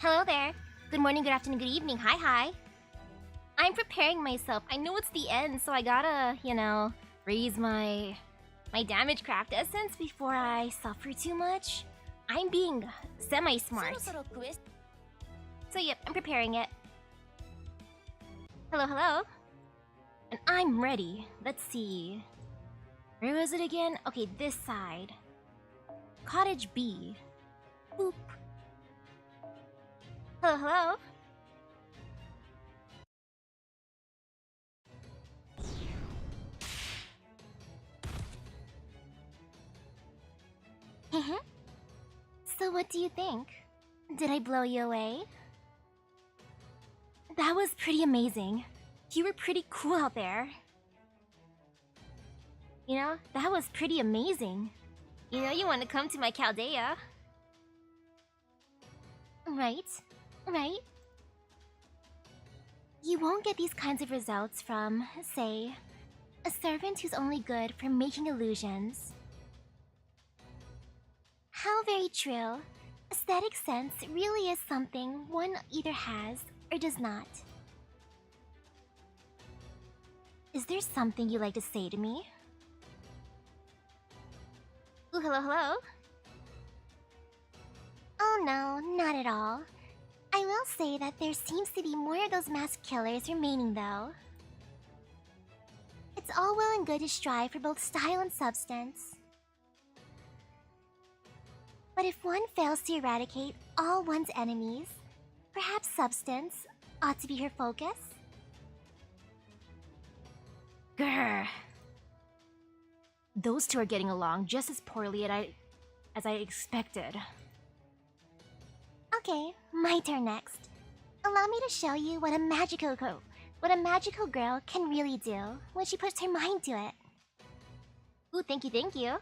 Hello there. Good morning, good afternoon, good evening. Hi. I'm preparing myself. I know it's the end, so I gotta, raise my damage craft essence before I suffer too much. I'm being semi-smart. So yep, I'm preparing it. Hello. And I'm ready. Let's see. Where was it again? Okay, this side. Cottage B. Boop. Hello. So what do you think? Did I blow you away? That was pretty amazing. You were pretty cool out there. That was pretty amazing. You want to come to my Chaldea. Right. You won't get these kinds of results from, say, a servant who's only good for making illusions. How very true. Aesthetic sense really is something one either has or does not. Is there something you'd like to say to me? Ooh, hello? Oh no, not at all. I will say that there seems to be more of those masked killers remaining though. It's all well and good to strive for both style and substance. But if one fails to eradicate all one's enemies, perhaps substance ought to be her focus? Grr. Those two are getting along just as poorly as I expected. Okay, my turn next. Allow me to show you what a magical girl can really do when she puts her mind to it. Ooh, thank you.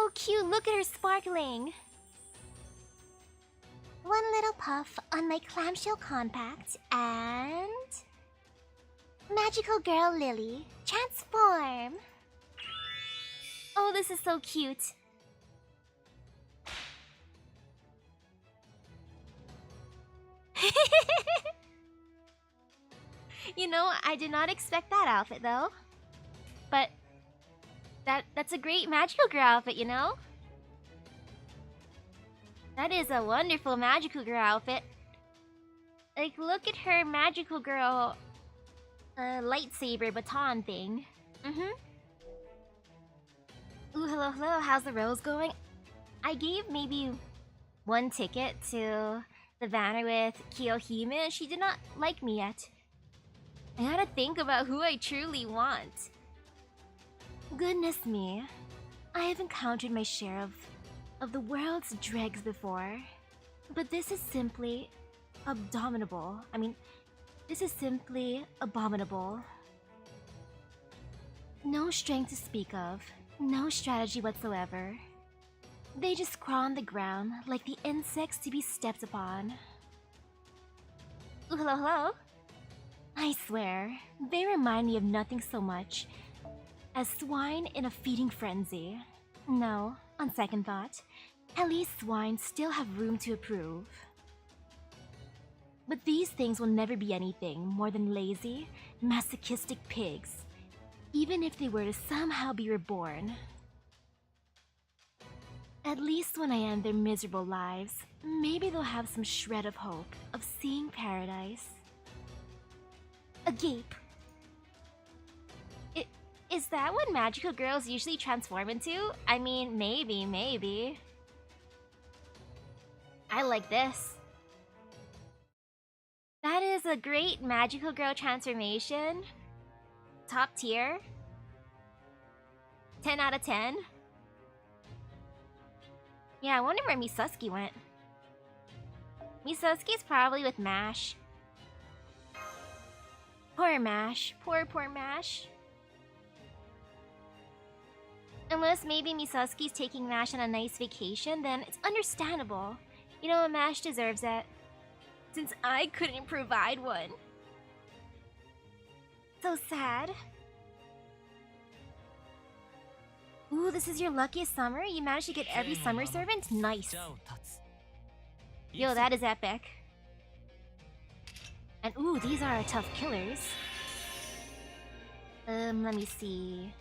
Oh, cute, look at her sparkling! One little puff on my clamshell compact, and... Magical Girl Lily, transform! Oh, this is so cute. I did not expect that outfit though. But that's a great magical girl outfit, That is a wonderful magical girl outfit. Like, look at her magical girl lightsaber baton thing. Ooh, hello. How's the rose going? I gave maybe one ticket to the banner with Kiyohime and she did not like me yet. I gotta think about who I truly want. Goodness me. I have encountered my share of the world's dregs before. But this is simply abominable. No strength to speak of, no strategy whatsoever. They just crawl on the ground like the insects to be stepped upon. Ooh, hello? I swear, they remind me of nothing so much as swine in a feeding frenzy. No, on second thought, at least swine still have room to improve. But these things will never be anything more than lazy, masochistic pigs, even if they were to somehow be reborn. At least when I end their miserable lives, maybe they'll have some shred of hope of seeing paradise. A gape. Is that what magical girls usually transform into? I mean, maybe. I like this. That is a great magical girl transformation. Top tier. 10 out of 10. Yeah, I wonder where Misaki went. Misaki's probably with Mash. Poor Mash. Poor Mash. Unless maybe Misaki's taking Mash on a nice vacation, then it's understandable. Mash deserves it. Since I couldn't provide one. So sad. Ooh, this is your luckiest summer? You managed to get every summer servant? Nice. Yo, that is epic. And ooh, these are tough killers. Let me see.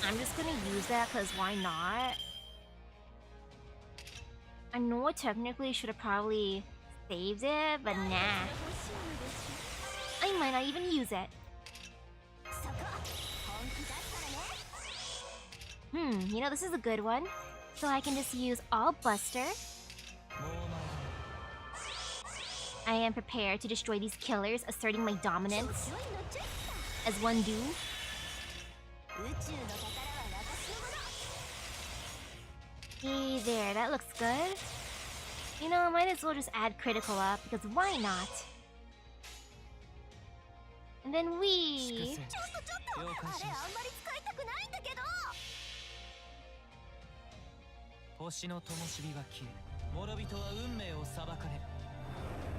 I'm just gonna use that because why not? I know I technically should have probably saved it, but nah. I might not even use it. You know, this is a good one. So I can just use all Buster. I am prepared to destroy these killers, asserting my dominance. As one do. Hey there, that looks good. You know, I might as well just add critical up, because why not? And then we...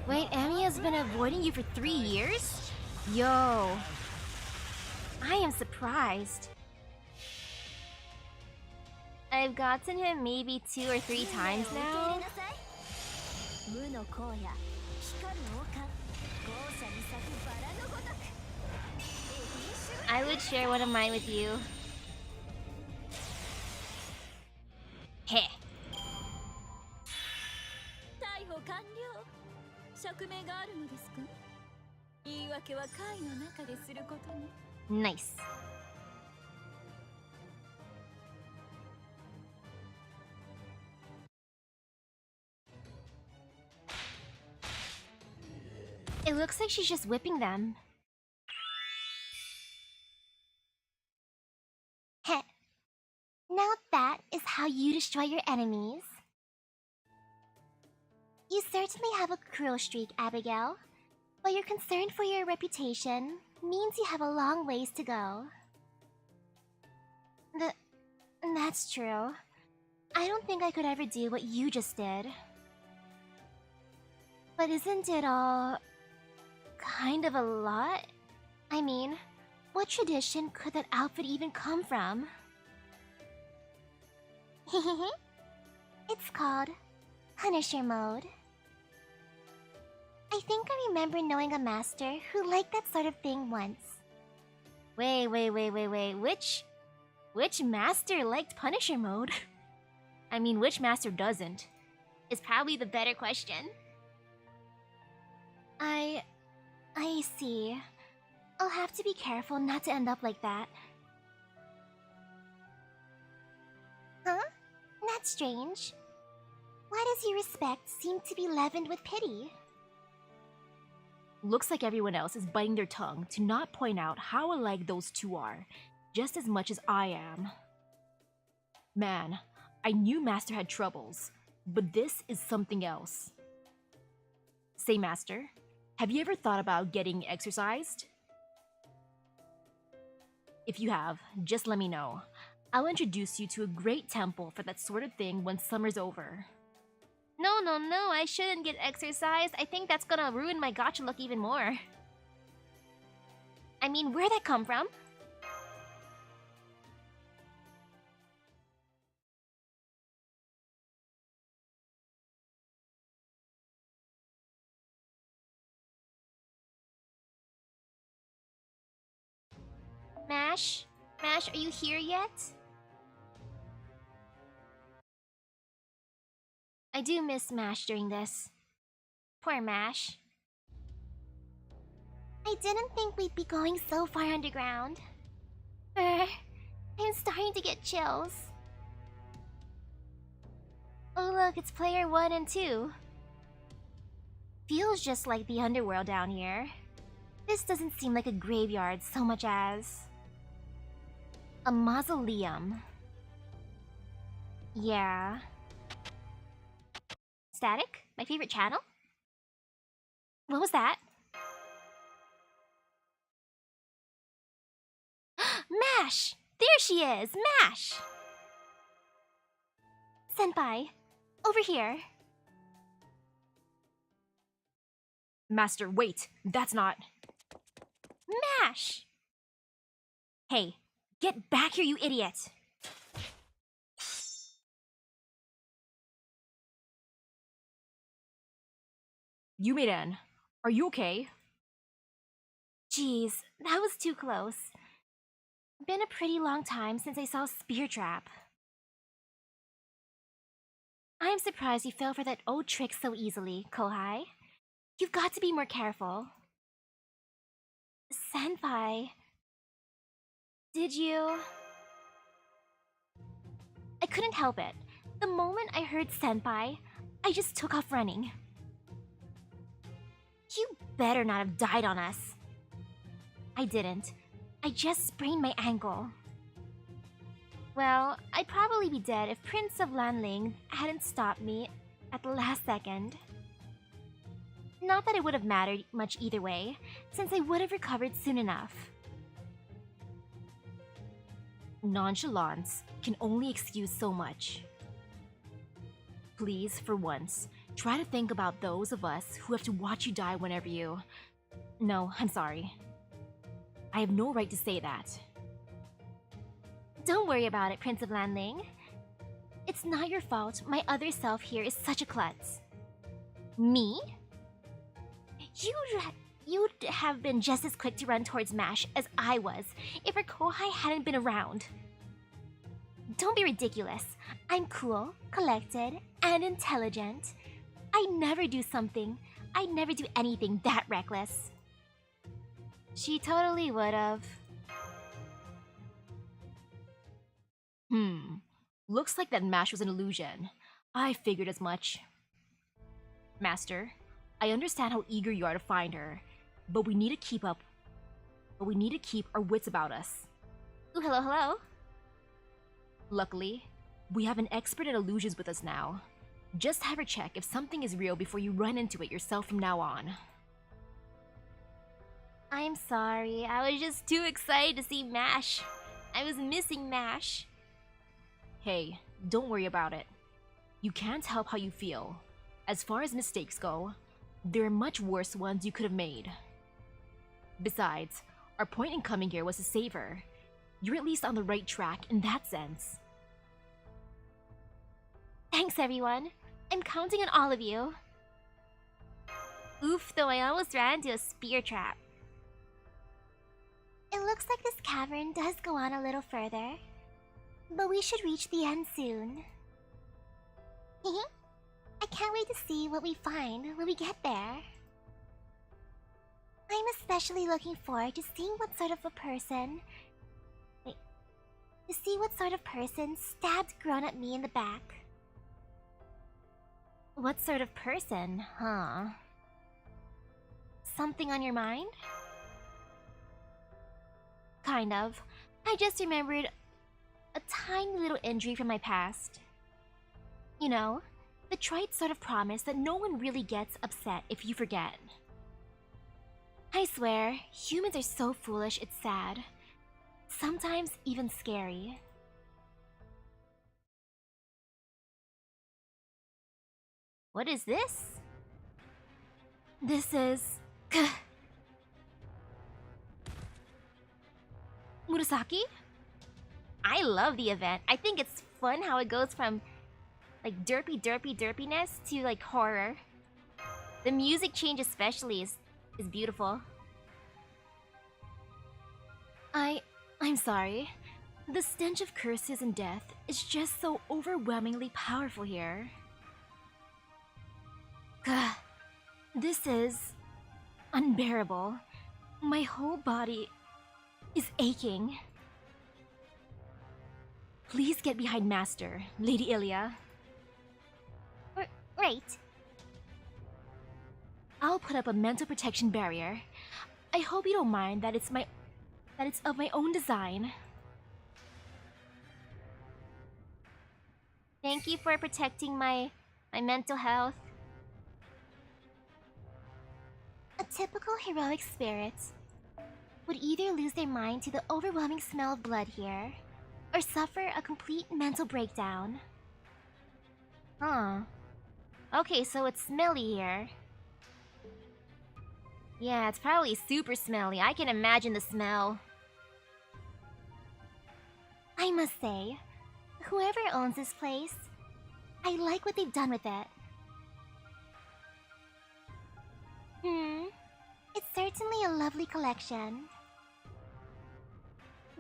Wait, Emi has been avoiding you for 3 years? Yo. I am surprised. I've gotten him maybe 2 or 3 times now. I would share one of mine with you. Heh. Nice. It looks like she's just whipping them. Heh. Now that is how you destroy your enemies. You certainly have a cruel streak, Abigail. But your concern for your reputation means you have a long ways to go. That's true. I don't think I could ever do what you just did. But isn't it all... kind of a lot? I mean, what tradition could that outfit even come from? It's called Punisher Mode. I think I remember knowing a master who liked that sort of thing once. Wait. Which master liked Punisher Mode? I mean, which master doesn't? Is probably the better question. I see. I'll have to be careful not to end up like that. Huh? That's strange. Why does your respect seem to be leavened with pity? Looks like everyone else is biting their tongue to not point out how alike those two are, just as much as I am. Man, I knew Master had troubles, but this is something else. Say, Master, have you ever thought about getting exercised? If you have, just let me know. I'll introduce you to a great temple for that sort of thing when summer's over. No, I shouldn't get exercised. I think that's gonna ruin my gacha look even more. I mean, where'd that come from? Mash? Mash, are you here yet? I do miss Mash during this. Poor Mash. I didn't think we'd be going so far underground. I'm starting to get chills. Oh look, it's player 1 and 2. Feels just like the underworld down here. This doesn't seem like a graveyard so much as... a mausoleum. Yeah. Static? My favorite channel? What was that? Mash! There she is! Mash! Senpai, over here. Master, wait! That's not... Mash! Hey, get back here, you idiot! Yumiren, are you okay? Jeez, that was too close. Been a pretty long time since I saw Spear Trap. I'm surprised you fell for that old trick so easily, Kohai. You've got to be more careful. Senpai, did you... I couldn't help it. The moment I heard Senpai, I just took off running. You better not have died on us. I didn't. I just sprained my ankle. Well, I'd probably be dead if Prince of Lanling hadn't stopped me at the last second. Not that it would have mattered much either way, since I would have recovered soon enough. Nonchalance can only excuse so much. Please, for once, try to think about those of us who have to watch you die whenever you... No, I'm sorry. I have no right to say that. Don't worry about it, Prince of Lanling. It's not your fault my other self here is such a klutz. Me? You'd have been just as quick to run towards MASH as I was if our Kohai hadn't been around. Don't be ridiculous. I'm cool, collected, and intelligent. I'd never do anything that reckless. She totally would've. Looks like that MASH was an illusion. I figured as much. Master, I understand how eager you are to find her, but we need to keep our wits about us. Ooh, hello? Luckily, we have an expert in illusions with us now. Just have her check if something is real before you run into it yourself from now on. I'm sorry, I was just too excited to see MASH. I was missing MASH. Hey, don't worry about it. You can't help how you feel. As far as mistakes go, there are much worse ones you could have made. Besides, our point in coming here was to save her. You're at least on the right track in that sense. Thanks, everyone. I'm counting on all of you. Oof, though I almost ran into a spear trap. It looks like this cavern does go on a little further. But we should reach the end soon. I can't wait to see what we find when we get there. I'm especially looking forward to seeing what sort of a person... to see what sort of person stabbed grown-up me in the back. What sort of person, huh? Something on your mind? Kind of. I just remembered a tiny little injury from my past. You know, the trite sort of promise that no one really gets upset if you forget. I swear, humans are so foolish it's sad. Sometimes even scary. What is this? This is... Murasaki? I love the event. I think it's fun how it goes from like derpiness to like horror. The music change especially is beautiful. I'm sorry. The stench of curses and death is just so overwhelmingly powerful here. Gah. This is unbearable. My whole body is aching. Please get behind Master, Lady Ilia. Right. I'll put up a mental protection barrier. I hope you don't mind that it's of my own design. Thank you for protecting my mental health. A typical heroic spirit would either lose their mind to the overwhelming smell of blood here, or suffer a complete mental breakdown. Huh. Okay, so it's smelly here. Yeah, it's probably super smelly. I can imagine the smell. I must say, whoever owns this place, I like what they've done with it. It's certainly a lovely collection.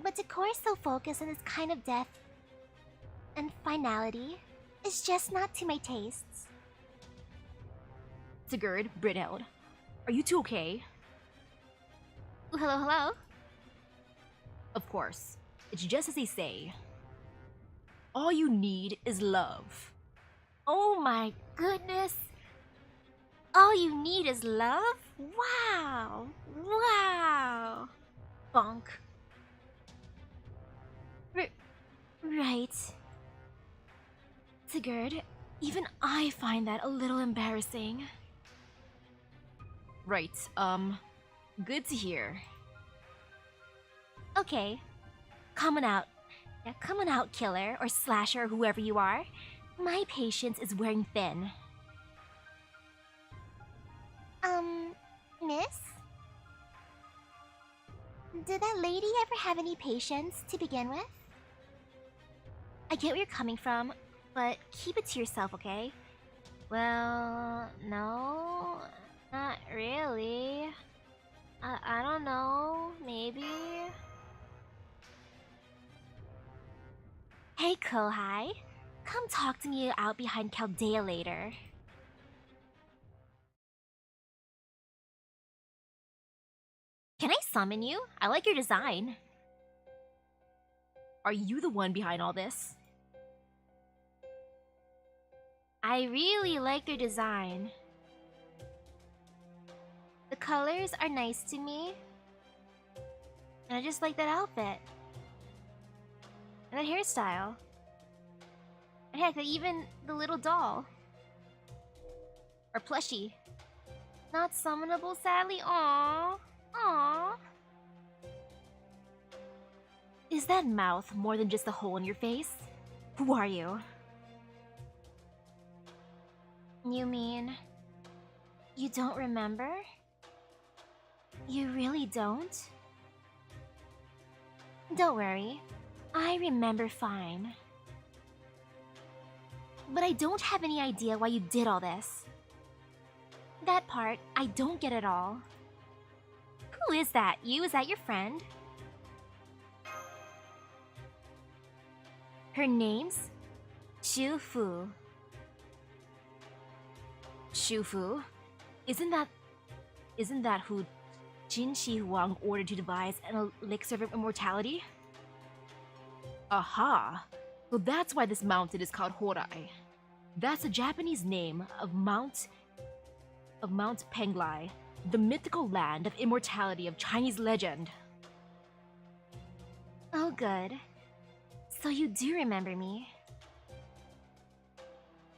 But decor so focused on this kind of death and finality is just not to my tastes. Sigurd, Brynhild, are you two okay? Hello, hello? Of course. It's just as they say. All you need is love. Oh my goodness! All you need is love? Wow! Wow! Bonk. Right. Sigurd, even I find that a little embarrassing. Right, good to hear. Okay. Come on out. Yeah, come on out, killer, or slasher, whoever you are. My patience is wearing thin. Miss? Did that lady ever have any patience to begin with? I get where you're coming from, but keep it to yourself, okay? Well, no, not really. I don't know, maybe. Hey, Kohai. Come talk to me out behind Chaldea later. Can I summon you? I like your design. Are you the one behind all this? I really like their design. The colors are nice to me. And I just like that outfit. And that hairstyle. And heck, even the little doll. Or plushie. Not summonable, sadly. Aww. Aww. Is that mouth more than just a hole in your face? Who are you? You mean... you don't remember? You really don't? Don't worry. I remember fine. But I don't have any idea why you did all this. That part, I don't get at all. Who is that? You? Is that your friend? Her name's Shufu. Shufu? Isn't that who Jin Shi Huang ordered to devise an elixir of immortality? Aha! So that's why this mountain is called Horai. That's the Japanese name of Mount Penglai, the mythical land of immortality of Chinese legend. Oh, good. So you do remember me.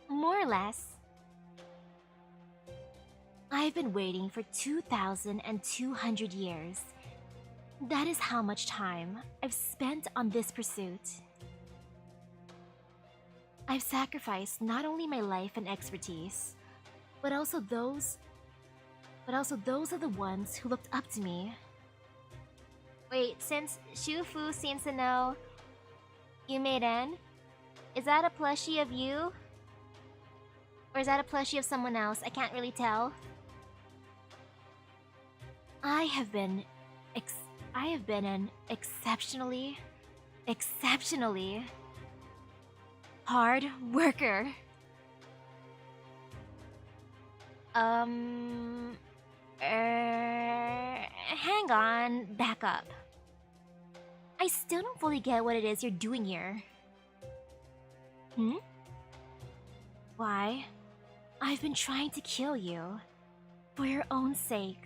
More or less. I've been waiting for 2,200 years. That is how much time I've spent on this pursuit. I've sacrificed not only my life and expertise, but also those of the ones who looked up to me. Wait, since Shufu seems to know you made in, is that a plushie of you? Or is that a plushie of someone else? I can't really tell. I have been an exceptionally hard worker. Hang on, back up. I still don't fully get what it is you're doing here. Why? I've been trying to kill you. For your own sake.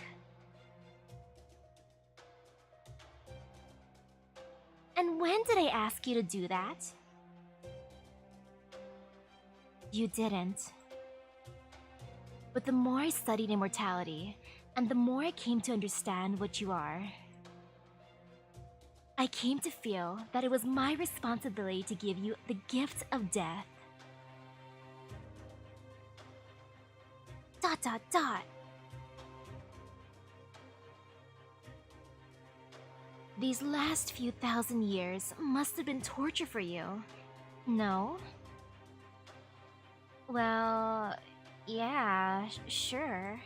And when did I ask you to do that? You didn't. But the more I studied immortality, and the more I came to understand what you are, I came to feel that it was my responsibility to give you the gift of death. ... These last few thousand years must have been torture for you, no? Well, yeah, sure.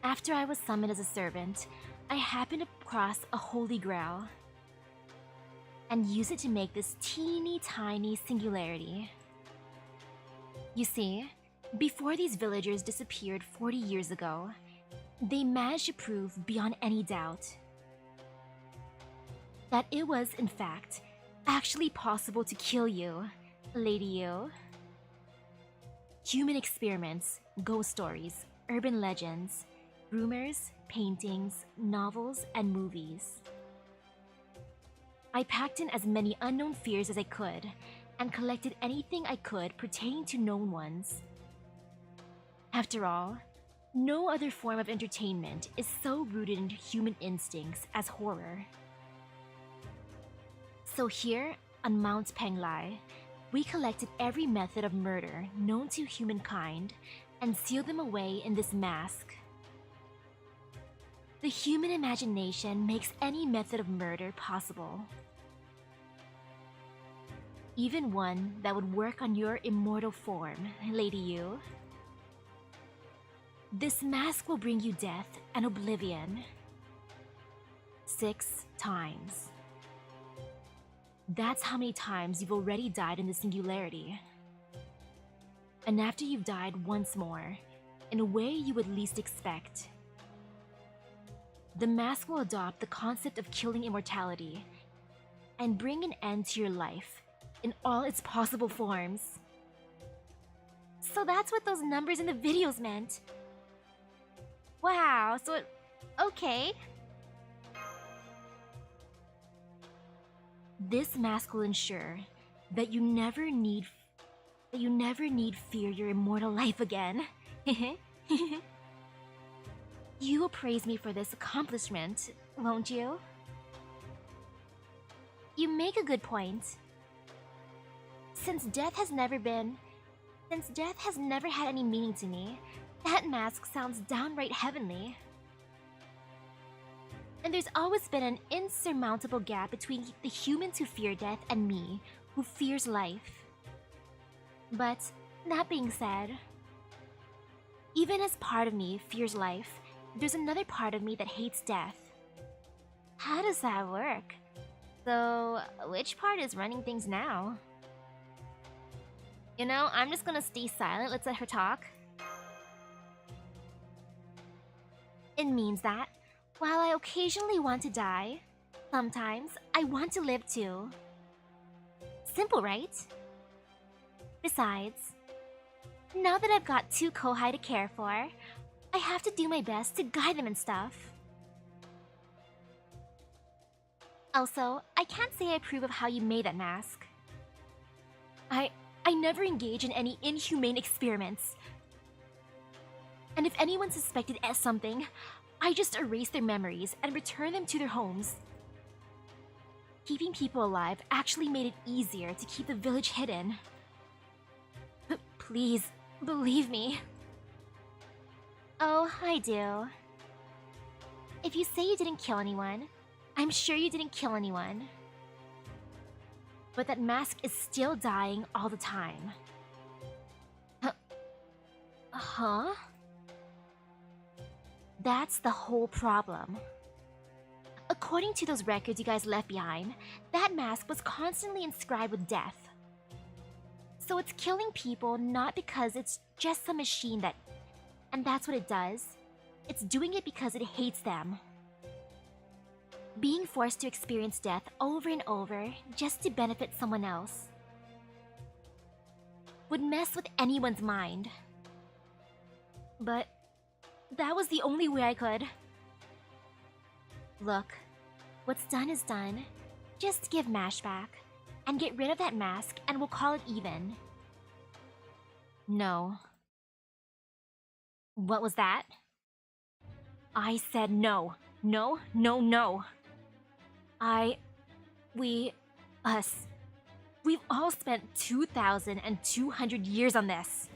After I was summoned as a servant, I happened across a holy grail and used it to make this teeny tiny singularity. You see, before these villagers disappeared 40 years ago, they managed to prove beyond any doubt that it was, in fact, actually possible to kill you, Lady You. Human experiments, ghost stories, urban legends, rumors, paintings, novels, and movies. I packed in as many unknown fears as I could, and collected anything I could pertaining to known ones. After all, no other form of entertainment is so rooted in human instincts as horror. So here, on Mount Penglai, we collected every method of murder known to humankind and sealed them away in this mask. The human imagination makes any method of murder possible. Even one that would work on your immortal form, Lady You. This mask will bring you death and oblivion. 6 times. That's how many times you've already died in the singularity. And after you've died once more, in a way you would least expect, the mask will adopt the concept of killing immortality and bring an end to your life in all its possible forms. So that's what those numbers in the videos meant. Wow, okay. This mask will ensure that you never need fear your immortal life again. You will praise me for this accomplishment, won't you? You make a good point. Since death has never had any meaning to me, that mask sounds downright heavenly. And there's always been an insurmountable gap between the humans who fear death and me, who fears life. But, that being said, even as part of me fears life, there's another part of me that hates death. How does that work? So, which part is running things now? You know, I'm just gonna stay silent, let's let her talk. It means that, while I occasionally want to die, sometimes I want to live too. Simple, right? Besides, now that I've got 2 kohai to care for, I have to do my best to guide them and stuff. Also, I can't say I approve of how you made that mask. I never engage in any inhumane experiments. And if anyone suspected as something, I just erase their memories and return them to their homes. Keeping people alive actually made it easier to keep the village hidden. But please, believe me. Oh, I do. If you say you didn't kill anyone, I'm sure you didn't kill anyone. But that mask is still dying all the time. Huh? That's the whole problem. According to those records you guys left behind, that mask was constantly inscribed with death. So it's killing people not because it's just some machine and that's what it does. It's doing it because it hates them. Being forced to experience death over and over just to benefit someone else would mess with anyone's mind. But that was the only way I could. Look, what's done is done. Just give Mash back and get rid of that mask and we'll call it even. No. What was that? I said no. No, no, no. We've all spent 2,200 years on this.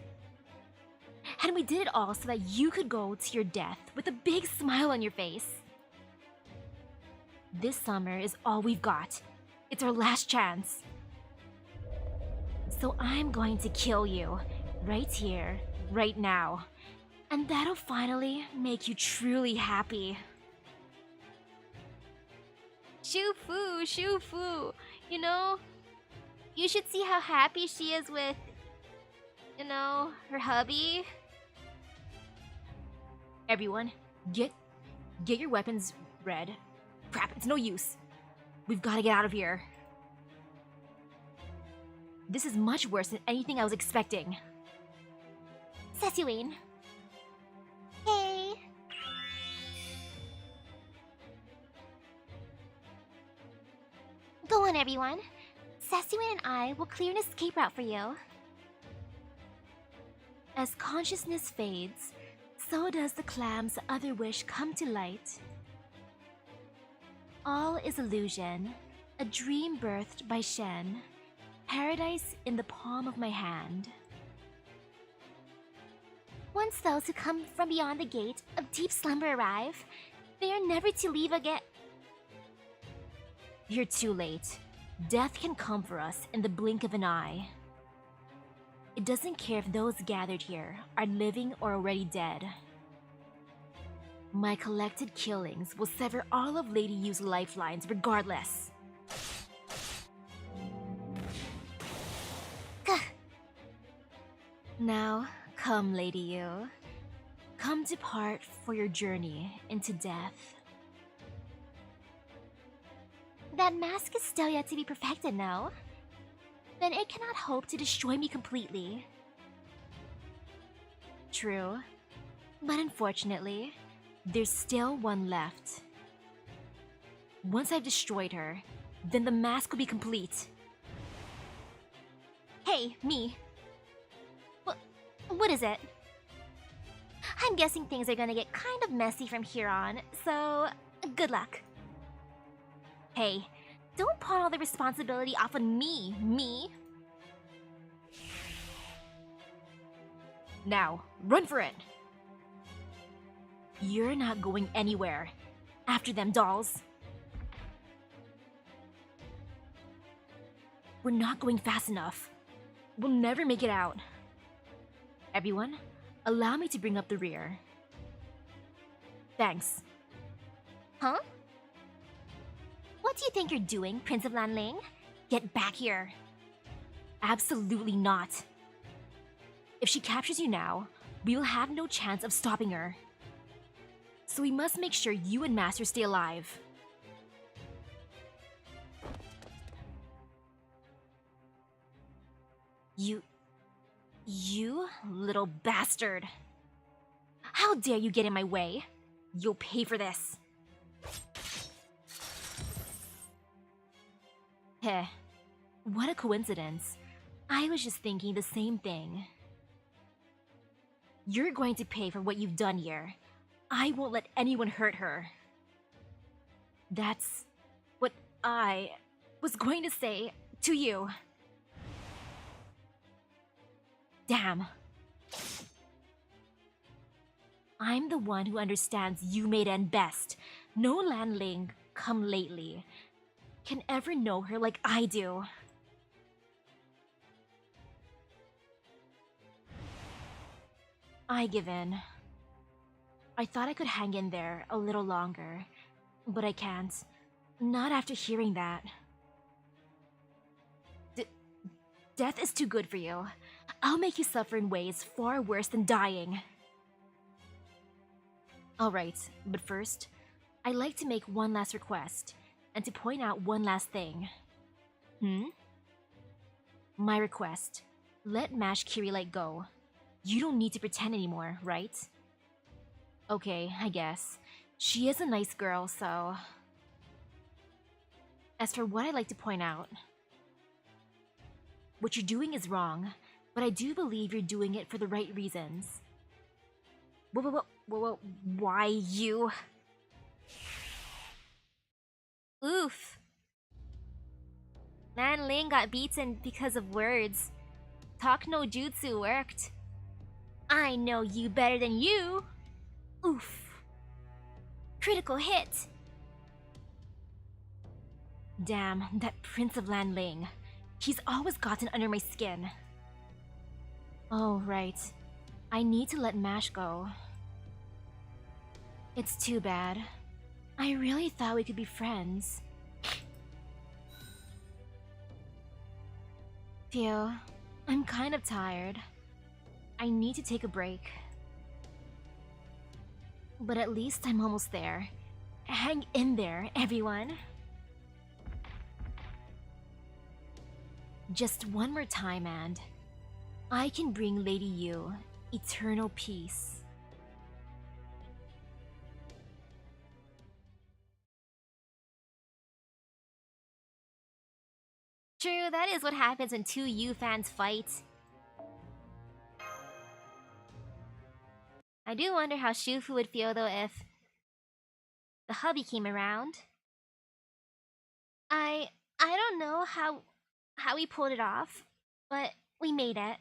And we did it all so that you could go to your death with a big smile on your face. This summer is all we've got. It's our last chance. So I'm going to kill you, right here, right now. And that'll finally make you truly happy. Shufu, Shufu, you know, you should see how happy she is with, her hubby. Everyone, get your weapons read. Crap, it's no use. We've got to get out of here. This is much worse than anything I was expecting. Sasuin. Hey. Go on, everyone. Sasuin and I will clear an escape route for you. As consciousness fades, so does the clam's other wish come to light. All is illusion, a dream birthed by Shen, paradise in the palm of my hand. Once those who come from beyond the gate of deep slumber arrive, they are never to leave again. You're too late. Death can come for us in the blink of an eye. It doesn't care if those gathered here are living or already dead. My collected killings will sever all of Lady Yu's lifelines regardless. Gah. Now, come, Lady Yu. Come depart for your journey into death. That mask is still yet to be perfected, no? Then it cannot hope to destroy me completely. True. But unfortunately, there's still one left. Once I've destroyed her, then the mask will be complete. Hey, me. What is it? I'm guessing things are gonna get kind of messy from here on, so good luck. Hey, don't pawn all the responsibility off on me. Now, run for it! You're not going anywhere. After them, dolls. We're not going fast enough. We'll never make it out. Everyone, allow me to bring up the rear. Thanks. Huh? What do you think you're doing, Prince of Lanling? Get back here. Absolutely not. If she captures you now, we will have no chance of stopping her. So we must make sure you and Master stay alive. You little bastard. How dare you get in my way? You'll pay for this. Heh, what a coincidence. I was just thinking the same thing. You're going to pay for what you've done here. I won't let anyone hurt her. That's what I was going to say to you. Damn. I'm the one who understands you made end best. No landling, come lately, can ever know her like I do. I give in. I thought I could hang in there a little longer, but I can't. Not after hearing that. Death is too good for you. I'll make you suffer in ways far worse than dying. Alright, but first, I'd like to make one last request, and to point out one last thing. My request. Let Mash Kirilight go. You don't need to pretend anymore, right? Okay, I guess. She is a nice girl, so... As for what I'd like to point out... What you're doing is wrong, but I do believe you're doing it for the right reasons. Why you? Oof. Lanling got beaten because of words. Talk no jutsu worked. I know you better than you. Oof. Critical hit. Damn, that Prince of Lanling. He's always gotten under my skin. Oh, right. I need to let Mash go. It's too bad. I really thought we could be friends. Phew, I'm kind of tired. I need to take a break. But at least I'm almost there. Hang in there, everyone. Just one more time and I can bring Lady Yu eternal peace. True, that is what happens when two Yu fans fight. I do wonder how Shufu would feel though if the hubby came around. I don't know how we pulled it off, but we made it.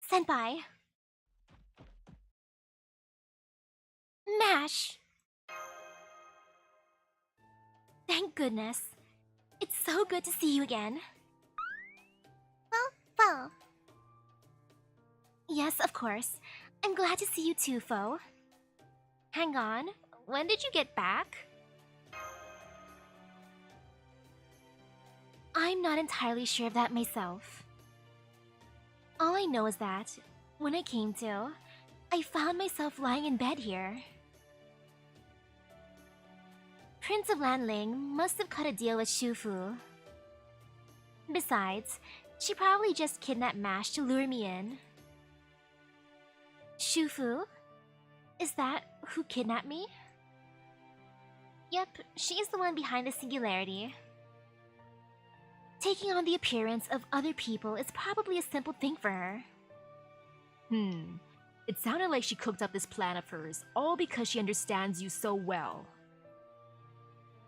Senpai. Mash. Thank goodness. It's so good to see you again. Well. Yes, of course. I'm glad to see you too, Fo. Hang on, when did you get back? I'm not entirely sure of that myself. All I know is that, when I came to, I found myself lying in bed here. Prince of Lanling must have cut a deal with Shufu. Besides, she probably just kidnapped Mash to lure me in. Shufu? Is that who kidnapped me? Yep, she's the one behind the singularity. Taking on the appearance of other people is probably a simple thing for her. It sounded like she cooked up this plan of hers, all because she understands you so well.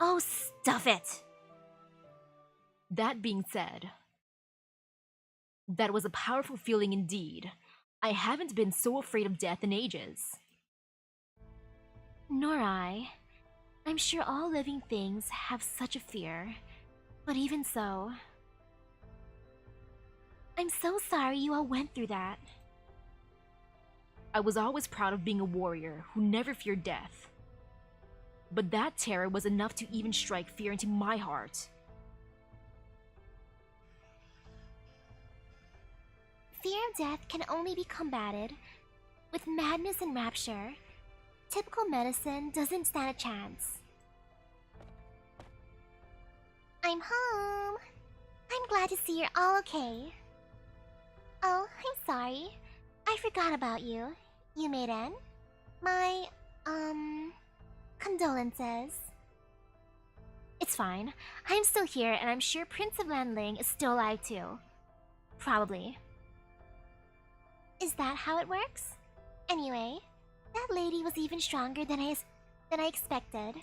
Oh, stuff it! That being said, that was a powerful feeling indeed. I haven't been so afraid of death in ages. Nor I. I'm sure all living things have such a fear. But even so, I'm so sorry you all went through that. I was always proud of being a warrior who never feared death. But that terror was enough to even strike fear into my heart. Fear of death can only be combated with madness and rapture. Typical medicine doesn't stand a chance. I'm home. I'm glad to see you're all okay. Oh, I'm sorry. I forgot about you. Yumeiden. My, condolences. It's fine. I'm still here and I'm sure Prince of Lanling is still alive too. Probably. Is that how it works? Anyway, that lady was even stronger than I expected.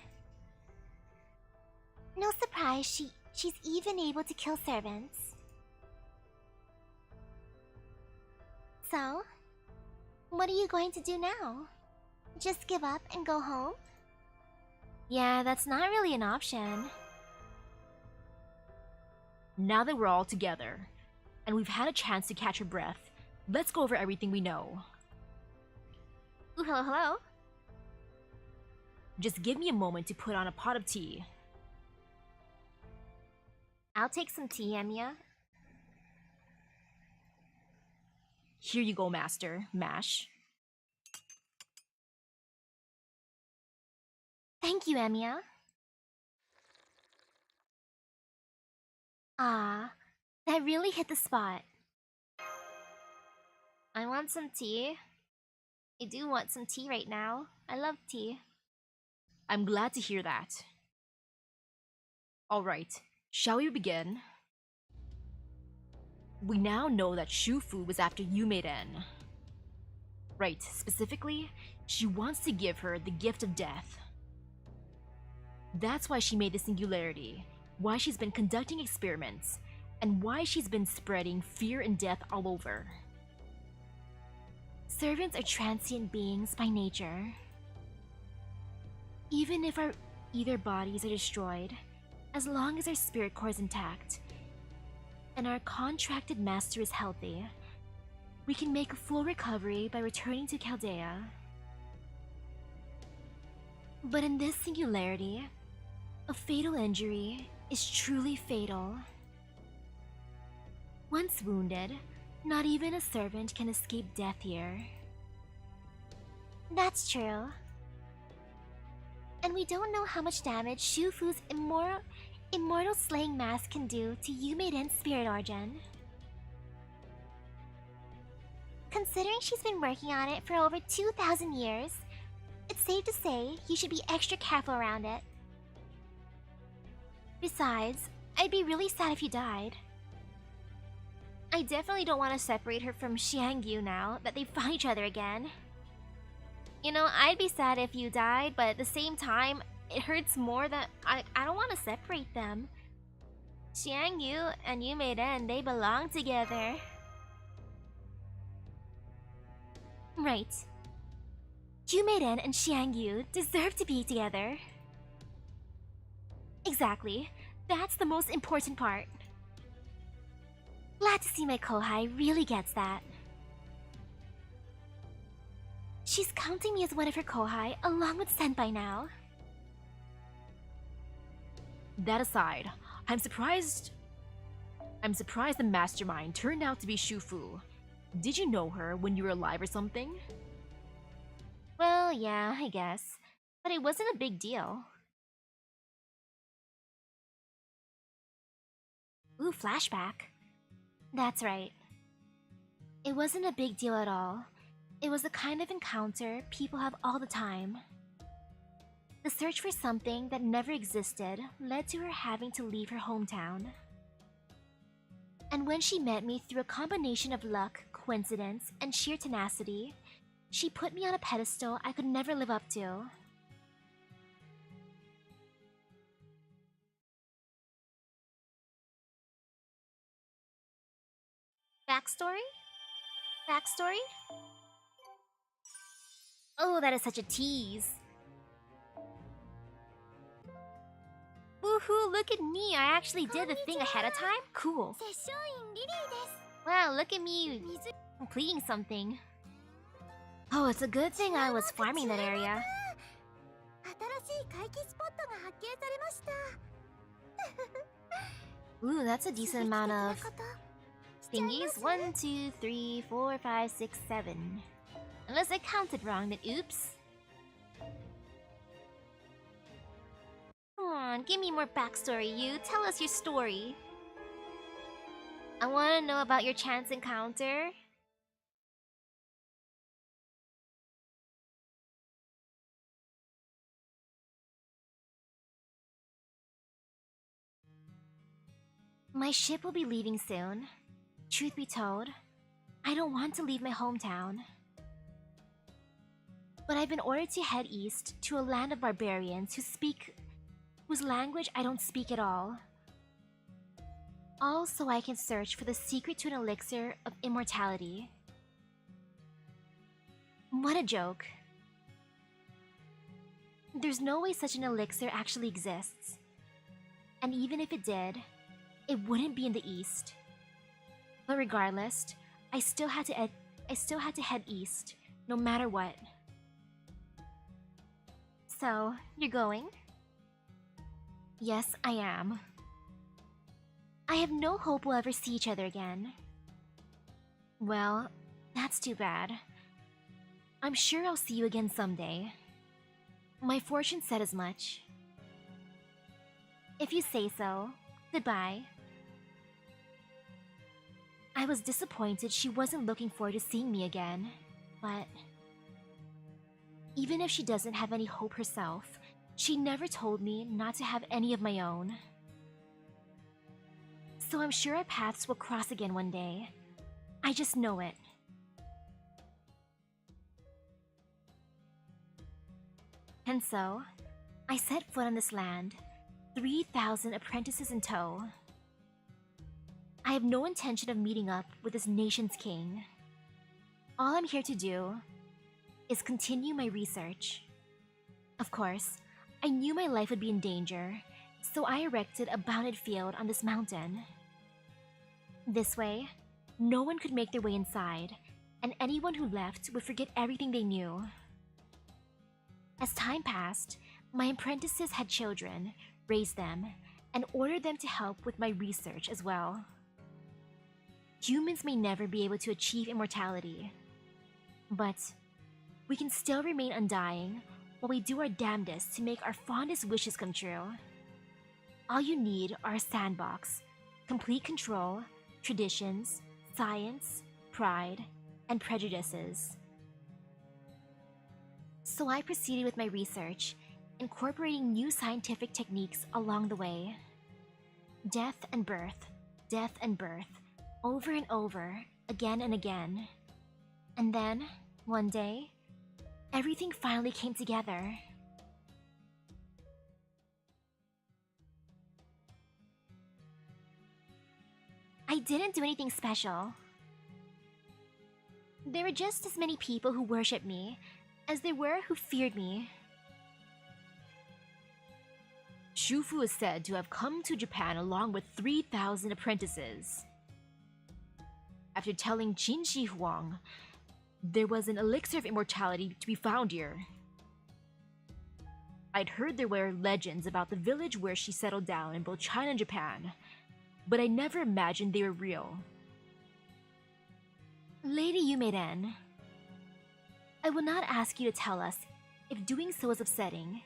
No surprise she's even able to kill servants. So, what are you going to do now? Just give up and go home? Yeah, that's not really an option. Now that we're all together, and we've had a chance to catch our breath, let's go over everything we know. Ooh, hello? Just give me a moment to put on a pot of tea. I'll take some tea, Emiya. Here you go, Master. Mash. Thank you, Emiya. Ah, that really hit the spot. I want some tea. I do want some tea right now. I love tea. I'm glad to hear that. Alright, shall we begin? We now know that Shufu was after Yumeiden. Right, specifically, she wants to give her the gift of death. That's why she made the singularity, why she's been conducting experiments, and why she's been spreading fear and death all over. Servants are transient beings by nature. Even if our ether bodies are destroyed, as long as our spirit core is intact, and our contracted master is healthy, we can make a full recovery by returning to Chaldea. But in this singularity, a fatal injury is truly fatal. Once wounded, not even a servant can escape death here. That's true. And we don't know how much damage Shufu's immortal slaying mask can do to Yumeden's spirit origin. Considering she's been working on it for over 2,000 years, it's safe to say you should be extra careful around it. Besides, I'd be really sad if you died. I definitely don't want to separate her from Xiangyu now that they found each other again. You know, I'd be sad if you died, but at the same time, it hurts more that I don't want to separate them. Xiangyu and Yumeiden, they belong together. Right. Yumeiden and Xiangyu deserve to be together. Exactly. That's the most important part. Glad to see my Kohai really gets that. She's counting me as one of her Kohai along with Senpai now. That aside, I'm surprised the mastermind turned out to be Shufu. Did you know her when you were alive or something? Well, yeah, I guess. But it wasn't a big deal. Ooh, flashback. That's right. It wasn't a big deal at all. It was the kind of encounter people have all the time. The search for something that never existed led to her having to leave her hometown. And when she met me through a combination of luck, coincidence, and sheer tenacity, she put me on a pedestal I could never live up to. Backstory? Backstory? Oh, that is such a tease. Woohoo, look at me! I actually did the thing ahead of time? Cool. Wow, look at me completing something. Oh, it's a good thing I was farming that area. Ooh, that's a decent amount of thingies. 1, 2, 3, 4, 5, 6, 7. Unless I counted wrong, then oops. Come on, give me more backstory, you. Tell us your story. I want to know about your chance encounter. My ship will be leaving soon. Truth be told, I don't want to leave my hometown. But I've been ordered to head east to a land of barbarians whose language I don't speak at all. All so I can search for the secret to an elixir of immortality. What a joke. There's no way such an elixir actually exists. And even if it did, it wouldn't be in the east. But regardless, I still had to head east, no matter what. So, you're going? Yes, I am. I have no hope we'll ever see each other again. Well, that's too bad. I'm sure I'll see you again someday. My fortune said as much. If you say so, goodbye. I was disappointed she wasn't looking forward to seeing me again, but even if she doesn't have any hope herself, she never told me not to have any of my own. So I'm sure our paths will cross again one day. I just know it. And so, I set foot on this land, 3,000 apprentices in tow. I have no intention of meeting up with this nation's king. All I'm here to do is continue my research. Of course, I knew my life would be in danger, so I erected a bounded field on this mountain. This way, no one could make their way inside, and anyone who left would forget everything they knew. As time passed, my apprentices had children, raised them, and ordered them to help with my research as well. Humans may never be able to achieve immortality, but we can still remain undying while we do our damnedest to make our fondest wishes come true. All you need are a sandbox, complete control, traditions, science, pride, and prejudices. So I proceeded with my research, incorporating new scientific techniques along the way. Death and birth, over and over, again and again. And then, one day, everything finally came together. I didn't do anything special. There were just as many people who worshipped me as there were who feared me. Shufu is said to have come to Japan along with 3,000 apprentices. After telling Qin Shi Huang, there was an elixir of immortality to be found here. I'd heard there were legends about the village where she settled down in both China and Japan, but I never imagined they were real. Lady Yumeren, I will not ask you to tell us if doing so is upsetting,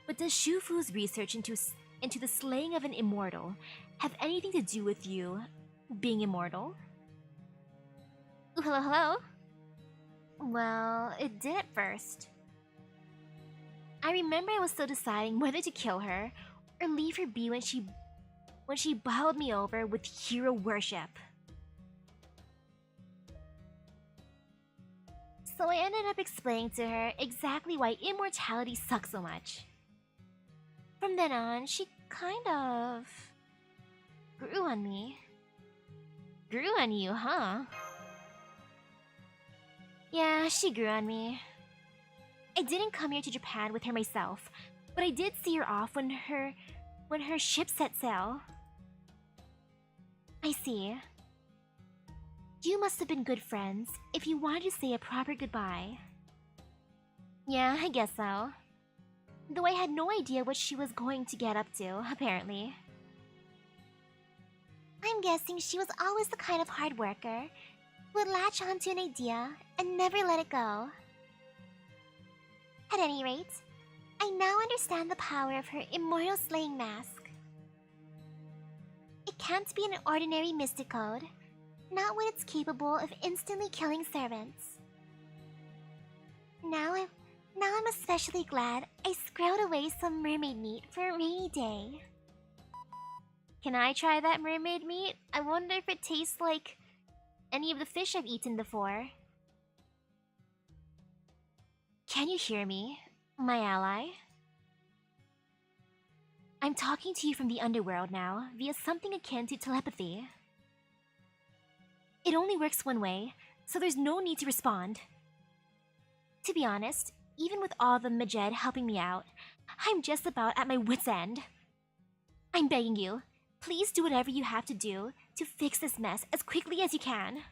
but does Shufu's research into the slaying of an immortal have anything to do with you being immortal? Ooh, hello? Well, it did at first. I remember I was still deciding whether to kill her or leave her be when she bowled me over with hero worship. So I ended up explaining to her exactly why immortality sucks so much. From then on, she kind of grew on me. Grew on you, huh? Yeah, she grew on me. I didn't come here to Japan with her myself, but I did see her off when her ship set sail. I see. You must have been good friends if you wanted to say a proper goodbye. Yeah, I guess so. Though I had no idea what she was going to get up to, apparently. I'm guessing she was always the kind of hard worker who would latch onto an idea and never let it go. At any rate, I now understand the power of her immortal slaying mask. It can't be an ordinary mystic code, not when it's capable of instantly killing servants. Now I'm especially glad I scrolled away some mermaid meat for a rainy day. Can I try that mermaid meat? I wonder if it tastes like any of the fish I've eaten before. Can you hear me, my ally? I'm talking to you from the underworld now, via something akin to telepathy. It only works one way, so there's no need to respond. To be honest, even with all the Majed helping me out, I'm just about at my wit's end. I'm begging you, please do whatever you have to do to fix this mess as quickly as you can.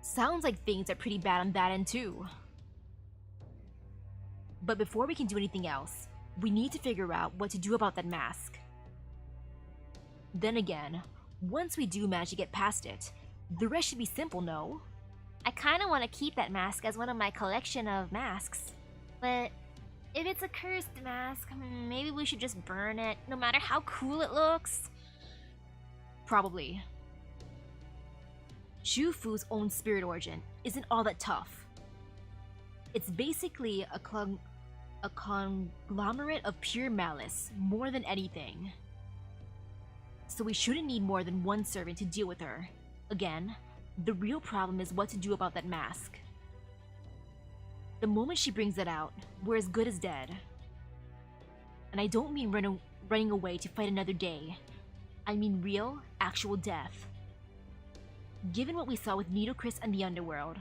Sounds like things are pretty bad on that end too. But before we can do anything else, we need to figure out what to do about that mask. Then again, once we do manage to get past it, the rest should be simple, no? I kinda wanna keep that mask as one of my collection of masks. But if it's a cursed mask, maybe we should just burn it, no matter how cool it looks. Probably. Shufu's own spirit origin isn't all that tough. It's basically a conglomerate of pure malice, more than anything. So we shouldn't need more than one servant to deal with her. Again, the real problem is what to do about that mask. The moment she brings it out, we're as good as dead. And I don't mean running away to fight another day. I mean real, actual death. Given what we saw with Nidochris and the Underworld,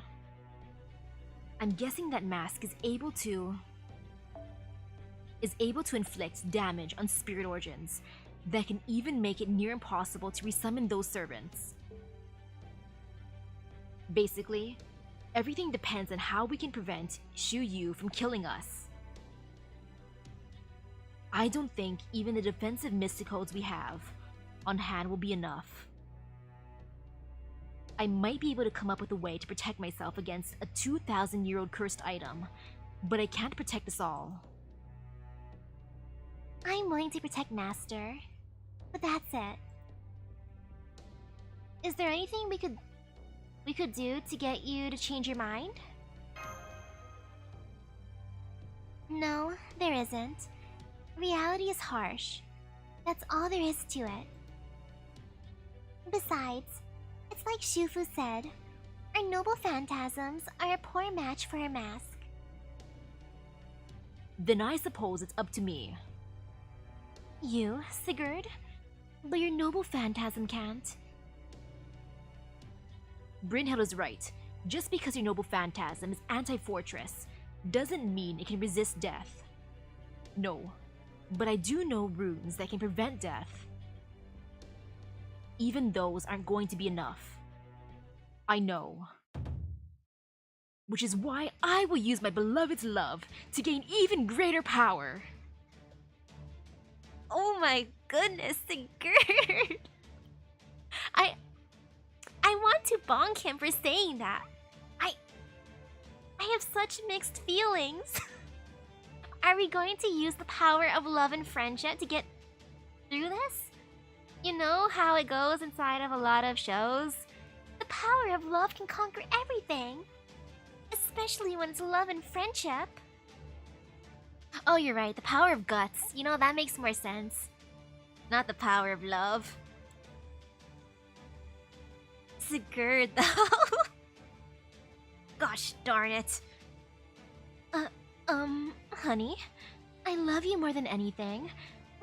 I'm guessing that mask is able to is able to inflict damage on spirit origins that can even make it near impossible to resummon those servants. Basically, everything depends on how we can prevent Shuyu from killing us. I don't think even the defensive mysticodes we have on hand will be enough. I might be able to come up with a way to protect myself against a 2,000-year-old cursed item, but I can't protect us all. I'm willing to protect Master, but that's it. Is there anything we could do to get you to change your mind? No, there isn't. Reality is harsh. That's all there is to it. Besides, it's like Shufu said, our noble phantasms are a poor match for her mask. Then I suppose it's up to me. You, Sigurd? But your noble phantasm can't. Brynhild is right. Just because your noble phantasm is anti-fortress doesn't mean it can resist death. No, but I do know runes that can prevent death. Even those aren't going to be enough. I know. Which is why I will use my beloved's love to gain even greater power. Oh my goodness, Sigurd! I want to bonk him for saying that. I have such mixed feelings. Are we going to use the power of love and friendship to get through this? You know how it goes inside of a lot of shows? The power of love can conquer everything. Especially when it's love and friendship. Oh, you're right, the power of guts. You know, that makes more sense. Not the power of love. Sigurd, though. Gosh darn it. Honey, I love you more than anything,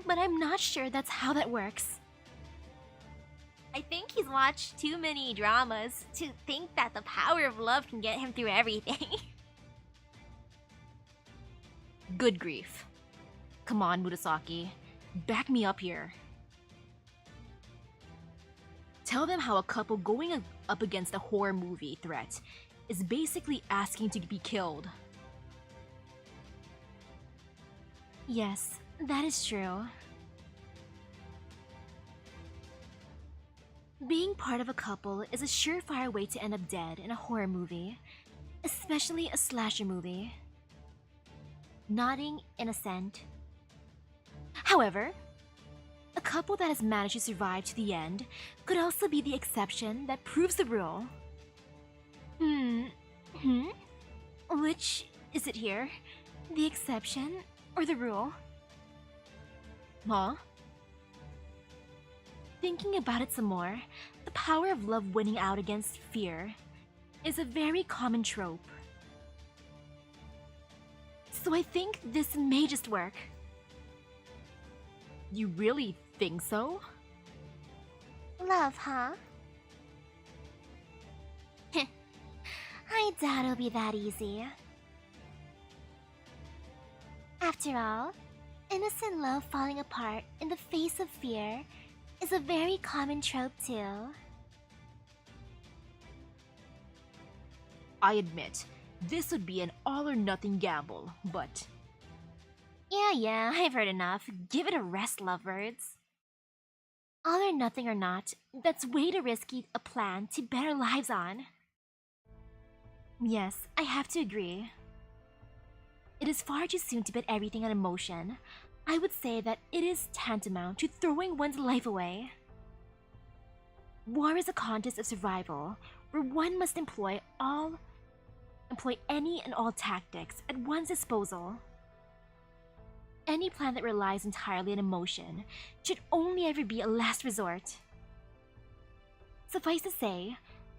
but I'm not sure that's how that works. I think he's watched too many dramas to think that the power of love can get him through everything. Good grief. Come on, Murasaki. Back me up here. Tell them how a couple going up against a horror movie threat is basically asking to be killed. Yes, that is true. Being part of a couple is a surefire way to end up dead in a horror movie, especially a slasher movie. Nodding in assent. However, a couple that has managed to survive to the end could also be the exception that proves the rule. Which is it here? The exception or the rule? Huh? Thinking about it some more, the power of love winning out against fear is a very common trope. So I think this may just work. You really think so? Love, huh? I doubt it'll be that easy. After all, innocent love falling apart in the face of fear is a very common trope too. I admit, this would be an all-or-nothing gamble, but... Yeah, I've heard enough. Give it a rest, lovebirds. All or nothing or not, that's way too risky a plan to bet our lives on. Yes, I have to agree. It is far too soon to bet everything on emotion. I would say that it is tantamount to throwing one's life away. War is a contest of survival, where one must employ any and all tactics at one's disposal. Any plan that relies entirely on emotion should only ever be a last resort. Suffice to say,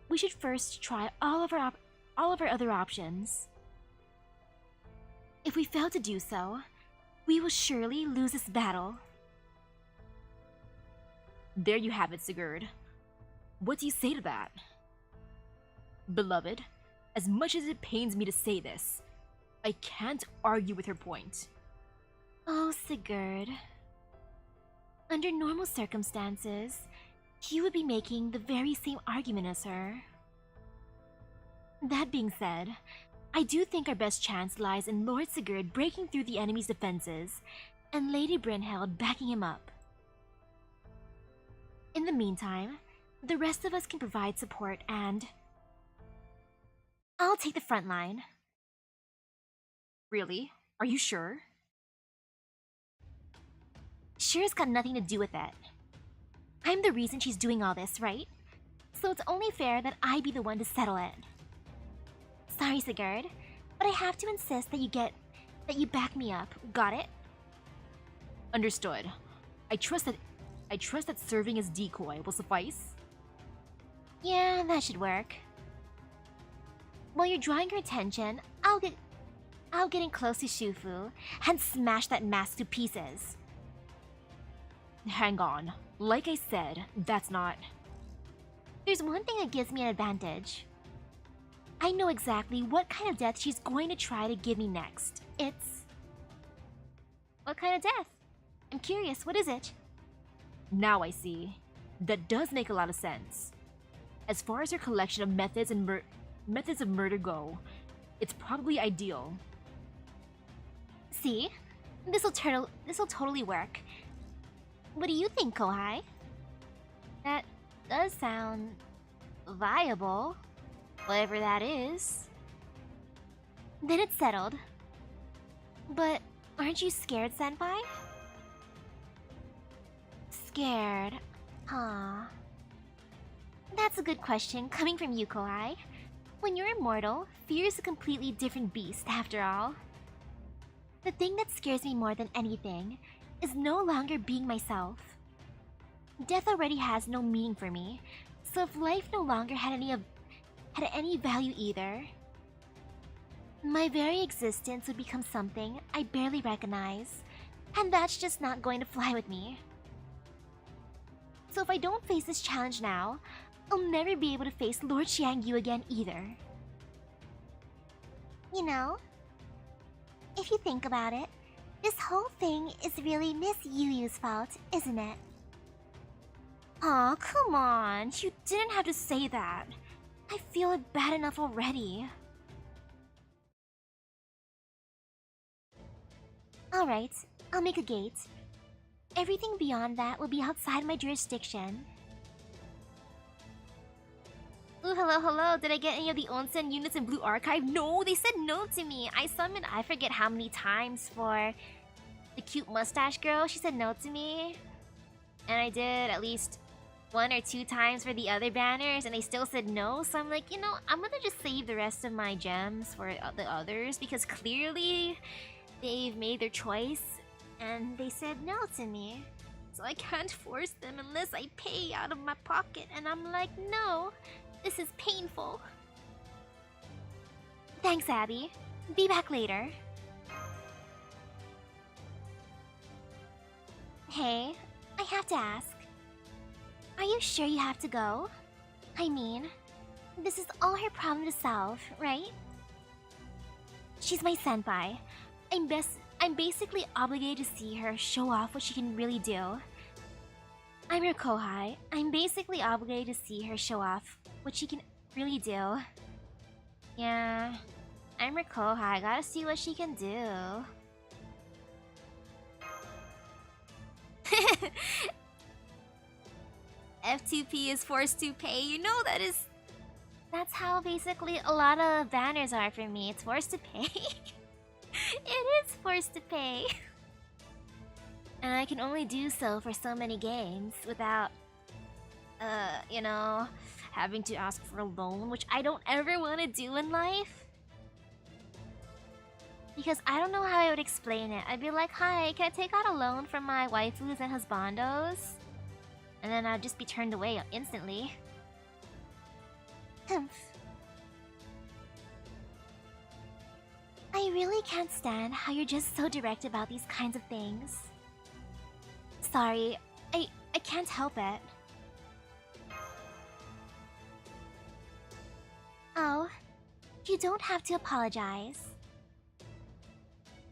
we should first try all of our other options. If we fail to do so, we will surely lose this battle. There you have it, Sigurd. What do you say to that? Beloved, as much as it pains me to say this, I can't argue with her point. Oh, Sigurd. Under normal circumstances, you would be making the very same argument as her. That being said, I do think our best chance lies in Lord Sigurd breaking through the enemy's defenses and Lady Brynhild backing him up. In the meantime, the rest of us can provide support and... I'll take the front line. Really? Are you sure? Sure's got nothing to do with it. I'm the reason she's doing all this, right? So it's only fair that I be the one to settle it. Sorry, Sigurd, but I have to insist that you back me up. Got it? Understood. I trust that serving as decoy will suffice. Yeah, that should work. While you're drawing her attention, I'll get in close to Shufu and smash that mask to pieces. Hang on. Like I said, that's not... There's one thing that gives me an advantage. I know exactly what kind of death she's going to try to give me next. It's... What kind of death? I'm curious, what is it? Now I see. That does make a lot of sense. As far as her collection of methods of murder go, it's probably ideal. See? This'll totally work. What do you think, Kohai? That does sound... viable. Whatever that is. Then it's settled. But aren't you scared, Senpai? Scared? Huh. That's a good question, coming from you, Kohai. When you're immortal, fear is a completely different beast, after all. The thing that scares me more than anything is no longer being myself. Death already has no meaning for me, so if life no longer had any value either, my very existence would become something I barely recognize, and that's just not going to fly with me. So if I don't face this challenge now, I'll never be able to face Lord Xiangyu again either. You know, if you think about it, this whole thing is really Miss Yuyu's fault, isn't it? Aw, come on, you didn't have to say that. I feel it bad enough already. Alright, I'll make a gate. Everything beyond that will be outside my jurisdiction. Ooh, hello, did I get any of the onsen units in Blue Archive? No, they said no to me. I summoned I forget how many times for the cute mustache girl. She said no to me. And I did at least 1 or 2 times for the other banners, and they still said no. So I'm like, you know, I'm gonna just save the rest of my gems for the others, because clearly they've made their choice and they said no to me. So I can't force them unless I pay out of my pocket, and I'm like, no, this is painful. Thanks, Abby. Be back later. Hey, I have to ask. Are you sure you have to go? I mean, this is all her problem to solve, right? She's my senpai. I'm basically obligated to see her show off what she can really do. I'm her kohai. I'm basically obligated to see her show off what she can really do. Yeah, I'm her kohai. I gotta see what she can do. F2P is forced to pay. You know that is... That's how basically a lot of banners are for me. It's forced to pay. It is forced to pay. And I can only do so for so many games without, you know, having to ask for a loan, which I don't ever want to do in life. Because I don't know how I would explain it. I'd be like, hi, can I take out a loan from my waifus and husbandos? And then I'd just be turned away instantly. Humph. I really can't stand how you're just so direct about these kinds of things. Sorry, I can't help it. Oh, you don't have to apologize.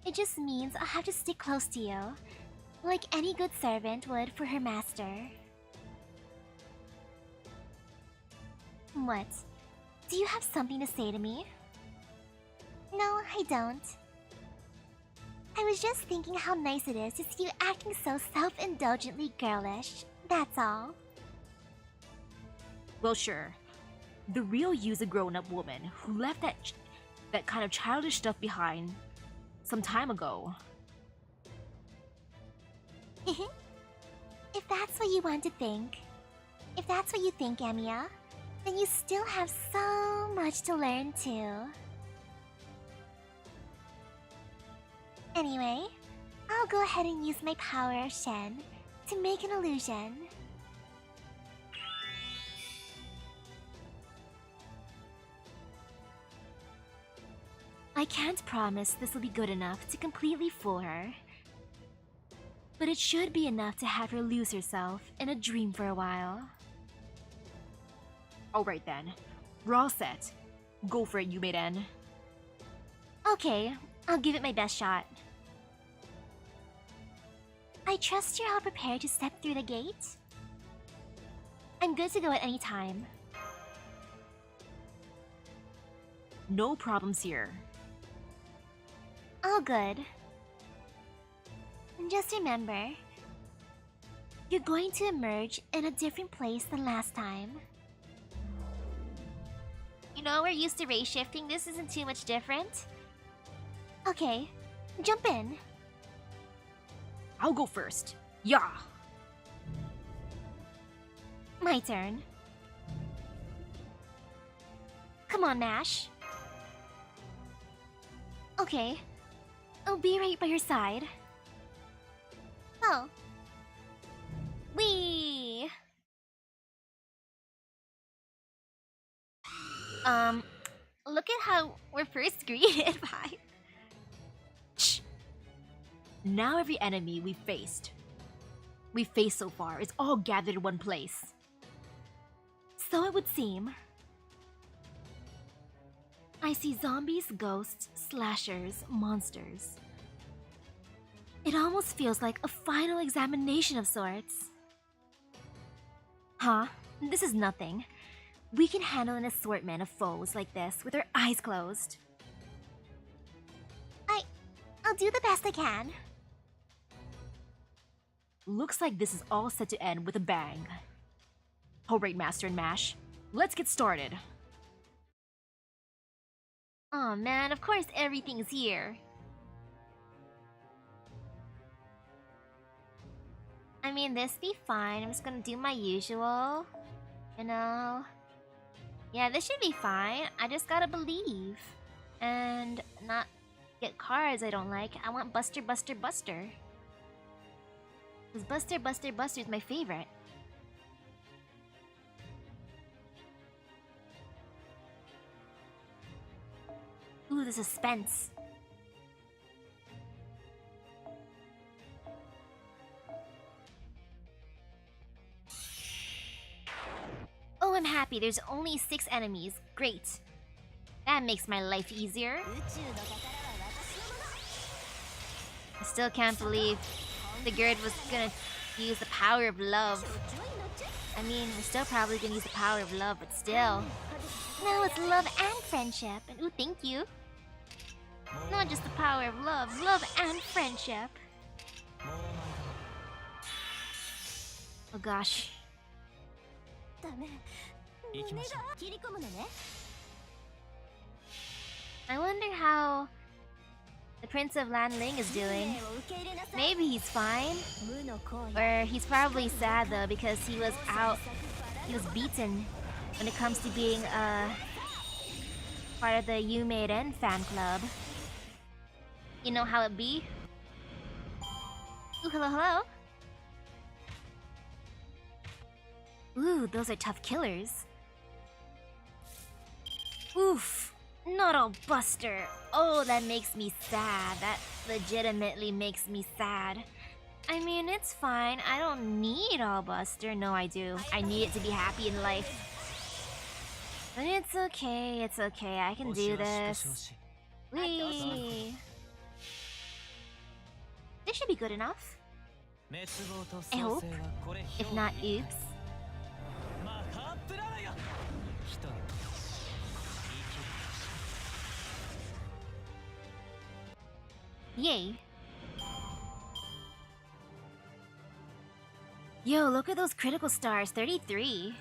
It just means I'll have to stick close to you, like any good servant would for her master. What? Do you have something to say to me? No, I don't. I was just thinking how nice it is to see you acting so self-indulgently girlish. That's all. Well, sure. The real you's a grown-up woman who left that kind of childish stuff behind some time ago. If that's what you want to think, if that's what you think, Emiya, then you still have so much to learn too. Anyway, I'll go ahead and use my power of Shen to make an illusion. I can't promise this will be good enough to completely fool her, but it should be enough to have her lose herself in a dream for a while. Alright then. We're all set. Go for it, Yumeiden. Okay, I'll give it my best shot. I trust you're all prepared to step through the gate? I'm good to go at any time. No problems here. All good. And just remember, you're going to emerge in a different place than last time. You know, we're used to race shifting. This isn't too much different. Okay, jump in. I'll go first. Yeah! My turn. Come on, Mash. Okay, I'll be right by your side. Oh. Whee! Look at how we're first greeted by... Shh! Now every enemy we've faced so far is all gathered in one place. So it would seem. I see zombies, ghosts, slashers, monsters. It almost feels like a final examination of sorts. Huh? This is nothing. We can handle an assortment of foes like this with our eyes closed. I'll do the best I can. Looks like this is all set to end with a bang. Alright, Master and Mash, let's get started. Aw man, of course everything's here. I mean, this be fine. I'm just gonna do my usual. You know? Yeah, this should be fine. I just gotta believe. And not get cards I don't like. I want Buster, Buster, Buster. Because Buster, Buster, Buster is my favorite. Ooh, the suspense. Oh, I'm happy. There's only 6 enemies. Great. That makes my life easier. I still can't believe the girl was gonna use the power of love. I mean, we're still probably gonna use the power of love, but still. Now it's love and friendship. And ooh, thank you. Not just the power of love, love and friendship. Oh gosh. I wonder how the Prince of Lanling is doing. Maybe he's fine. Or he's probably sad though because he was beaten when it comes to being part of the Yumeiden fan club. You know how it be? Ooh, hello, hello. Ooh, those are tough killers. Oof, not all Buster. Oh, that makes me sad. That legitimately makes me sad. I mean, it's fine. I don't need all Buster. No, I do. I need it to be happy in life. But it's okay, I can do this. Whee! This should be good enough. I hope. If not, oops. Yay. Yo, look at those critical stars, 33.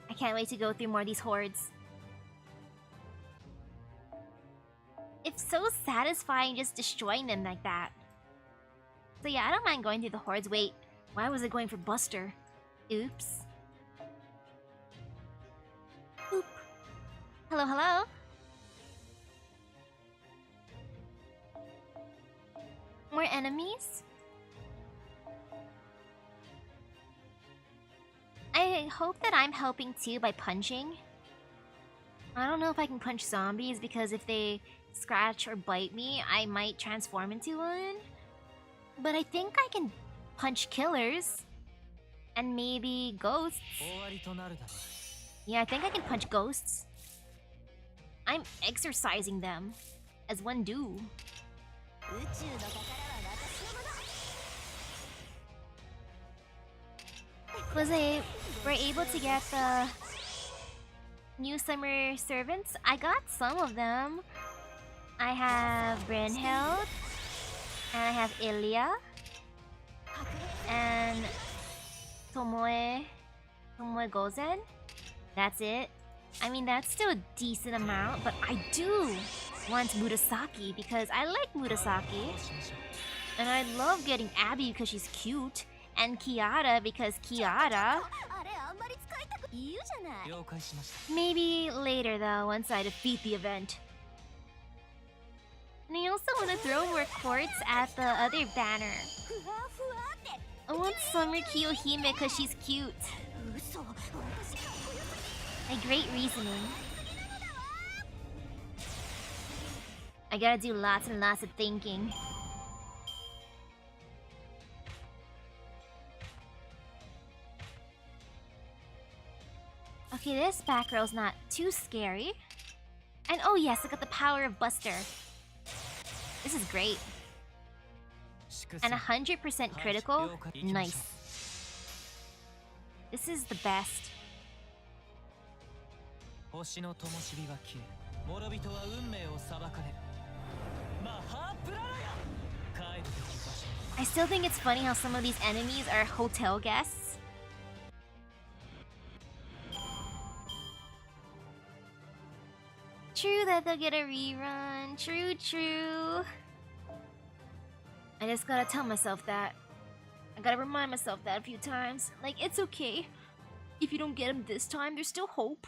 I can't wait to go through more of these hordes. It's so satisfying just destroying them like that. So yeah, I don't mind going through the hordes. Wait, why was it going for Buster? Oops. Oop. Hello, hello? More enemies? I hope that I'm helping too by punching. I don't know if I can punch zombies because if they scratch or bite me, I might transform into one. But I think I can punch killers. And maybe ghosts. Yeah, I think I can punch ghosts. I'm exorcising them, as one do. We're able to get the new summer servants. I got some of them. I have Brynhild, and I have Ilya, and Tomoe Gozen. That's it. I mean, that's still a decent amount, but I do want Murasaki because I like Murasaki. And I love getting Abby because she's cute, and Kiara because Kiara. Maybe later though, once I defeat the event. And I also want to throw more quartz at the other banner. I want Summer Kiyohime because she's cute. A great reasoning. I gotta do lots and lots of thinking. Okay, this back row's not too scary. And oh yes, I got the power of Buster. This is great. And 100% critical? Nice. This is the best. I still think it's funny how some of these enemies are hotel guests. True that they'll get a rerun. True, true. I just gotta tell myself that. I gotta remind myself that a few times. Like, it's okay. If you don't get them this time, there's still hope.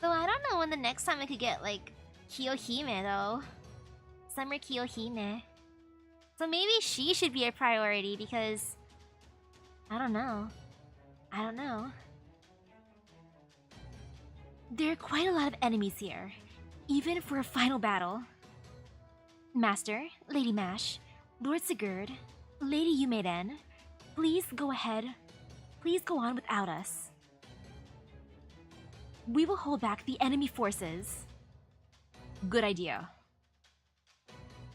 Though I don't know when the next time I could get, like, Kiyohime, though. Summer Kiyohime. So maybe she should be a priority because... I don't know. I don't know. There are quite a lot of enemies here, even for a final battle. Master, Lady Mash, Lord Sigurd, Lady Yumeden, please go ahead. Please go on without us. We will hold back the enemy forces. Good idea.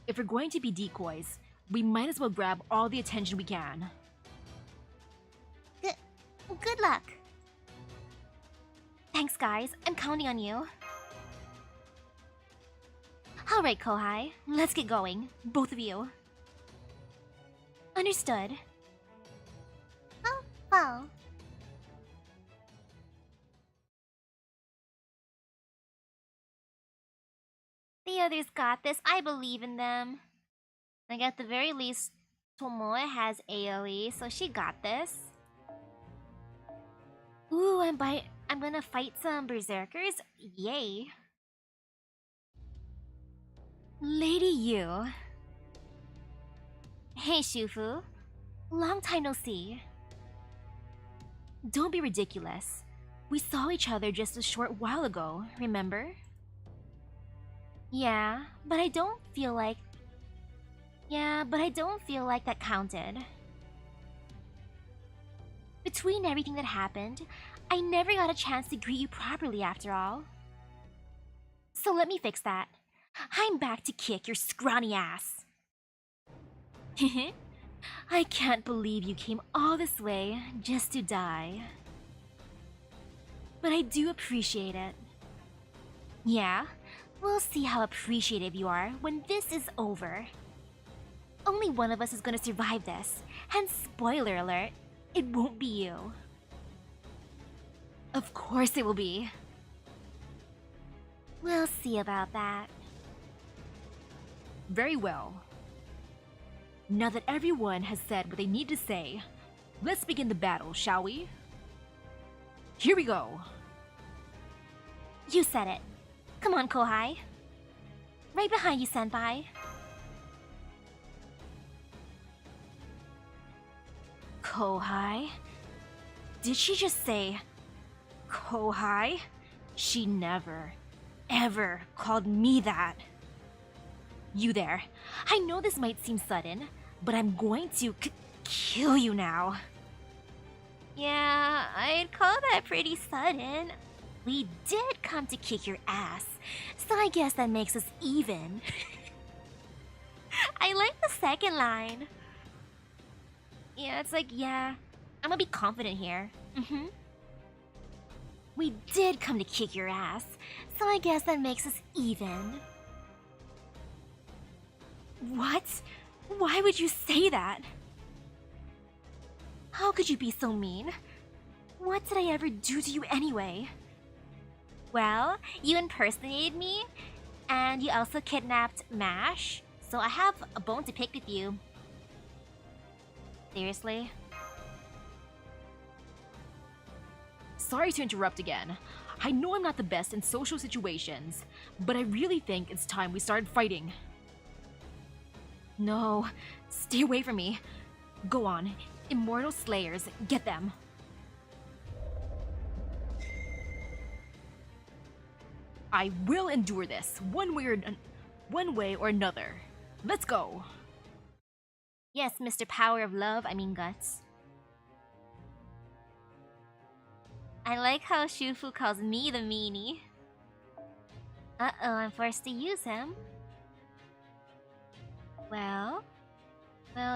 If we're going to be decoys, we might as well grab all the attention we can. Good luck. Thanks, guys. I'm counting on you. Alright, Kohai. Let's get going. Both of you. Understood. Oh, well. The others got this. I believe in them. Like, at the very least, Tomoe has AoE, so she got this. Ooh, I'm gonna fight some berserkers. Yay. Lady Yu. Hey, Shufu. Long time no see. Don't be ridiculous. We saw each other just a short while ago, remember? Yeah, but I don't feel like... Yeah, but I don't feel like that counted. Between everything that happened, I never got a chance to greet you properly after all. So let me fix that. I'm back to kick your scrawny ass. I can't believe you came all this way just to die. But I do appreciate it. Yeah, we'll see how appreciative you are when this is over. Only one of us is gonna survive this, and spoiler alert, it won't be you. Of course it will be. We'll see about that. Very well. Now that everyone has said what they need to say, let's begin the battle, shall we? Here we go. You said it. Come on, Kohai. Right behind you, Senpai. Kohai? Did she just say Kohai? She never, ever called me that. You there. I know this might seem sudden, but I'm going to kill you now. Yeah, I'd call that pretty sudden. We did come to kick your ass, so I guess that makes us even. I like the second line. Yeah, it's like, yeah, I'm gonna be confident here. We did come to kick your ass, so I guess that makes us even. What? Why would you say that? How could you be so mean? What did I ever do to you anyway? Well, you impersonated me, and you also kidnapped MASH, so I have a bone to pick with you. Seriously? Sorry to interrupt again. I know I'm not the best in social situations, but I really think it's time we started fighting. No, stay away from me. Go on, Immortal Slayers, get them. I will endure this, one way or another. Let's go. Yes, Mr. Power of Love, I mean Guts. I like how Shufu calls me the meanie. Uh-oh, I'm forced to use him. Well,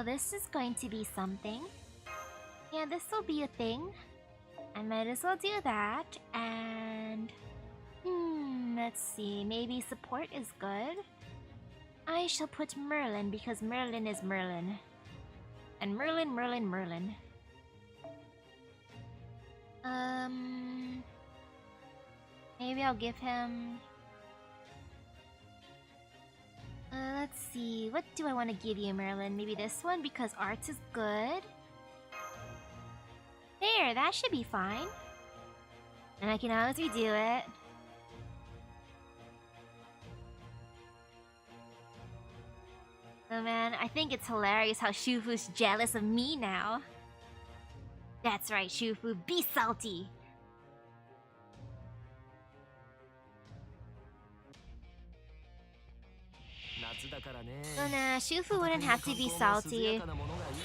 this is going to be something. Yeah, this will be a thing. I might as well do that, and... let's see, maybe support is good. I shall put Merlin because Merlin is Merlin. And Merlin. Maybe I'll give him... let's see, what do I want to give you, Merlin? Maybe this one because arts is good. There, that should be fine. And I can always redo it. Oh man, I think it's hilarious how Shufu's jealous of me now. That's right, Shufu, be salty! So nah, Shufu wouldn't have to be salty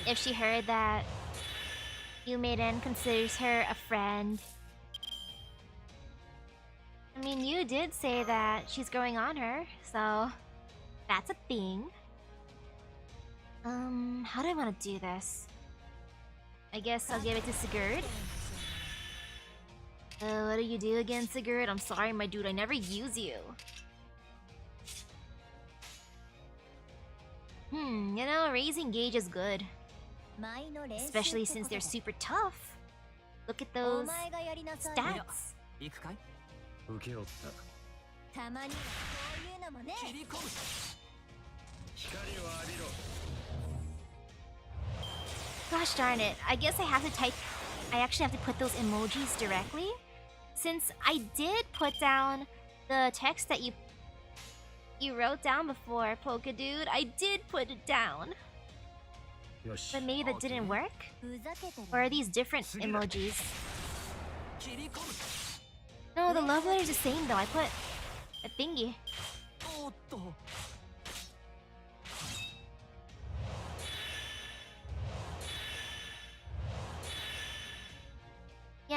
if she heard that Yumeiden considers her a friend. I mean, you did say that she's growing on her, so that's a thing. How do I want to do this? I guess I'll give it to Sigurd. What do you do again, Sigurd? I'm sorry, my dude, I never use you. You know, raising gauge is good. Especially since they're super tough. Look at those stats. Gosh darn it, I guess I actually have to put those emojis directly. Since I did put down the text that you wrote down before, Polka Dude. I did put it down. But maybe that didn't work? Or are these different emojis? No, the love letter's the same though. I put a thingy.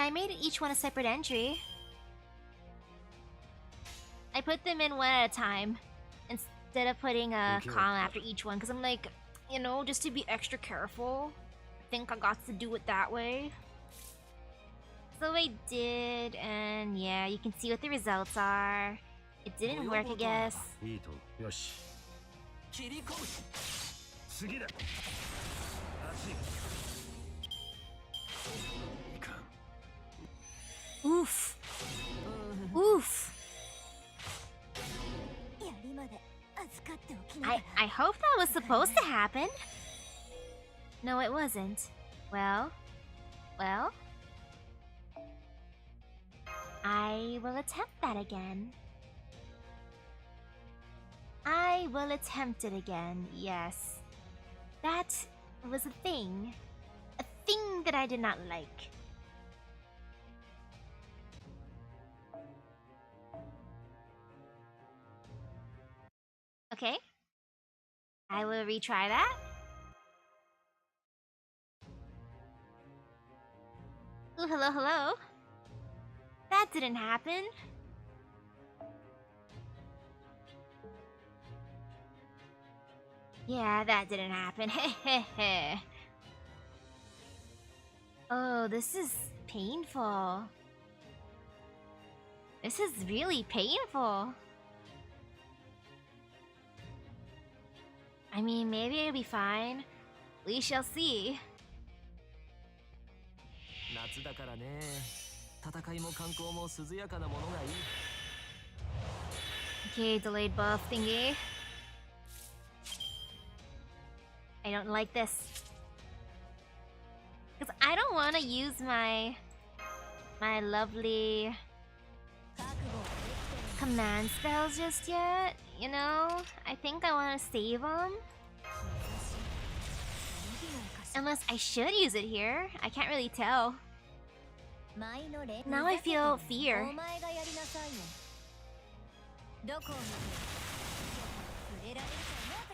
I made each one a separate entry. I put them in one at a time instead of putting a column after each one, because I'm like, you know, just to be extra careful. I think I got to do it that way. So I did, and yeah, you can see what the results are. It didn't work, I guess. Oof. Oof. I hope that was supposed to happen. No, it wasn't. Well. I will attempt that again. I will attempt it again, yes. That was a thing. A thing that I did not like. Okay. I will retry that. Ooh, hello, hello. That didn't happen. Yeah, that didn't happen. Hehehe. Oh, this is painful. This is really painful. I mean, maybe it'll be fine. We shall see. Okay, delayed buff thingy. I don't like this. Because I don't want to use my lovely command spells just yet, you know? I think I want to save them. Unless I should use it here. I can't really tell. Now I feel fear.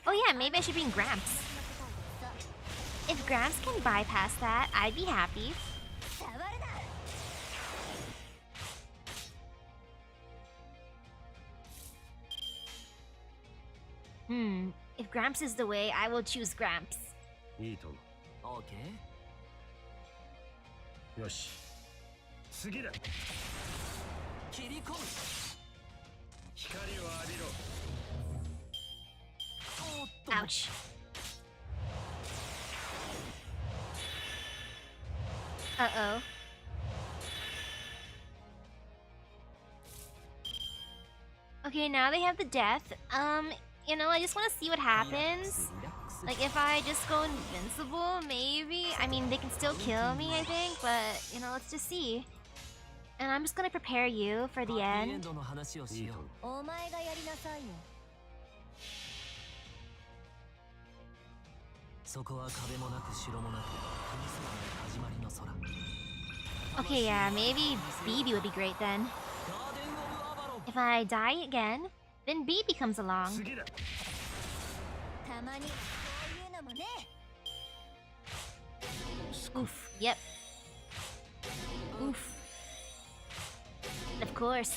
Oh yeah, maybe I should bring Gramps. If Gramps can bypass that, I'd be happy. If Gramps is the way, I will choose Gramps. Okay. Yoshi. Ouch. Uh-oh. Okay, now they have the death. You know, I just want to see what happens. Like, if I just go invincible, maybe? I mean, they can still kill me, I think, but, you know, let's just see. And I'm just gonna prepare you for the end. Okay, yeah, maybe BB would be great then. If I die again, then BB comes along. Oof, yep. Oof. Of course.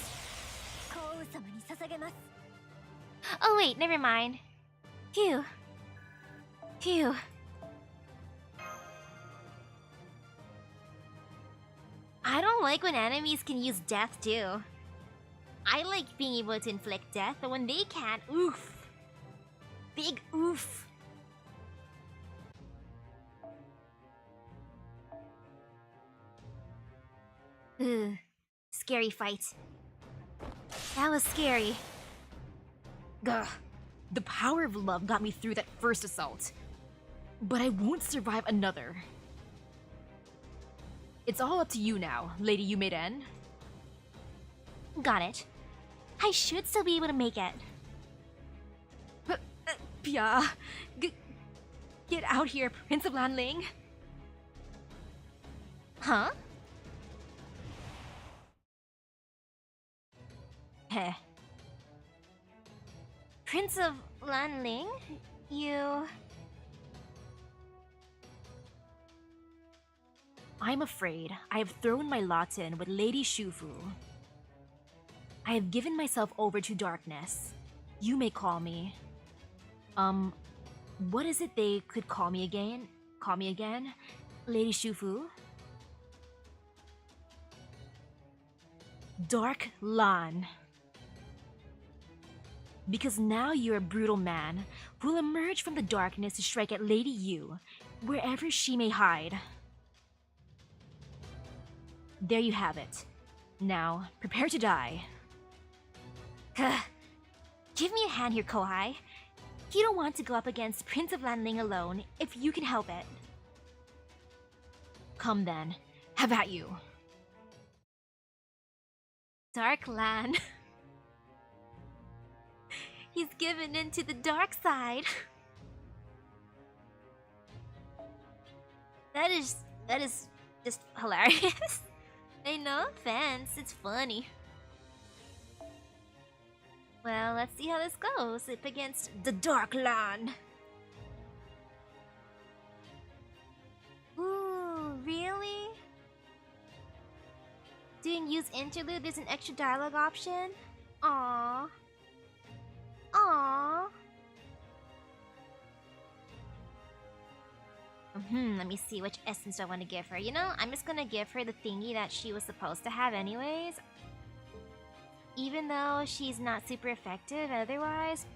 Oh wait, never mind. Phew. Phew. I don't like when enemies can use death too. I like being able to inflict death, but when they can't, oof. Big oof. Ugh. Scary fight. That was scary. Gah. The power of love got me through that first assault. But I won't survive another. It's all up to you now, Lady Yumeden. Got it. I should still be able to make it. Pia, get out here, Prince of Lanling. Huh? Heh. Prince of Lanling? You... I'm afraid I have thrown my lot in with Lady Shufu. I have given myself over to darkness. You may call me. What is it they could call me again? Call me again? Lady Shufu? Dark Lan. Because now you're a brutal man who will emerge from the darkness to strike at Lady Yu, wherever she may hide. There you have it. Now, prepare to die. Give me a hand here, Kohai. You don't want to go up against Prince of Lanling alone if you can help it. Come then, have at you. Dark Lan. He's given in to the dark side. That is just hilarious. Hey, no offense, it's funny. Well, let's see how this goes up against the Dark Lan. Ooh, really? Doing use interlude, there's an extra dialogue option? Aww. Aww. Let me see which essence I want to give her. You know, I'm just gonna give her the thingy that she was supposed to have anyways. Even though she's not super effective otherwise.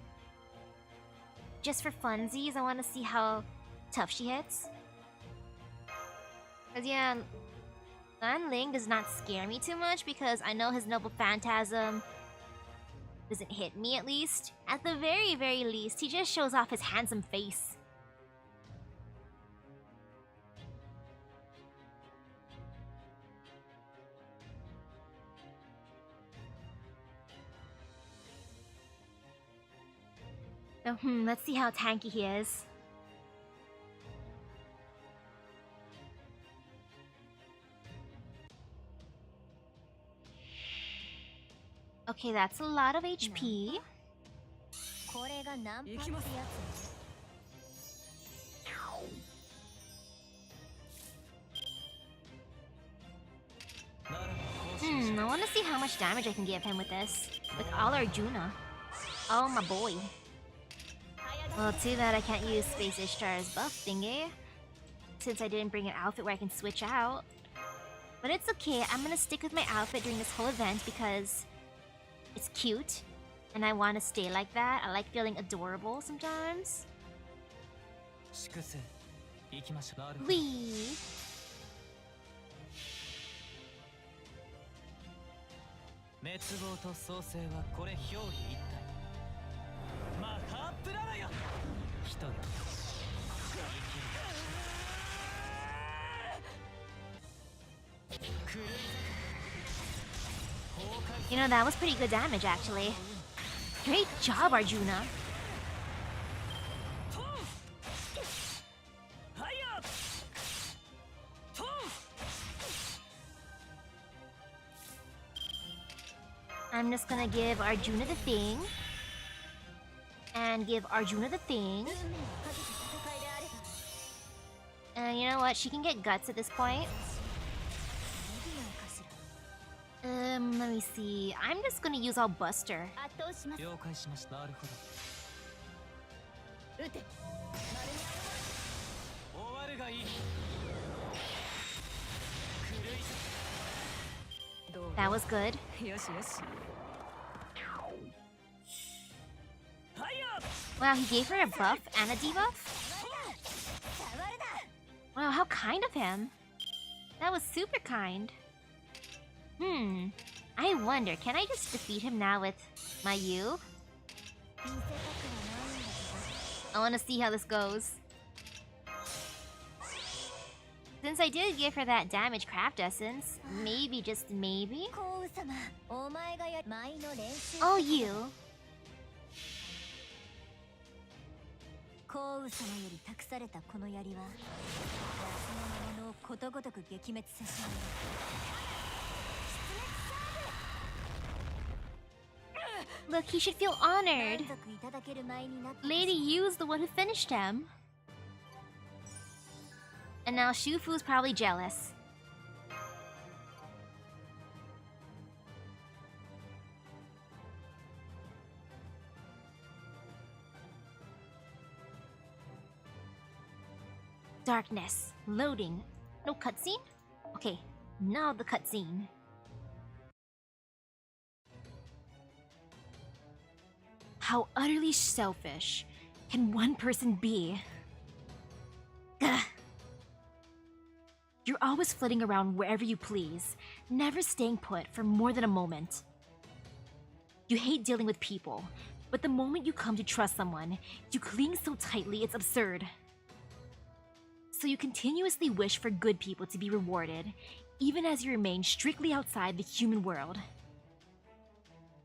Just for funsies, I want to see how tough she hits. Cause yeah, Lan Ling does not scare me too much because I know his noble phantasm doesn't hit me at least. At the very, very least, he just shows off his handsome face. So, let's see how tanky he is. Okay, that's a lot of HP. I want to see how much damage I can give him with this. With all Arjuna. Oh, my boy. Well, too bad I can't use Space Ishtar's buff thingy, since I didn't bring an outfit where I can switch out. But it's okay, I'm gonna stick with my outfit during this whole event because it's cute, and I want to stay like that. I like feeling adorable sometimes. Wee! You know, that was pretty good damage, actually. Great job, Arjuna. I'm just gonna give Arjuna the thing. And give Arjuna the thing. And you know what? She can get guts at this point. Let me see. I'm just gonna use all Buster. That was good. Wow, he gave her a buff and a debuff? Wow, how kind of him. That was super kind. I wonder, can I just defeat him now with my Yu? I want to see how this goes. Since I did give her that damage craft essence, maybe, just maybe? Oh, you. Look, he should feel honored. Lady Yu's the one who finished him. And now Shufu's probably jealous. Darkness. Loading. No cutscene? Okay, now the cutscene. How utterly selfish can one person be? Gah. You're always flitting around wherever you please, never staying put for more than a moment. You hate dealing with people, but the moment you come to trust someone, you cling so tightly it's absurd. So you continuously wish for good people to be rewarded, even as you remain strictly outside the human world.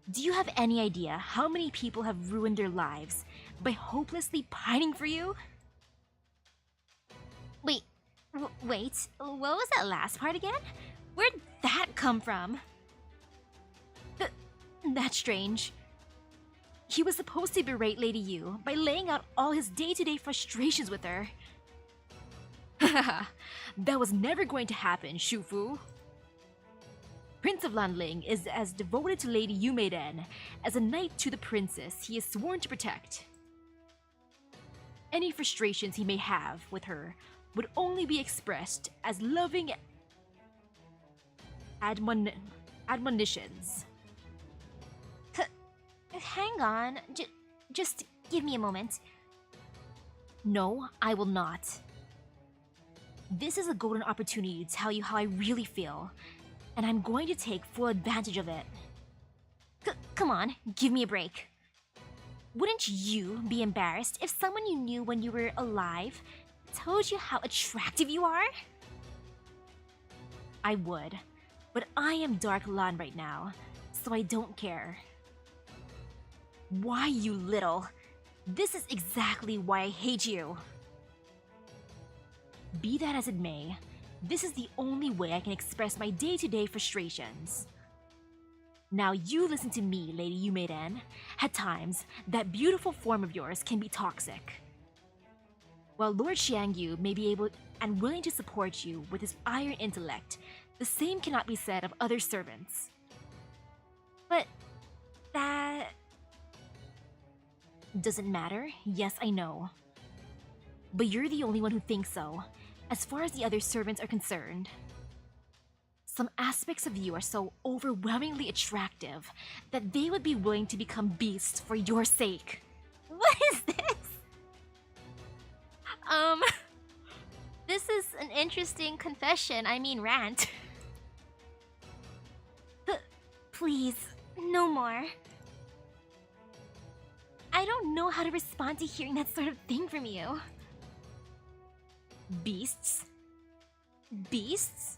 Do you have any idea how many people have ruined their lives by hopelessly pining for you? Wait, what was that last part again? Where'd that come from? That's strange. He was supposed to berate Lady Yu by laying out all his day-to-day frustrations with her. Haha, that was never going to happen, Shufu. Prince of Lanling is as devoted to Lady Yu Meiden as a knight to the princess he is sworn to protect. Any frustrations he may have with her would only be expressed as loving admonitions. Hang on, just give me a moment. No, I will not. This is a golden opportunity to tell you how I really feel, and I'm going to take full advantage of it. Come on, give me a break. Wouldn't you be embarrassed if someone you knew when you were alive told you how attractive you are? I would, but I am Dark Lan right now, so I don't care. Why, you little? This is exactly why I hate you. Be that as it may, this is the only way I can express my day-to-day frustrations. Now you listen to me, Lady Yu Meiden. At times, that beautiful form of yours can be toxic. While Lord Xiangyu may be able and willing to support you with his iron intellect, the same cannot be said of other servants. But that doesn't matter? Yes, I know. But you're the only one who thinks so, as far as the other servants are concerned. Some aspects of you are so overwhelmingly attractive that they would be willing to become beasts for your sake. What is this? This is an interesting confession, rant. Please, no more. I don't know how to respond to hearing that sort of thing from you. Beasts? Beasts?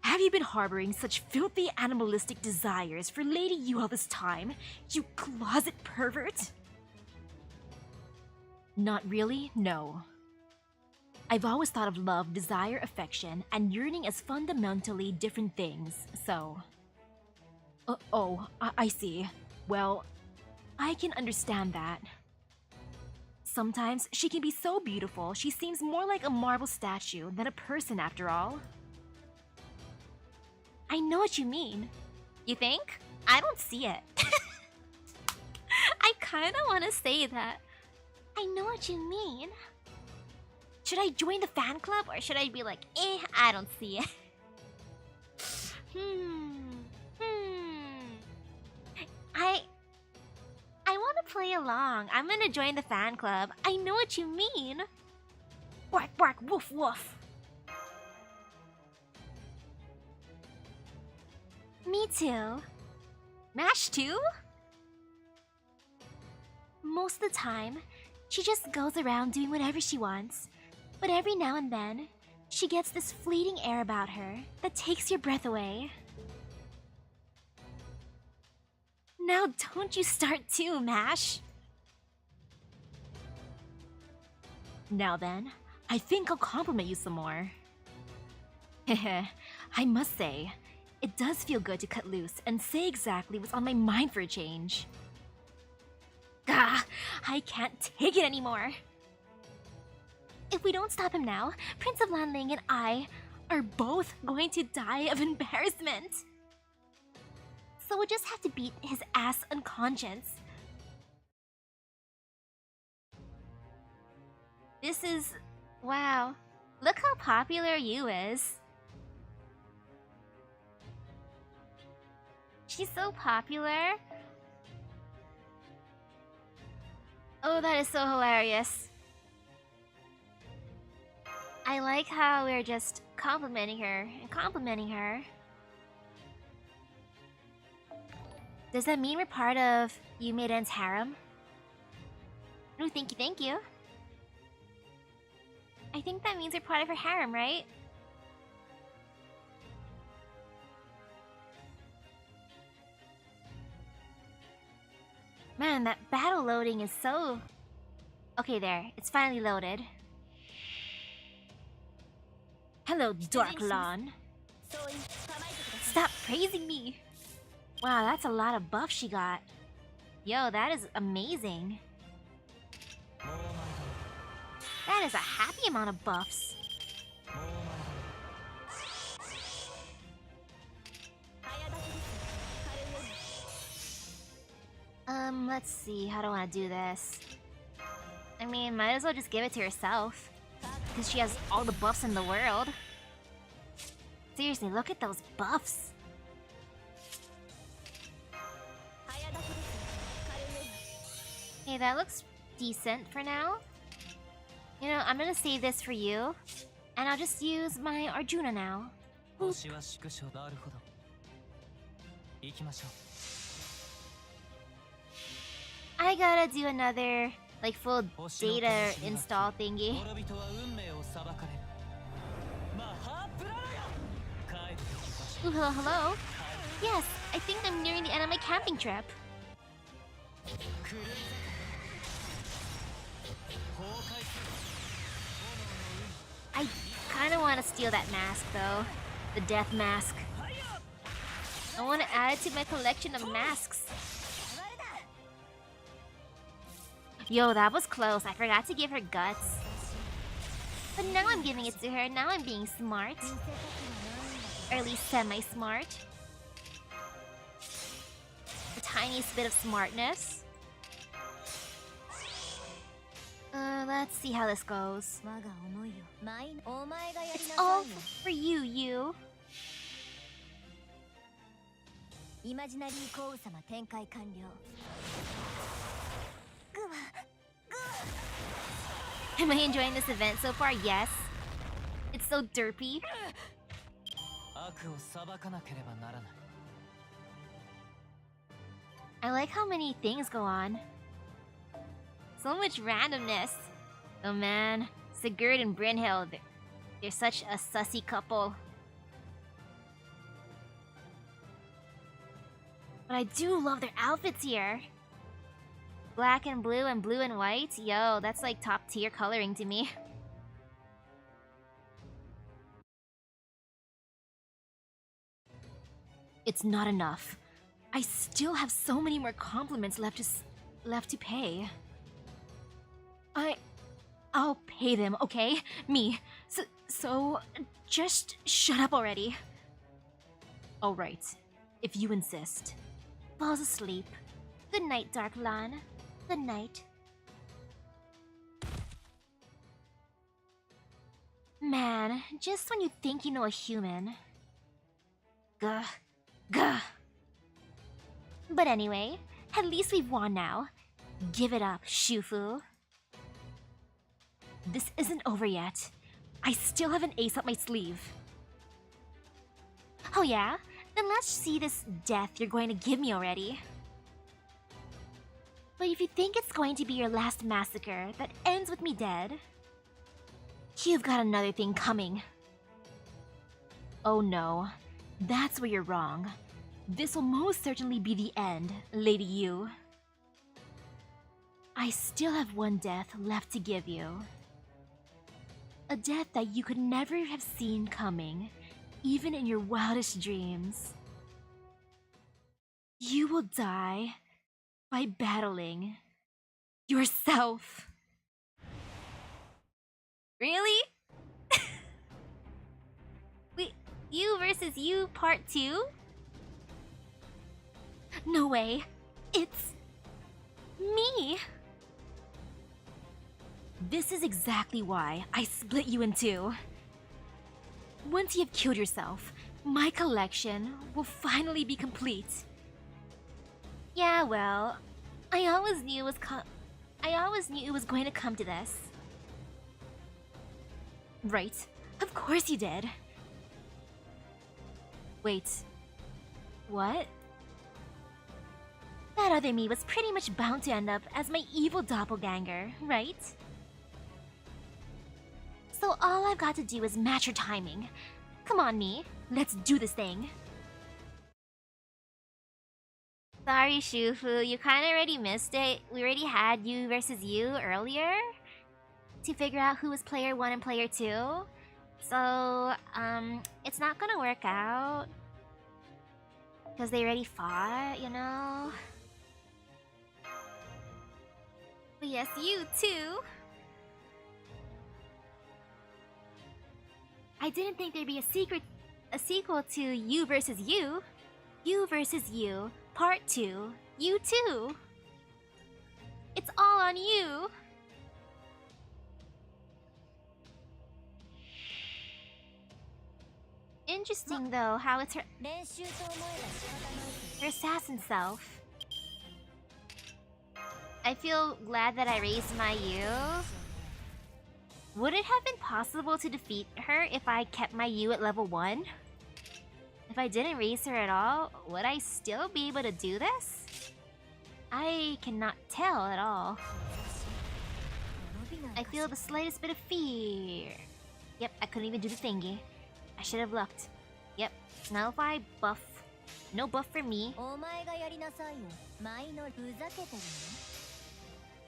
Have you been harboring such filthy animalistic desires for Lady Yu all this time, you closet pervert? Not really, no. I've always thought of love, desire, affection, and yearning as fundamentally different things, so... I see. Well, I can understand that. Sometimes she can be so beautiful, she seems more like a marble statue than a person after all. I know what you mean. You think? I don't see it. I kinda wanna say that. I know what you mean. Should I join the fan club or should I be like, I don't see it? I want to play along. I'm gonna join the fan club. I know what you mean. Bark, bark, woof, woof. Me too. Mash too? Most of the time, she just goes around doing whatever she wants. But every now and then, she gets this fleeting air about her that takes your breath away. Now don't you start too, Mash. Now then, I think I'll compliment you some more. Heh, I must say, it does feel good to cut loose and say exactly what's on my mind for a change. Gah, I can't take it anymore. If we don't stop him now, Prince of Lanling and I are both going to die of embarrassment. So we'll just have to beat his ass unconscious. This is... wow. Look how popular Yu is. She's so popular. Oh, that is so hilarious. I like how we're just complimenting her and complimenting her. Does that mean we're part of Yu Meiden's harem? No, thank you, thank you. I think that means we're part of her harem, right? Man, that battle loading is so... Okay, there. It's finally loaded. Hello, Dark Lawn. Stop praising me! Wow, that's a lot of buff she got. Yo, that is amazing. That is a happy amount of buffs. Let's see. How do I want to do this? I mean, might as well just give it to herself. Because she has all the buffs in the world. Seriously, look at those buffs. Okay, that looks decent for now. You know, I'm gonna save this for you. And I'll just use my Arjuna now. Boop. I gotta do another, like, full data install thingy. Ooh, hello, hello. Yes, I think I'm nearing the end of my camping trip. I kinda wanna steal that mask, though. The death mask. I wanna add it to my collection of masks. Yo, that was close. I forgot to give her guts. But now I'm giving it to her. Now I'm being smart. Or at least semi-smart. The tiniest bit of smartness. Let's see how this goes. It's all for you, Yu. Am I enjoying this event so far? Yes. It's so derpy. I like how many things go on. So much randomness. Oh man, Sigurd and Brynhild, they're such a sussy couple. But I do love their outfits here. Black and blue and white? Yo, that's like top tier coloring to me. It's not enough. I still have so many more compliments left to pay. I'll pay them, okay? Me. So just shut up already. All right, if you insist. Falls asleep. Good night, Dark Lan. Good night. Man, just when you think you know a human. Gah. Gah. But anyway, at least we've won now. Give it up, Shufu. This isn't over yet. I still have an ace up my sleeve. Oh yeah? Then let's see this death you're going to give me already. But if you think it's going to be your last massacre that ends with me dead, you've got another thing coming. Oh no, that's where you're wrong. This will most certainly be the end, Lady Yu. I still have one death left to give you. A death that you could never have seen coming, even in your wildest dreams. You will die by battling yourself. Really? Wait, you versus you part 2? No way. It's me. This is exactly why I split you in two. Once you've killed yourself, my collection will finally be complete. Yeah, well, I always knew it was going to come to this. Right? Of course you did. Wait. What? That other me was pretty much bound to end up as my evil doppelganger, right? So all I've got to do is match her timing. Come on, me. Let's do this thing. Sorry, Shufu, you kinda already missed it. We already had you versus you earlier to figure out who was player 1 and player 2. So, it's not gonna work out. Because they already fought, you know? But yes, you too. I didn't think there'd be a sequel to You versus You. You versus You, Part 2, You too. It's all on you. Interesting though, how it's her assassin self. I feel glad that I raised my Yu. Would it have been possible to defeat her if I kept my Yu at level 1? If I didn't raise her at all, would I still be able to do this? I cannot tell at all. I feel the slightest bit of fear. Yep, I couldn't even do the thingy. I should have looked. Yep, now if I buff. No buff for me.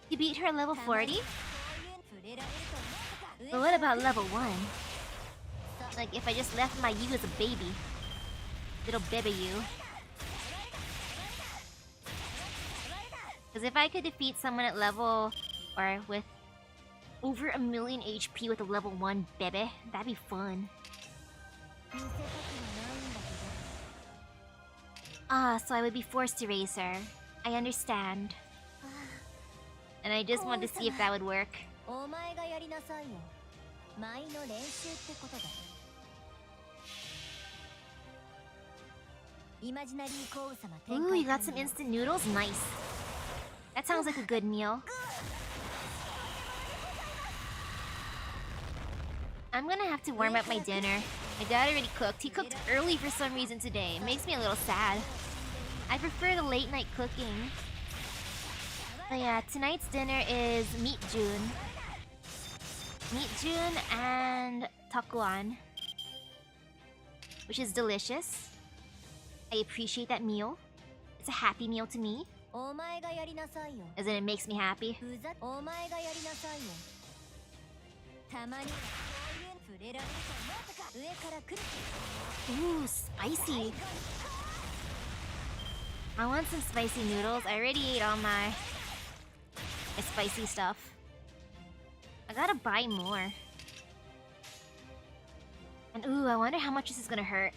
You beat her at level 40? But what about level 1? Like if I just left my Yu as a baby. Little baby Yu. Because if I could defeat someone at level, or with over 1,000,000 HP with a level 1 baby, that'd be fun. Ah, so I would be forced to raise her. I understand. And I just wanted to see if that would work. Ooh, you got some instant noodles? Nice. That sounds like a good meal. I'm gonna have to warm up my dinner. My dad already cooked. He cooked early for some reason today. It makes me a little sad. I prefer the late night cooking. But yeah, tonight's dinner is Meat June. Meat June and takuan, which is delicious. I appreciate that meal. It's a happy meal to me. As in, it makes me happy. Ooh, spicy. I want some spicy noodles. I already ate all my spicy stuff. I gotta buy more. And ooh, I wonder how much this is gonna hurt.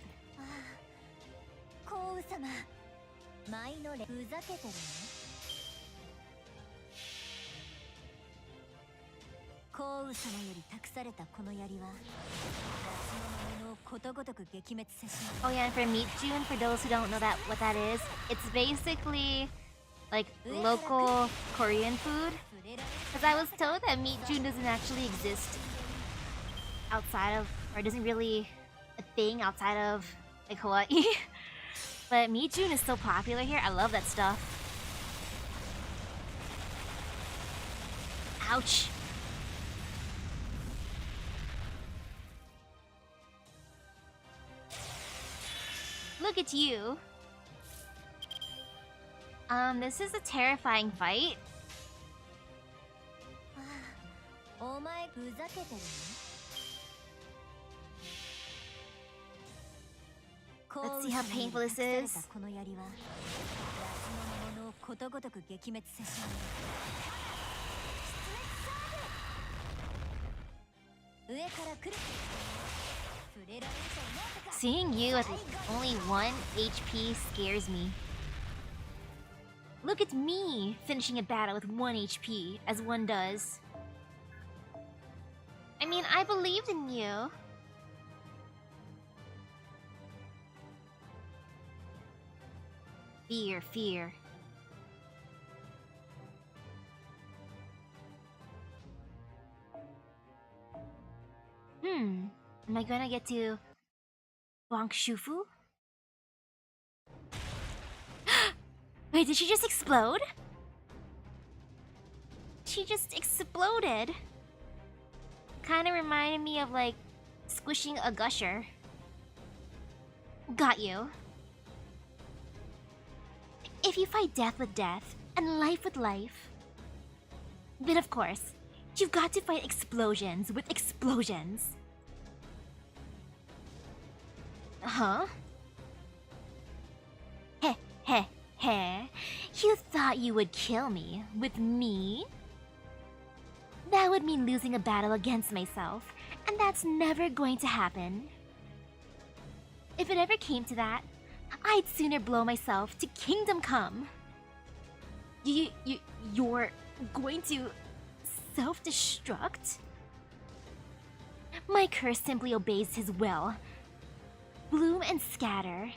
Oh yeah, and for Meat June, for those who don't know what that is, it's basically like local Korean food. Because I was told that Meat June doesn't actually exist outside of, or doesn't really a thing outside of like Hawaii. But Meat June is so popular here. I love that stuff. Ouch. Look at you. This is a terrifying fight. Let's see how painful this is. Seeing you with only 1 HP scares me. Look at me finishing a battle with 1 HP, as one does. I mean, I believed in you. Fear, fear. Am I gonna get to bonk Shufu? Wait, did she just explode? She just exploded. Kinda reminded me of, like, squishing a gusher. Got you. If you fight death with death and life with life, then of course, you've got to fight explosions with explosions. Huh? Heh heh heh. You thought you would kill me with me? That would mean losing a battle against myself, and that's never going to happen. If it ever came to that, I'd sooner blow myself to kingdom come. You're going to Self-destruct? My curse simply obeys his will. Bloom and scatter,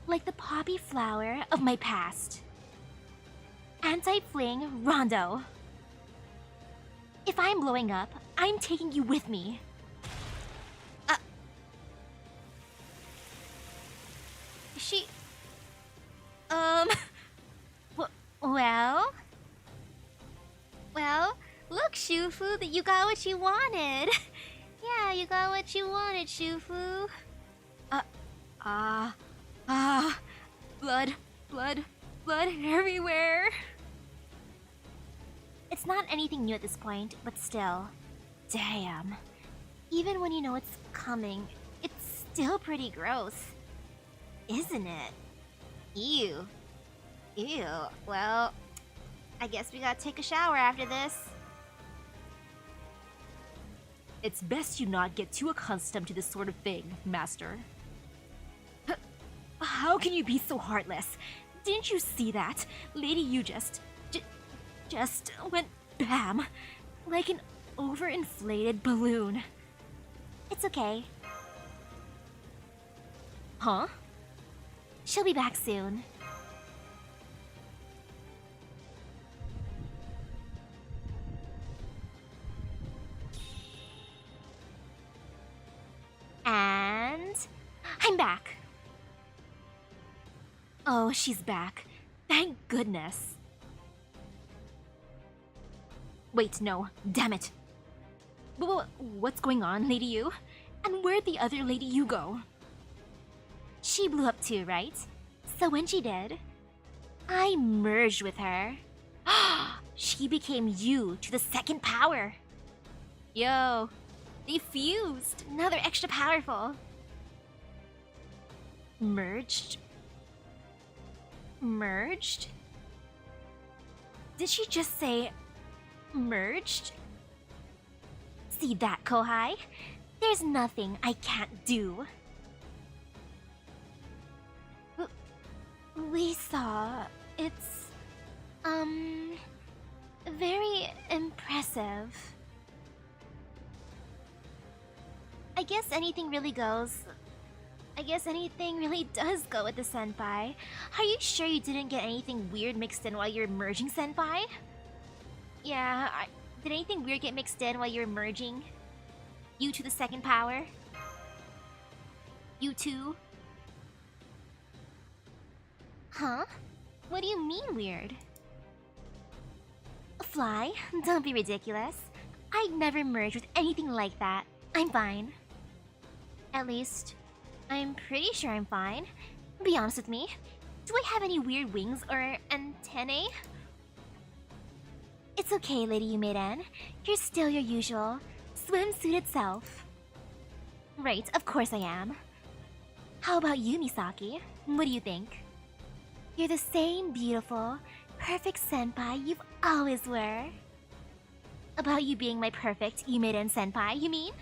like the poppy flower of my past. Anti-fling Rondo. If I'm blowing up, I'm taking you with me. She... Well? Well, look, Shufu, that you got what you wanted. Yeah, you got what you wanted, Shufu. blood, blood, blood everywhere. It's not anything new at this point, but still. Damn. Even when you know it's coming, it's still pretty gross. Isn't it? Ew. Ew. Well, I guess we gotta take a shower after this. It's best you not get too accustomed to this sort of thing, Master. How can you be so heartless? Didn't you see that? Lady, you just went bam, like an overinflated balloon. It's okay. Huh? She'll be back soon. And... I'm back. Oh, she's back. Thank goodness. Wait, no. Damn it. What's going on, Lady Yu? And where'd the other Lady Yu go? She blew up too, right? So when she did, I merged with her. She became you to the second power. Yo, they fused. Now they're extra powerful. Merged? Merged? Did she just say merged? See that, Kohai? There's nothing I can't do. We saw. It's, very impressive. I guess anything really goes. I guess anything really does go with the senpai. Are you sure you didn't get anything weird mixed in while you're merging, senpai? Yeah, did anything weird get mixed in while you're merging? You to the second power? You too? Huh? What do you mean weird? Fly, don't be ridiculous. I'd never merge with anything like that. I'm fine. At least, I'm pretty sure I'm fine. Be honest with me. Do I have any weird wings or antennae? It's okay, Lady Yumeiden. You're still your usual swimsuit itself. Right, of course I am. How about you, Misaki? What do you think? You're the same beautiful, perfect senpai you've always were. About you being my perfect Yumeiden senpai, you mean?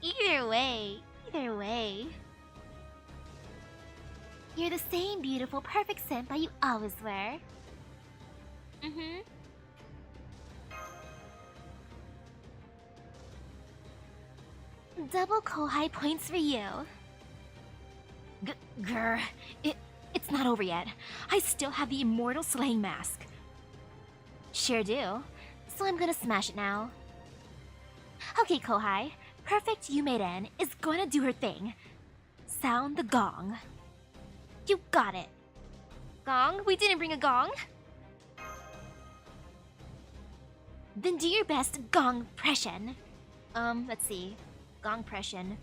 Either way. You're the same beautiful, perfect senpai you always were. Double Kohai points for you. Grr. It's not over yet. I still have the immortal slaying mask. Sure do. So I'm gonna smash it now. Okay, Kohai. Perfect Yumeiden is gonna do her thing. Sound the gong. You got it. Gong? We didn't bring a gong? Then do your best gong pression. Let's see. Gong pression.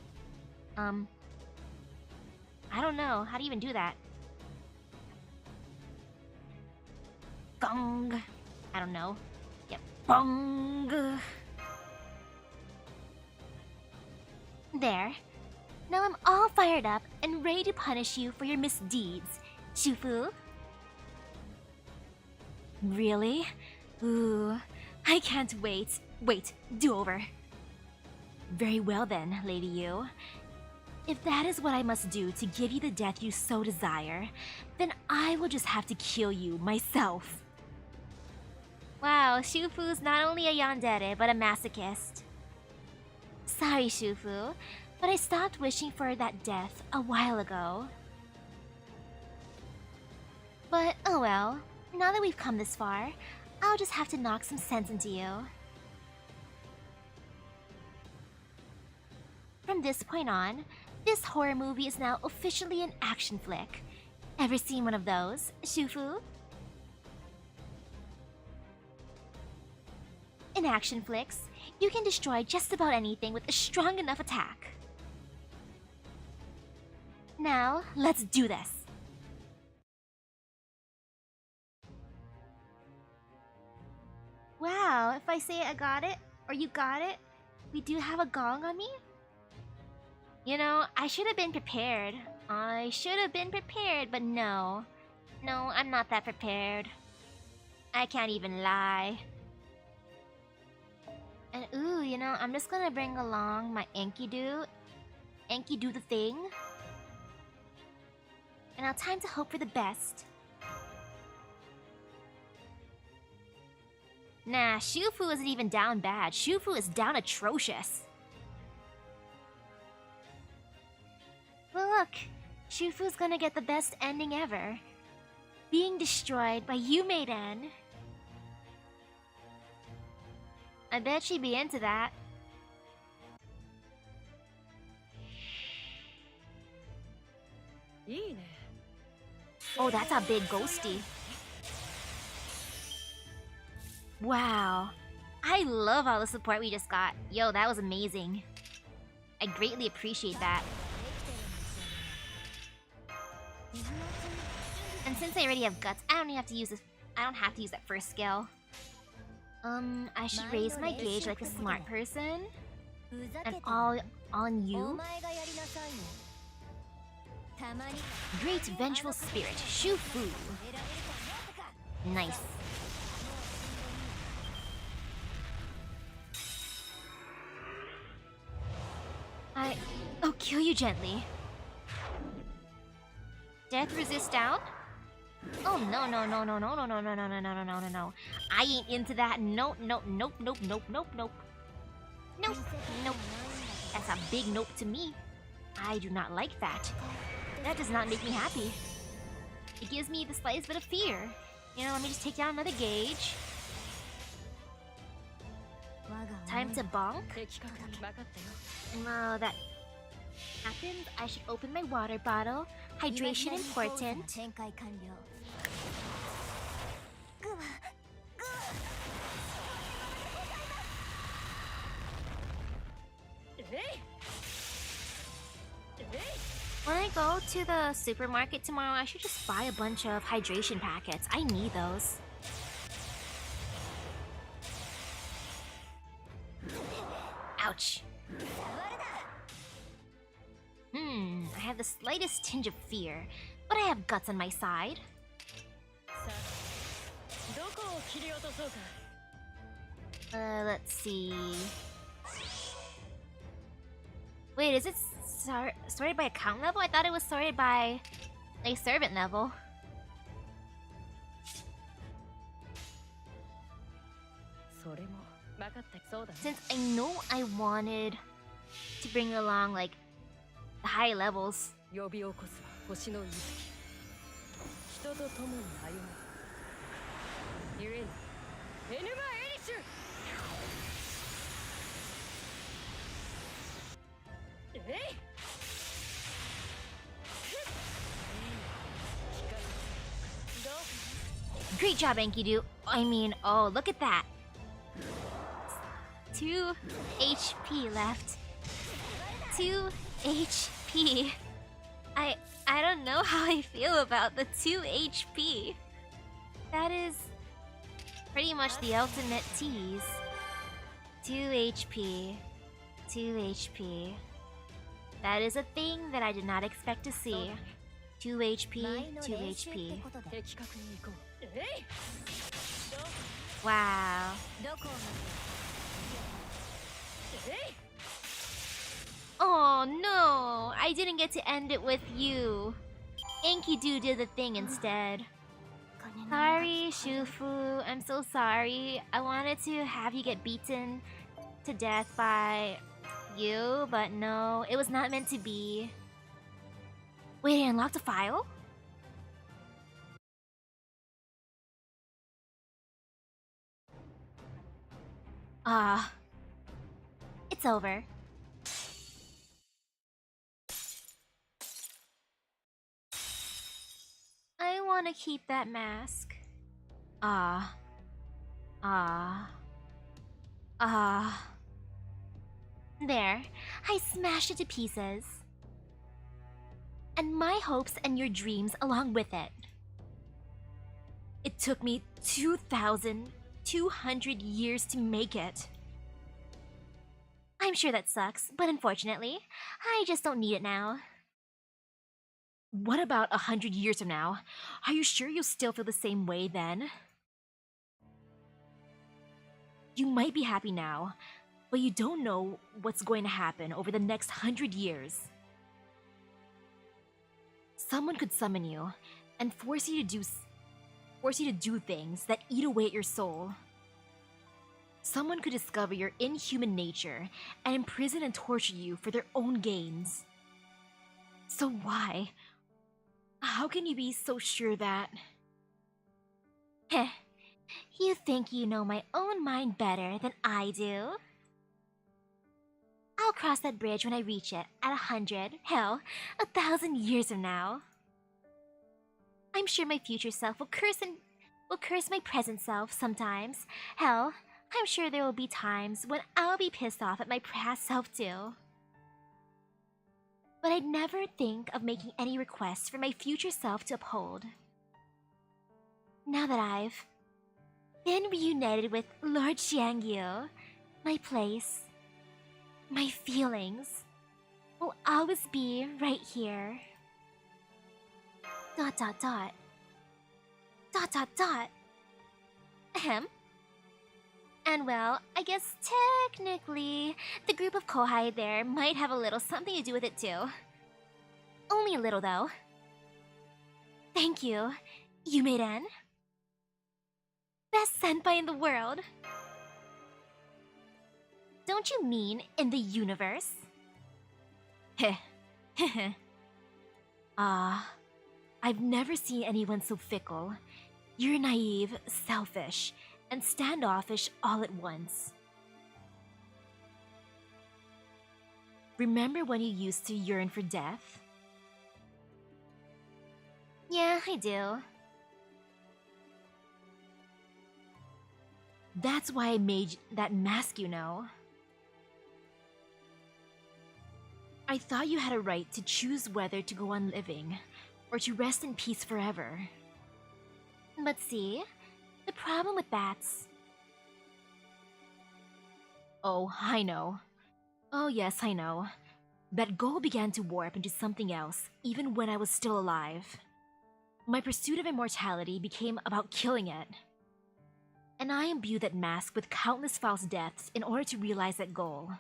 I don't know. How do you even do that? Gong. I don't know. Yep. Bong. There. Now I'm all fired up and ready to punish you for your misdeeds, Shufu. Really? Ooh, I can't wait. Wait, do over. Very well then, Lady Yu. If that is what I must do to give you the death you so desire, then I will just have to kill you myself. Wow, Shufu's not only a yandere, but a masochist. Sorry, Shufu, but I stopped wishing for that death a while ago. But oh well, now that we've come this far, I'll just have to knock some sense into you. From this point on, this horror movie is now officially an action flick. Ever seen one of those, Shufu? In action flicks, you can destroy just about anything with a strong enough attack. Now, let's do this! Wow, if I say I got it, or you got it, we do have a gong on me? You know, I should have been prepared. But no. No, I'm not that prepared. I can't even lie. And ooh, you know, I'm just gonna bring along my Enkidu. Enkidu the thing. And now time to hope for the best. Nah, Shufu isn't even down bad. Shufu is down atrocious. Well look, Shufu's gonna get the best ending ever. Being destroyed by Yumeiden. I bet she'd be into that. Oh, that's a big ghosty. Wow. I love all the support we just got. Yo, that was amazing. I greatly appreciate that. And since I already have guts, I don't have to use this. I don't have to use that first skill. I should raise my gauge like a smart person. And all on you. Great vengeful spirit, Shufu. Nice. I'll kill you gently. Death resist down? Oh no. I ain't into that. Nope. Nope. That's a big nope to me. I do not like that. That does not make me happy. It gives me the slightest bit of fear. You know, let me just take down another gauge. Time to bonk. And while that happens, I should open my water bottle. Hydration important. When I go to the supermarket tomorrow, I should just buy a bunch of hydration packets. I need those. Ouch. I have the slightest tinge of fear, but I have guts on my side. Let's see. Wait, is it sorted by account level? I thought it was sorted by a servant level. Since I know I wanted to bring along like the high levels. 呼び起こす星の息人と共に歩むゆえにエヌマ・エリシュえい Great job, Enkidu. I mean, oh, look at that. 2 HP left. 2 HP. I don't know how I feel about the 2 HP. That is pretty much the ultimate tease. 2 HP. 2 HP. That is a thing that I did not expect to see. 2 HP, 2 HP. 的確に行こうえい Wow. えい Oh no! I didn't get to end it with you. Enkidu did the thing instead. Sorry, Shufu. I'm so sorry. I wanted to have you get beaten to death by you, but no, it was not meant to be. Wait, I unlocked a file? It's over. I want to keep that mask. There, I smashed it to pieces. And my hopes and your dreams along with it. It took me 2,200 years to make it. I'm sure that sucks, but unfortunately, I just don't need it now. What about 100 years from now? Are you sure you'll still feel the same way then? You might be happy now, but you don't know what's going to happen over the next 100 years. Someone could summon you and force you to do things that eat away at your soul. Someone could discover your inhuman nature and imprison and torture you for their own gains. So why? How can you be so sure that... Heh. You think you know my own mind better than I do? I'll cross that bridge when I reach it at 100, hell, 1,000 years from now. I'm sure my future self will curse my present self sometimes. Hell, I'm sure there will be times when I'll be pissed off at my past self too. But I'd never think of making any requests for my future self to uphold. Now that I've been reunited with Lord Xiangyu, my place, my feelings will always be right here. ... Ahem. And well, I guess technically, the group of Kohai there might have a little something to do with it too. Only a little though. Thank you, Yumeiden. Best senpai in the world. Don't you mean in the universe? Heh. Heh. I've never seen anyone so fickle. You're naive, selfish, and standoffish all at once. Remember when you used to yearn for death? Yeah, I do. That's why I made that mask, you know. I thought you had a right to choose whether to go on living or to rest in peace forever. But see, the problem with that's... Oh, I know. Oh yes, I know. That goal began to warp into something else even when I was still alive. My pursuit of immortality became about killing it. And I imbued that mask with countless false deaths in order to realize that goal.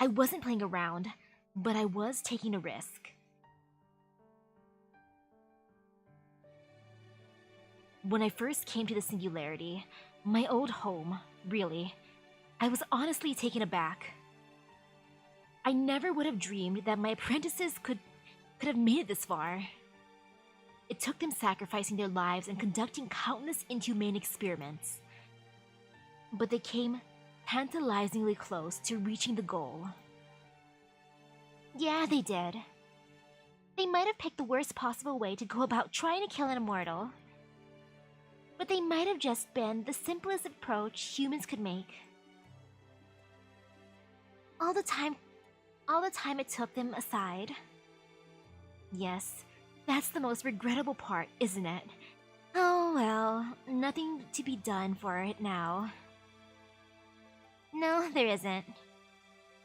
I wasn't playing around, but I was taking a risk. When I first came to the Singularity, my old home, really, I was honestly taken aback. I never would have dreamed that my apprentices could have made it this far. It took them sacrificing their lives and conducting countless inhumane experiments. But they came tantalizingly close to reaching the goal. Yeah, they did. They might have picked the worst possible way to go about trying to kill an immortal. But they might have just been the simplest approach humans could make. All the time it took them aside. Yes, that's the most regrettable part, isn't it? Oh well, nothing to be done for it now. No, there isn't.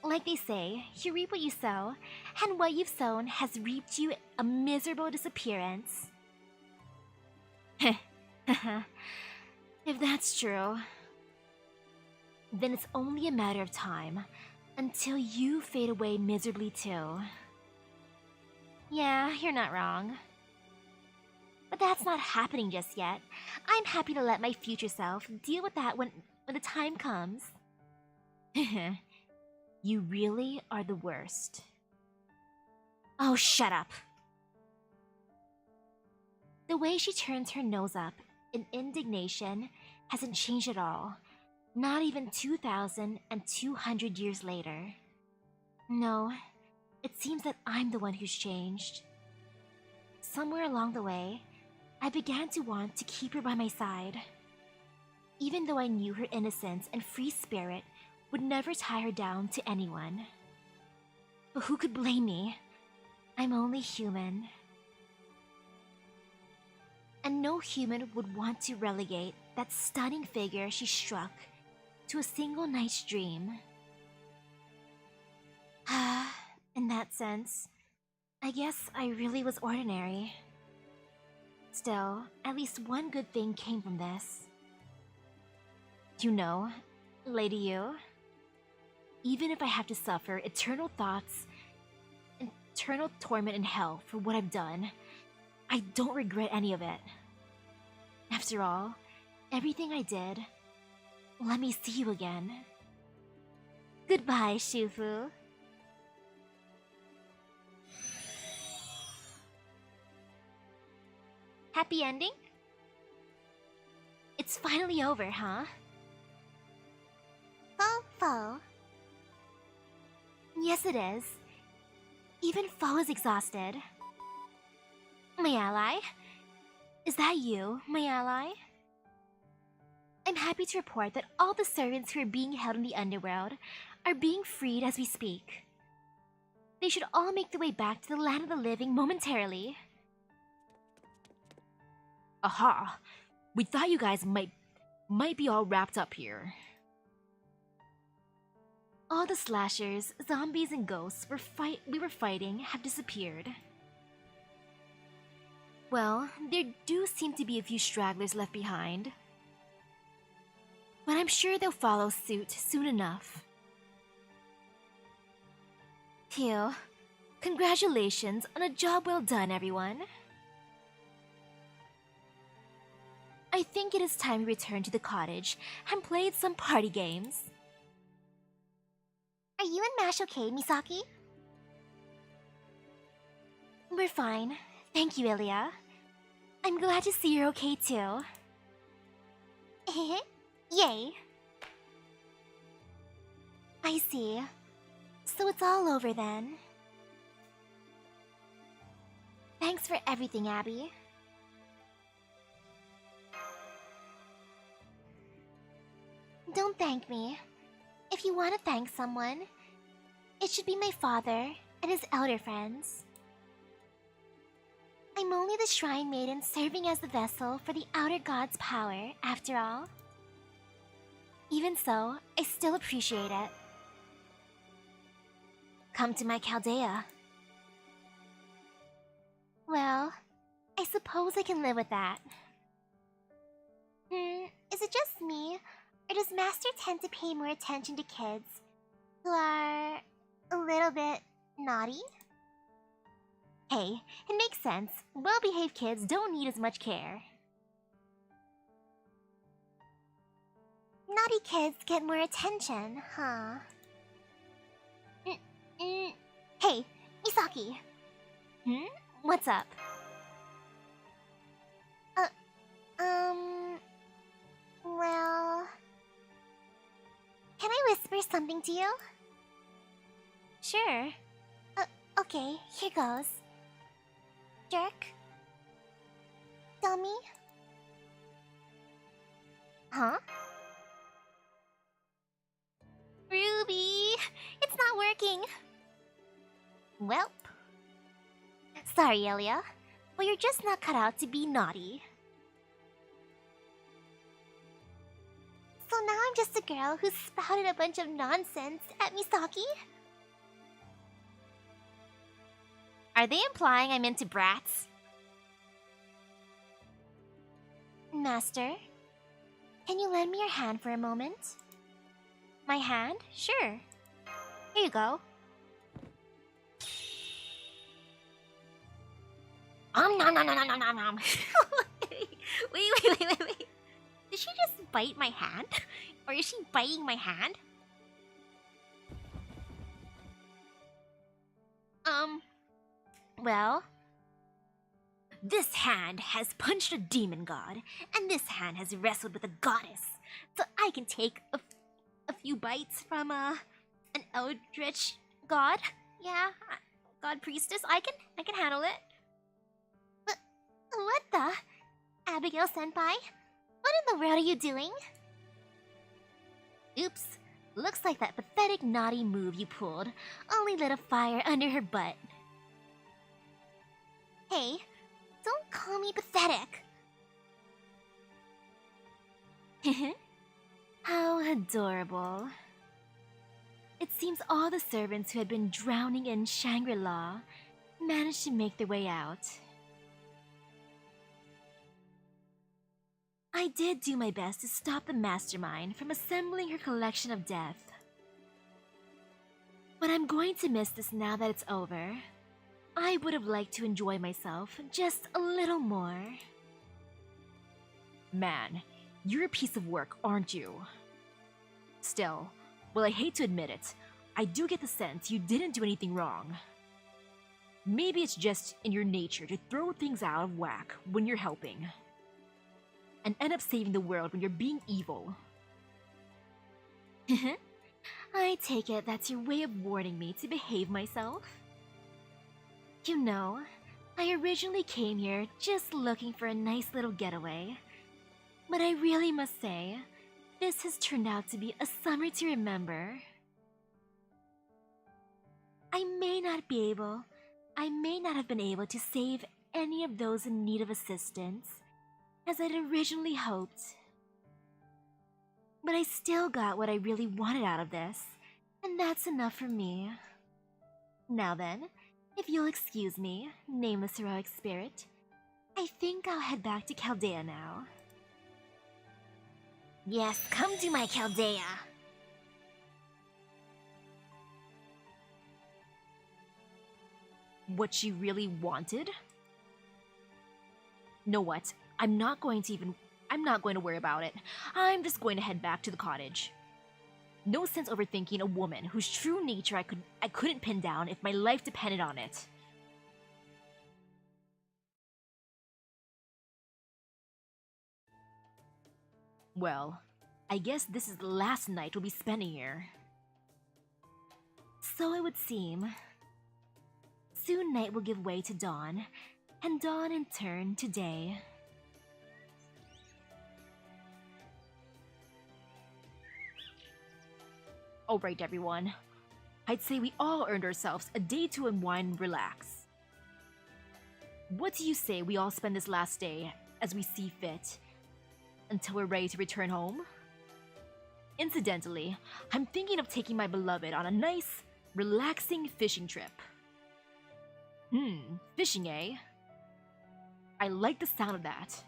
Like they say, you reap what you sow, and what you've sown has reaped you a miserable disappearance. If that's true, then it's only a matter of time until you fade away miserably too. Yeah, you're not wrong. But that's not happening just yet. I'm happy to let my future self deal with that when the time comes. You really are the worst. Oh, shut up. The way she turns her nose up in indignation hasn't changed at all. Not even 2,200 years later. No, it seems that I'm the one who's changed. Somewhere along the way, I began to want to keep her by my side. Even though I knew her innocence and free spirit would never tie her down to anyone. But who could blame me? I'm only human. And no human would want to relegate that stunning figure she struck to a single night's dream. In that sense, I guess I really was ordinary. Still, at least one good thing came from this. You know, Lady Yu, even if I have to suffer eternal torment in hell for what I've done, I don't regret any of it. After all, everything I did let me see you again. Goodbye, Shufu. Happy ending? It's finally over, huh? Fo. Yes, it is. Even Fo is exhausted. My ally? Is that you, my ally? I'm happy to report that all the servants who are being held in the underworld are being freed as we speak. They should all make their way back to the land of the living momentarily. Aha! We thought you guys might be all wrapped up here. All the slashers, zombies, and ghosts we were fighting have disappeared. Well, there do seem to be a few stragglers left behind. But I'm sure they'll follow suit soon enough. Phew. Congratulations on a job well done, everyone. I think it is time we return to the cottage and played some party games. Are you and Mash okay, Misaki? We're fine. Thank you, Ilya. I'm glad to see you're okay too. Yay. I see. So it's all over then. Thanks for everything, Abby. Don't thank me. If you want to thank someone, it should be my father and his elder friends. I'm only the Shrine Maiden serving as the vessel for the Outer God's power, after all. Even so, I still appreciate it. Come to my Chaldea. Well, I suppose I can live with that. Is it just me, or does Master tend to pay more attention to kids who are a little bit naughty? Hey, it makes sense. Well-behaved kids don't need as much care. Naughty kids get more attention, huh? Hey, Misaki. What's up? Well... Can I whisper something to you? Sure. Okay, here goes. Jerk. Dummy. Huh? Ruby! It's not working! Welp. Sorry, Elia, but you're just not cut out to be naughty. So now I'm just a girl who spouted a bunch of nonsense at Misaki? Are they implying I'm into brats? Master, can you lend me your hand for a moment? My hand? Sure. Here you go. Nom nom nom nom nom nom nom. Wait. Did she just bite my hand? Or is she biting my hand? Well... This hand has punched a demon god, and this hand has wrestled with a goddess. So I can take a few bites from, an eldritch god. Yeah, god priestess. I can handle it. But what the? Abigail Senpai? What in the world are you doing? Oops. Looks like that pathetic naughty move you pulled only lit a fire under her butt. Hey, don't call me pathetic. How adorable. It seems all the servants who had been drowning in Shangri-La managed to make their way out. I did do my best to stop the mastermind from assembling her collection of death. But I'm going to miss this now that it's over. I would have liked to enjoy myself just a little more. Man, you're a piece of work, aren't you? Still, while I hate to admit it, I do get the sense you didn't do anything wrong. Maybe it's just in your nature to throw things out of whack when you're helping, and end up saving the world when you're being evil. I take it that's your way of warning me to behave myself? You know, I originally came here just looking for a nice little getaway. But I really must say, this has turned out to be a summer to remember. I may not have been able to save any of those in need of assistance, as I'd originally hoped. But I still got what I really wanted out of this, and that's enough for me. Now then, if you'll excuse me, nameless heroic spirit, I think I'll head back to Chaldea now. Yes, come to my Chaldea. What she really wanted? Know what? I'm not going to worry about it. I'm just going to head back to the cottage. No sense overthinking a woman whose true nature I couldn't pin down if my life depended on it. Well, I guess this is the last night we'll be spending here. So it would seem. Soon night will give way to dawn, and dawn in turn to day. Alright everyone, I'd say we all earned ourselves a day to unwind and relax. What do you say we all spend this last day as we see fit, until we're ready to return home? Incidentally, I'm thinking of taking my beloved on a nice, relaxing fishing trip. Fishing, eh? I like the sound of that.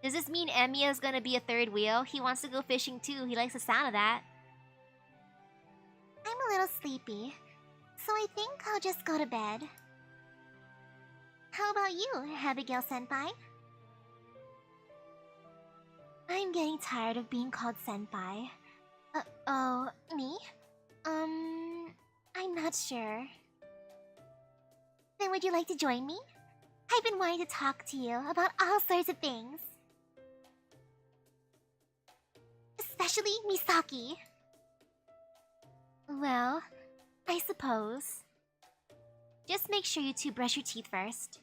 Does this mean Emiya's gonna be a third wheel? He wants to go fishing too. He likes the sound of that. I'm a little sleepy, so I think I'll just go to bed. How about you, Abigail Senpai? I'm getting tired of being called Senpai. Oh, me? I'm not sure. Then would you like to join me? I've been wanting to talk to you about all sorts of things. Especially Misaki. Well, I suppose. Just make sure you two brush your teeth first.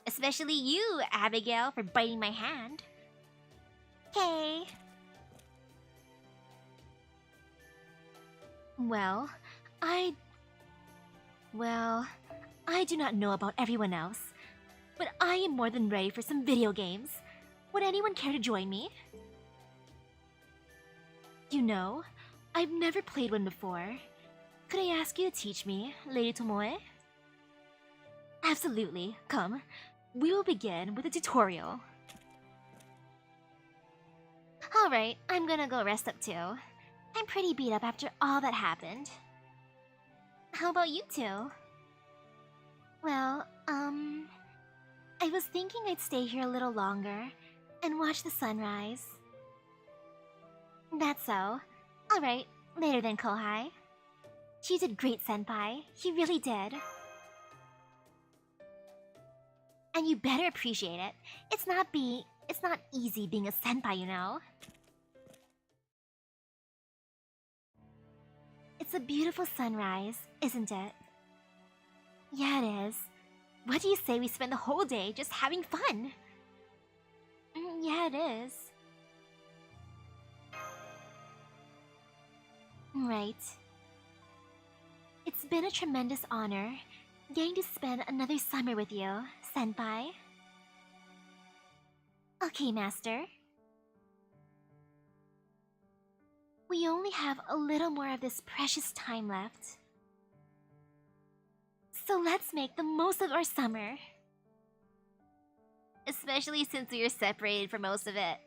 Especially you, Abigail, for biting my hand. Okay. Well, I do not know about everyone else, but I am more than ready for some video games. Would anyone care to join me? You know, I've never played one before. Could I ask you to teach me, Lady Tomoe? Absolutely. Come. We will begin with a tutorial. Alright, I'm gonna go rest up too. I'm pretty beat up after all that happened. How about you two? Well, I was thinking I'd stay here a little longer and watch the sunrise. That's so. Alright, later then, Kohai. You did great, Senpai. You really did. And you better appreciate it. It's not easy being a senpai, you know? It's a beautiful sunrise, isn't it? Yeah, it is. What do you say we spend the whole day just having fun? Yeah, it is. Right. It's been a tremendous honor getting to spend another summer with you, Senpai. Okay, Master. We only have a little more of this precious time left. So let's make the most of our summer. Especially since we were separated for most of it.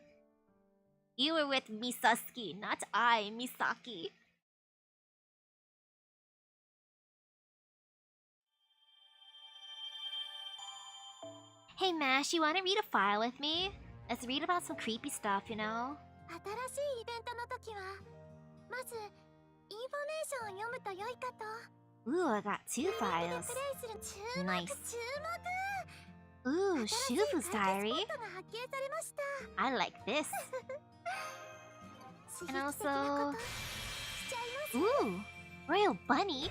You were with Misaki, not I, Misaki. Hey Mash, you wanna read a file with me? Let's read about some creepy stuff, you know? 新しいイベントの時はまずインフォメーションを読むと良いかと。 Ooh, I got two プレ files. イする注目 Nice. 注 Ooh, 目。 Shufu's 新しい解 diary. 決スポットが発見されました。 I like this. 刺 And 激的な also, ことしちゃいます。 ooh, Royal Bunny.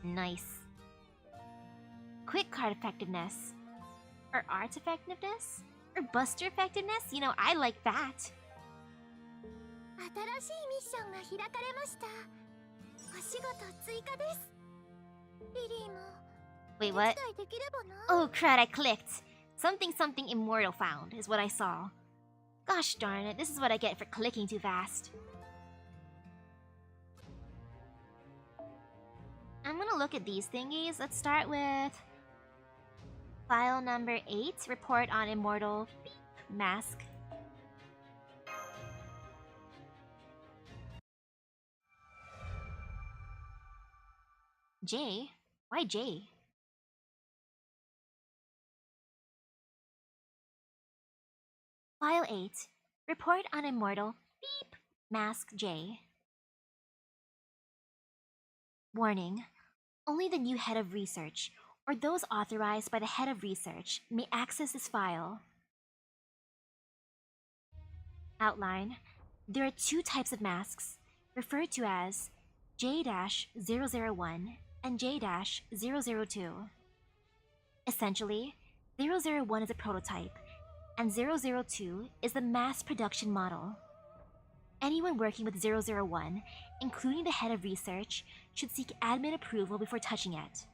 Nice. Quick card effectiveness. Or art effectiveness? Or buster effectiveness? You know, I like that. 新しいミッションが開かれました。お仕事追加です。リリーも Wait, お what? 手伝いできればな。 Oh crud, I clicked. Something immortal found is what I saw. Gosh darn it, this is what I get for clicking too fast. I'm gonna look at these thingies. Let's start with file number 8, report on immortal mask. J? Why J? File 8, report on immortal mask J. Warning. Only the new head of research, or those authorized by the head of research, may access this file. Outline. There are two types of masks, referred to as J-001 and J-002. Essentially, 001 is a prototype, and 002 is the mass production model. Anyone working with 001, including the head of research, should seek admin approval before touching it.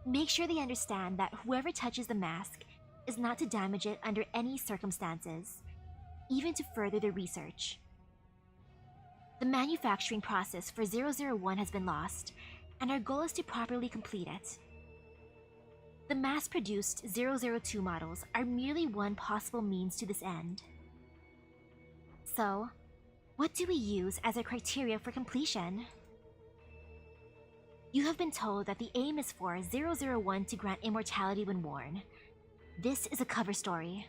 Make sure they understand that whoever touches the mask is not to damage it under any circumstances, even to further the research. The manufacturing process for 001 has been lost, and our goal is to properly complete it. The mass-produced 002 models are merely one possible means to this end. So, what do we use as a criteria for completion? You have been told that the aim is for 001 to grant immortality when worn. This is a cover story.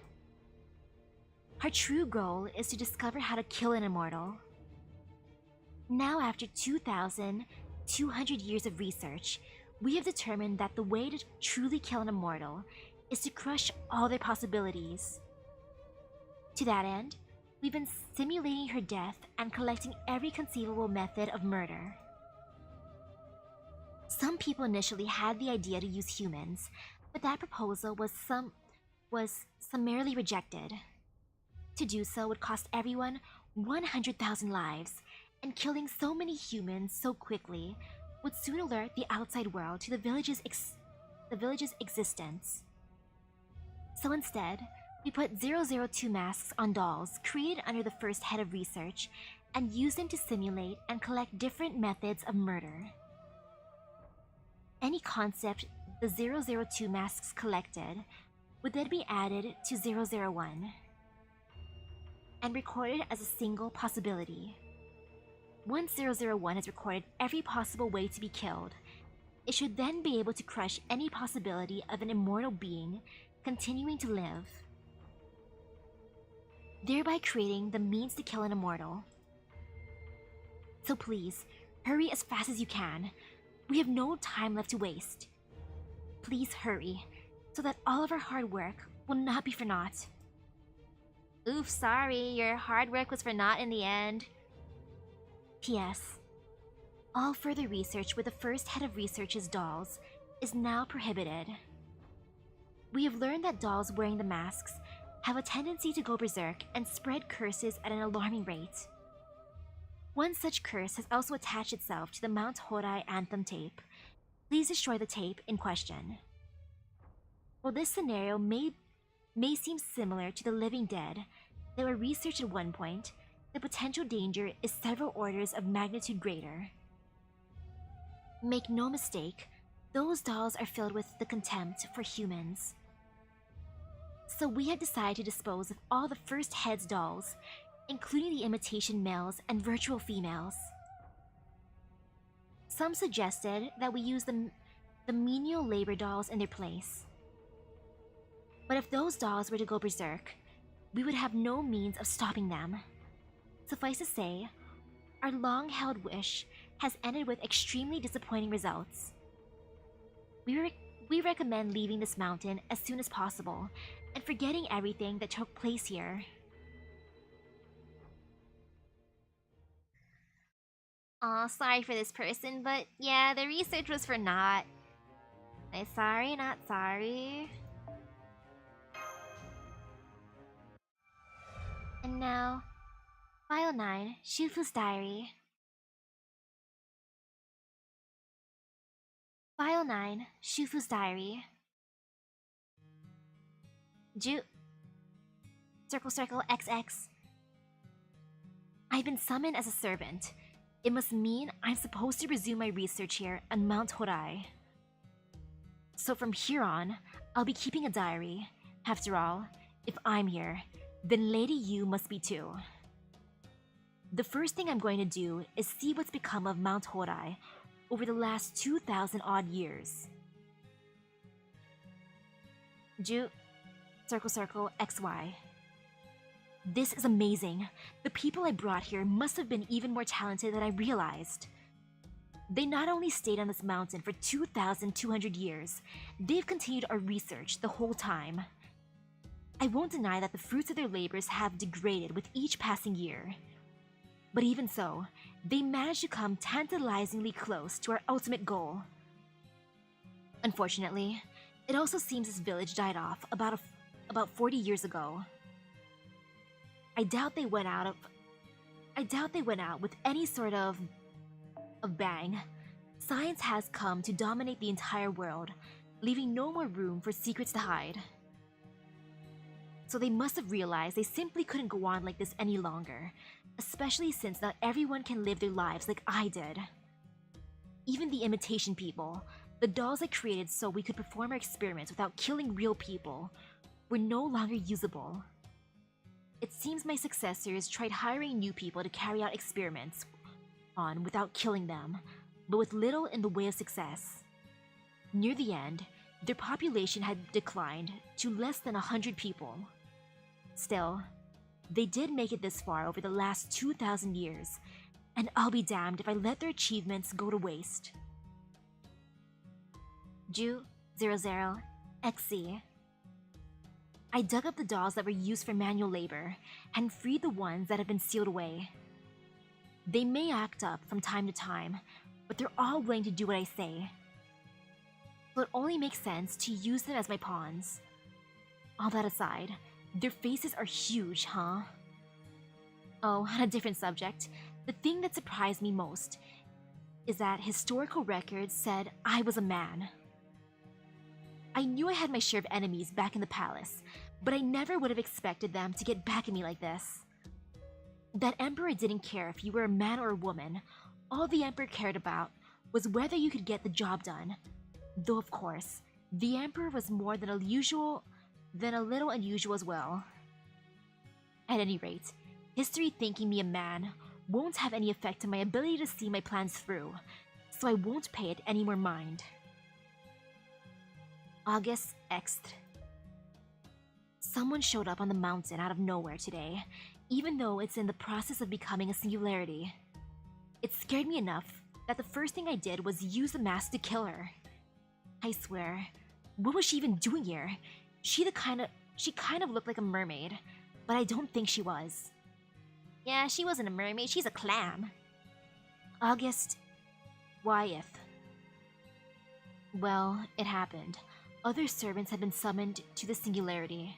Our true goal is to discover how to kill an immortal. Now, after 2,200 years of research, we have determined that the way to truly kill an immortal is to crush all their possibilities. To that end, we've been simulating her death and collecting every conceivable method of murder. Some people initially had the idea to use humans, but that proposal was summarily rejected. To do so would cost everyone 100,000 lives, and killing so many humans so quickly would soon alert the outside world to the village's existence. So instead, we put 002 masks on dolls created under the first head of research and used them to simulate and collect different methods of murder. Any concept the 002 masks collected would then be added to 001 and recorded as a single possibility. Once 001 has recorded every possible way to be killed, it should then be able to crush any possibility of an immortal being continuing to live, thereby creating the means to kill an immortal. So please, hurry as fast as you can. We have no time left to waste. Please hurry, so that all of our hard work will not be for naught. Oof, sorry, your hard work was for naught in the end. P.S. All further research with the first head of research's dolls is now prohibited. We have learned that dolls wearing the masks have a tendency to go berserk and spread curses at an alarming rate. One such curse has also attached itself to the Mount Hodai anthem tape. Please destroy the tape in question. While this scenario may seem similar to the living dead that were researched at one point, the potential danger is several orders of magnitude greater. Make no mistake, those dolls are filled with the contempt for humans. So we have decided to dispose of all the first head's dolls, including the imitation males and virtual females. Some suggested that we use the menial labor dolls in their place. But if those dolls were to go berserk, we would have no means of stopping them. Suffice to say, our long-held wish has ended with extremely disappointing results. We recommend leaving this mountain as soon as possible and forgetting everything that took place here. Aw, sorry for this person, but yeah, the research was for naught. Sorry, not sorry. And now, File 9, Shufu's Diary. File 9, Shufu's Diary. Circle XX. I've been summoned as a servant. It must mean I'm supposed to resume my research here on Mount Hodai. So from here on, I'll be keeping a diary. After all, if I'm here, then Lady Yu must be too. The first thing I'm going to do is see what's become of Mount Hodai over the last 2,000 odd years. Circle XY. This is amazing. The people I brought here must have been even more talented than I realized. They not only stayed on this mountain for 2,200 years, they've continued our research the whole time. I won't deny that the fruits of their labors have degraded with each passing year. But even so, they managed to come tantalizingly close to our ultimate goal. Unfortunately, it also seems this village died off about 40 years ago. I doubt they went out with any sort of bang. Science has come to dominate the entire world, leaving no more room for secrets to hide. So they must have realized they simply couldn't go on like this any longer, especially since not everyone can live their lives like I did. Even the imitation people, the dolls I created so we could perform our experiments without killing real people, were no longer usable. It seems my successors tried hiring new people to carry out experiments on without killing them, but with little in the way of success. Near the end, their population had declined to less than 100 people. Still, they did make it this far over the last 2,000 years, and I'll be damned if I let their achievements go to waste. Ju 00 XC. I dug up the dolls that were used for manual labor and freed the ones that have been sealed away. They may act up from time to time, but they're all willing to do what I say. So it only makes sense to use them as my pawns. All that aside, their faces are huge, huh? Oh, on a different subject, the thing that surprised me most is that historical records said I was a man. I knew I had my share of enemies back in the palace, but I never would have expected them to get back at me like this. That emperor didn't care if you were a man or a woman. All the emperor cared about was whether you could get the job done. Though of course, the emperor was more than a little unusual as well. At any rate, history thinking me a man won't have any effect on my ability to see my plans through, so I won't pay it any more mind. August Xth. Someone showed up on the mountain out of nowhere today, even though it's in the process of becoming a singularity. It scared me enough that the first thing I did was use the mask to kill her. I swear, what was she even doing here? She kind of looked like a mermaid, but I don't think she was. Yeah, she wasn't a mermaid, she's a clam. August Wyeth. Well, it happened. Other servants had been summoned to the singularity.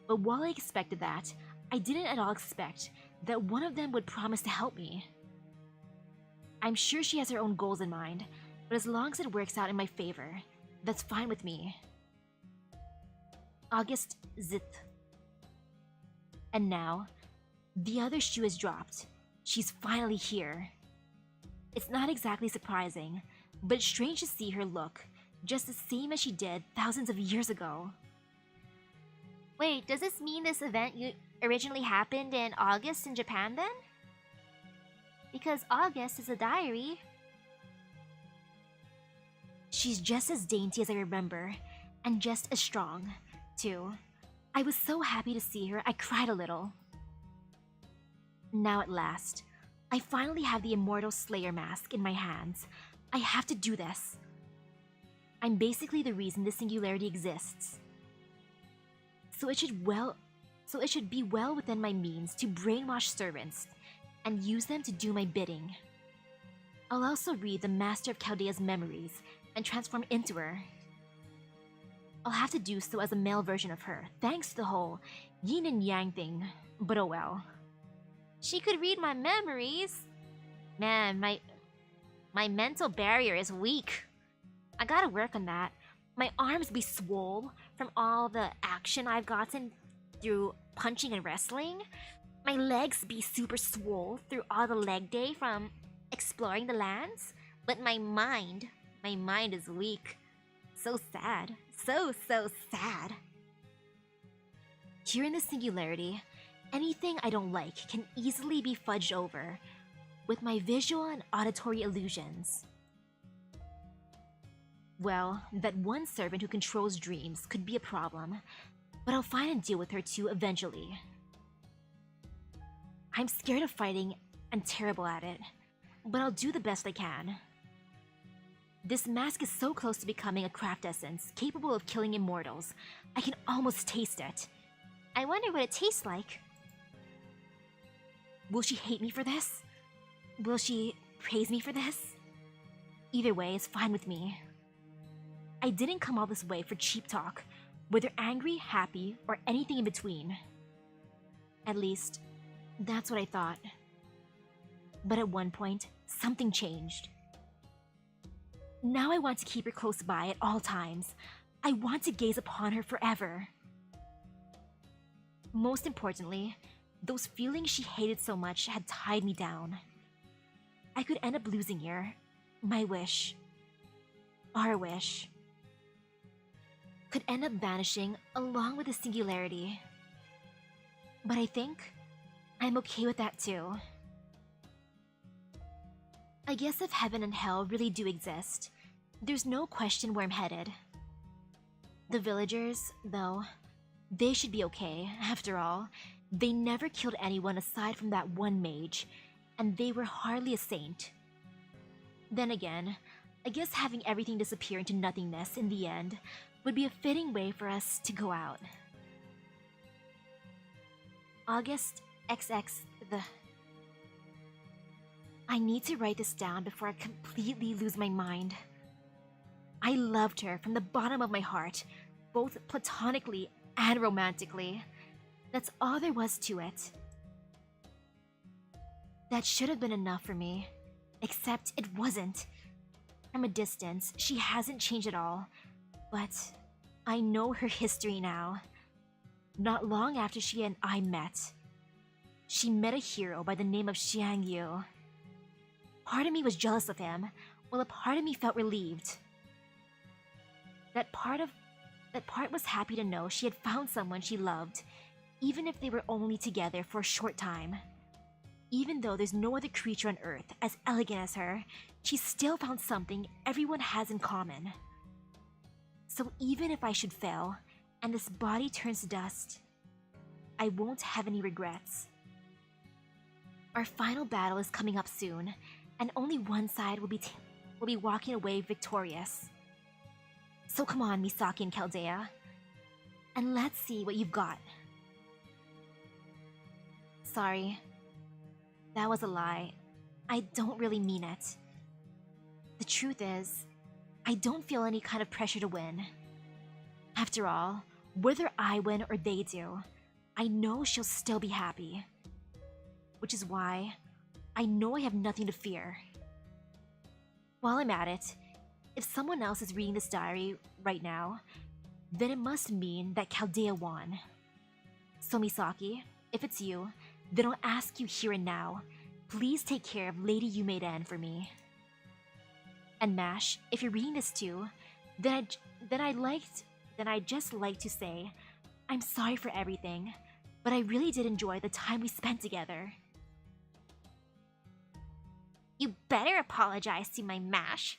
But while I expected that, I didn't at all expect that one of them would promise to help me. I'm sure she has her own goals in mind, but as long as it works out in my favor, that's fine with me. August Zith. And now, the other shoe has dropped. She's finally here. It's not exactly surprising, but it's strange to see her look just the same as she did thousands of years ago. Wait, does this mean this event originally happened in August in Japan then? Because August is a diary. She's just as dainty as I remember, and just as strong, too. I was so happy to see her, I cried a little. Now at last, I finally have the Immortal Slayer mask in my hands. I have to do this. I'm basically the reason the singularity exists. So it should be well within my means to brainwash servants and use them to do my bidding. I'll also read the Master of Chaldea's memories and transform into her. I'll have to do so as a male version of her, thanks to the whole yin and yang thing, but oh well. She could read my memories? Man, my mental barrier is weak. I gotta work on that. My arms be swole from all the action I've gotten through punching and wrestling. My legs be super swole through all the leg day from exploring the lands. But my mind is weak. So sad. So sad. Here in the singularity, anything I don't like can easily be fudged over with my visual and auditory illusions. Well, that one servant who controls dreams could be a problem, but I'll find and deal with her too eventually. I'm scared of fighting and terrible at it, but I'll do the best I can. This mask is so close to becoming a craft essence, capable of killing immortals. I can almost taste it. I wonder what it tastes like. Will she hate me for this? Will she praise me for this? Either way is fine with me. I didn't come all this way for cheap talk, whether angry, happy, or anything in between. At least, that's what I thought. But at one point, something changed. Now I want to keep her close by at all times. I want to gaze upon her forever. Most importantly, those feelings she hated so much had tied me down. I could end up losing her. My wish. Our wish. Could end up vanishing along with the singularity. But I think I'm okay with that too. I guess if heaven and hell really do exist, there's no question where I'm headed. The villagers, though, they should be okay. After all, they never killed anyone aside from that one mage, and they were hardly a saint. Then again, I guess having everything disappear into nothingness in the end would be a fitting way for us to go out. August XX the... I need to write this down before I completely lose my mind. I loved her from the bottom of my heart, both platonically and romantically. That's all there was to it. That should have been enough for me, except it wasn't. From a distance, she hasn't changed at all, but I know her history now. Not long after she and I met, she met a hero by the name of Xiang Yu. Part of me was jealous of him, while a part of me felt relieved. That part was happy to know she had found someone she loved, even if they were only together for a short time. Even though there's no other creature on Earth as elegant as her, she still found something everyone has in common. So even if I should fail, and this body turns to dust, I won't have any regrets. Our final battle is coming up soon, and only one side will be walking away victorious. So come on, Misaki and Chaldea, and let's see what you've got. Sorry. That was a lie. I don't really mean it. The truth is, I don't feel any kind of pressure to win. After all, whether I win or they do, I know she'll still be happy. Which is why I know I have nothing to fear. While I'm at it, if someone else is reading this diary right now, then it must mean that Chaldea won. So Misaki, if it's you, then I'll ask you here and now, please take care of Lady Yumeiden for me. And Mash, if you're reading this too, then I'd just like to say, I'm sorry for everything, but I really did enjoy the time we spent together. You better apologize to my Mash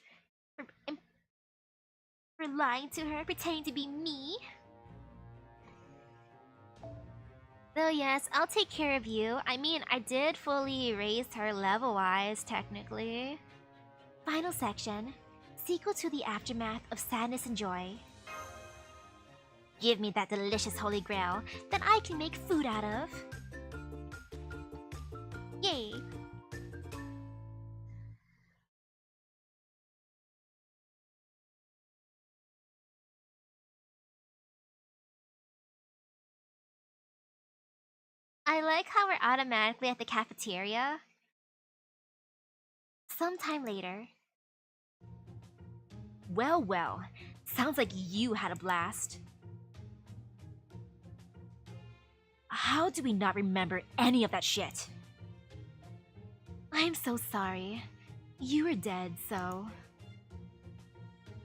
for lying to her, pretending to be me. Though yes, I'll take care of you. I mean, I did fully raise her level-wise, technically. Final section. Sequel to the aftermath of sadness and joy. Give me that delicious holy grail that I can make food out of. Yay! I like how we're automatically at the cafeteria. Sometime later. Well, well. Sounds like you had a blast. How do we not remember any of that shit? I'm so sorry. You were dead, so...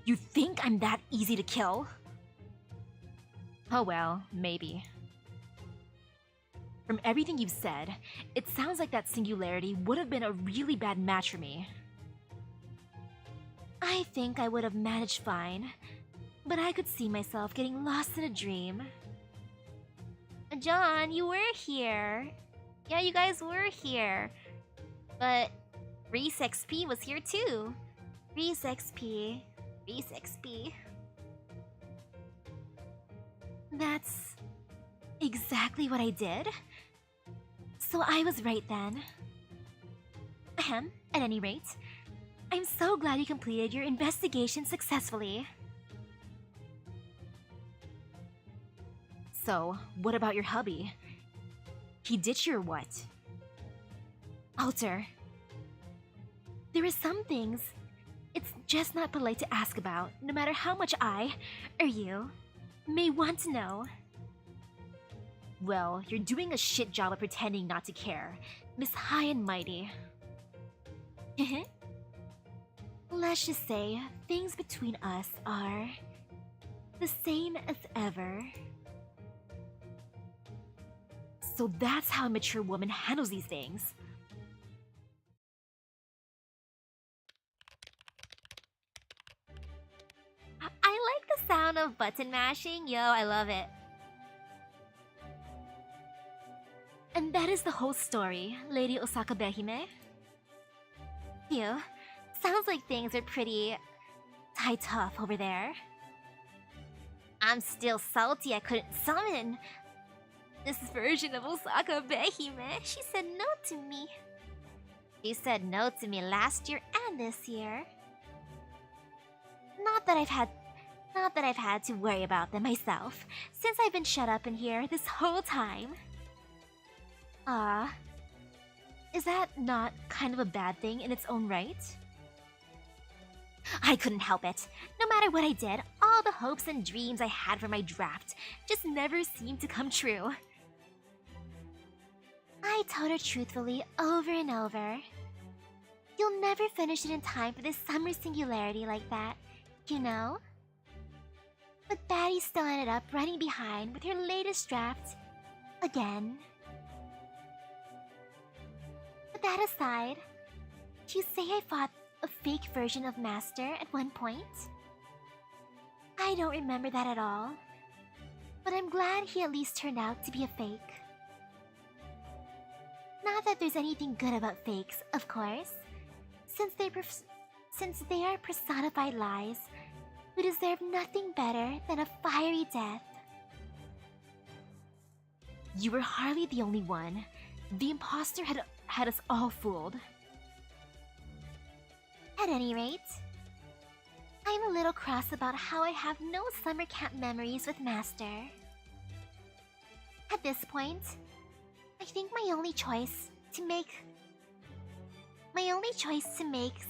You think I'm that easy to kill? Oh well, maybe. From everything you've said, it sounds like that singularity would have been a really bad match for me. I think I would have managed fine, but I could see myself getting lost in a dream. John, you were here. Yeah, you guys were here. But Reese XP was here too. Reese XP. Reese XP. That's exactly what I did. So I was right then. Ahem, at any rate, I'm so glad you completed your investigation successfully. So, what about your hubby? He ditched you or what? Alter. There are some things it's just not polite to ask about, no matter how much I, or you, may want to know. Well, you're doing a shit job of pretending not to care, Miss High and Mighty. Let's just say things between us are the same as ever. So that's how a mature woman handles these things. I like the sound of button mashing. Yo, I love it. And that is the whole story, Lady Osaka Behime. Phew. Sounds like things are pretty tight up over there. I'm still salty I couldn't summon this version of Osaka Behime. She said no to me. She said no to me last year and this year. Not that I've had to worry about them myself, since I've been shut up in here this whole time. Is that not kind of a bad thing in its own right? I couldn't help it. No matter what I did, all the hopes and dreams I had for my draft just never seemed to come true. I told her truthfully over and over. You'll never finish it in time for this summer singularity like that, you know? But Batty still ended up running behind with her latest draft again. But that aside, do you say I fought a fake version of Master at one point? I don't remember that at all, but I'm glad he at least turned out to be a fake. Not that there's anything good about fakes, of course, since they are personified lies who deserve nothing better than a fiery death. You were hardly the only one. The imposter had us all fooled. At any rate, I'm a little cross about how I have no summer camp memories with Master. At this point, I think my only choice to make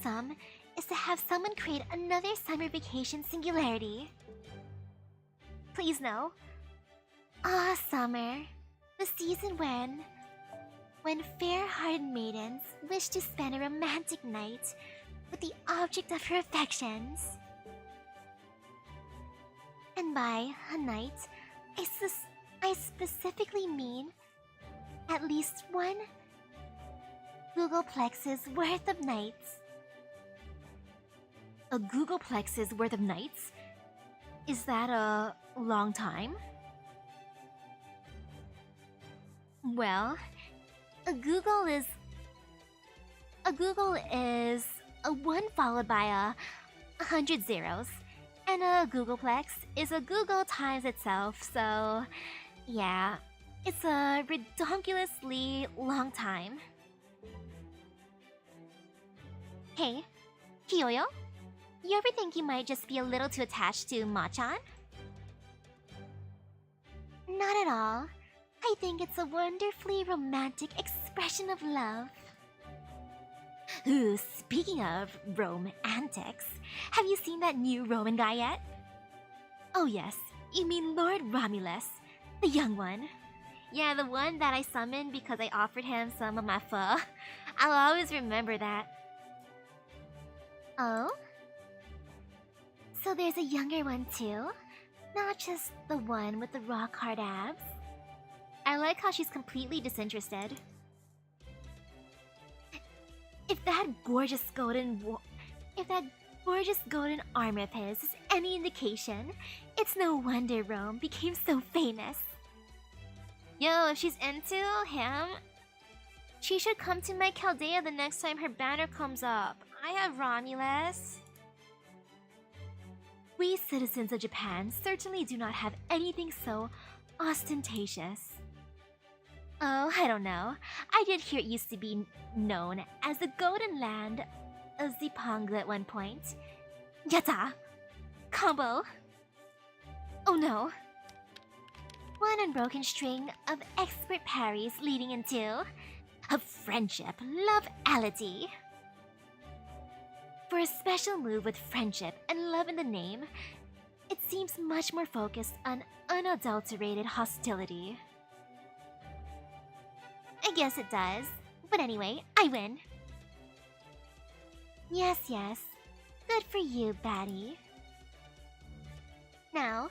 some is to have someone create another summer vacation singularity. Please no. Summer. The season when fair-hearted maidens wish to spend a romantic night with the object of her affections. And by a night, I specifically mean at least one Googleplex's worth of nights. A Googleplex's worth of nights? Is that a long time? Well, a Google is a 1 followed by 100 zeros, and a Googleplex is a Google times itself, so yeah, it's a redonkulously long time. Hey, Kiyoyo? You ever think you might just be a little too attached to Machan? Not at all. I think it's a wonderfully romantic expression of love. Ooh, speaking of Rome antics, have you seen that new Roman guy yet? Oh yes, you mean Lord Romulus, the young one. Yeah, the one that I summoned because I offered him some of my pho. I'll always remember that. Oh? So there's a younger one too? Not just the one with the rock-hard abs? I like how she's completely disinterested. If that gorgeous golden armor of his is any indication, it's no wonder Rome became so famous. Yo, if she's into him, she should come to my Chaldea the next time her banner comes up. I have Romulus. We citizens of Japan certainly do not have anything so ostentatious. Oh, I don't know. I did hear it used to be known as the Golden Land of Zipangu at one point. Yatta! Combo! Oh no! One unbroken string of expert parries leading into a friendship love-ality. For a special move with friendship and love in the name, it seems much more focused on unadulterated hostility. I guess it does. But anyway, I win. Yes, yes. Good for you, Batty. Now,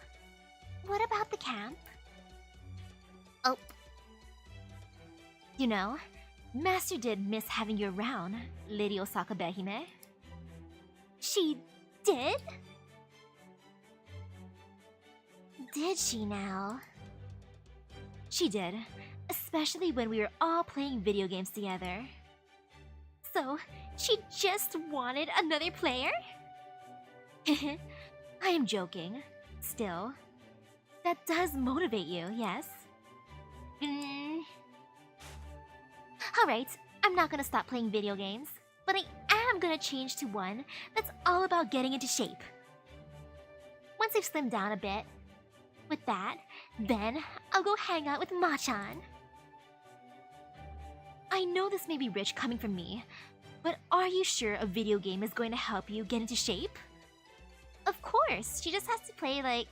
what about the camp? Oh. You know, Master did miss having you around, Lady Osaka Behime. She did? Did she now? She did, especially when we were all playing video games together. So, she just wanted another player? I am joking. Still, that does motivate you, yes? Alright, I'm not gonna stop playing video games, but I am gonna change to one that's all about getting into shape. Once I've slimmed down a bit, with that, then I'll go hang out with Machan. I know this may be rich coming from me, but are you sure a video game is going to help you get into shape? Of course, she just has to play, like,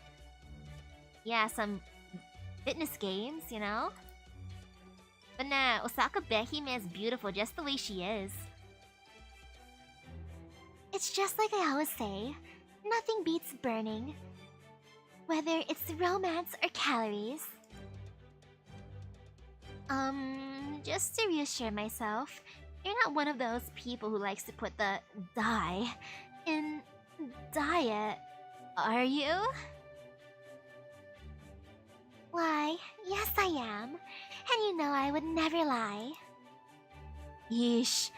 yeah, some fitness games, you know? But nah, Osaka Behime is beautiful just the way she is. It's just like I always say, nothing beats burning. Whether it's romance or calories. Just to reassure myself, you're not one of those people who likes to put the die in diet, are you? Why, yes I am. And you know I would never lie. Yeesh,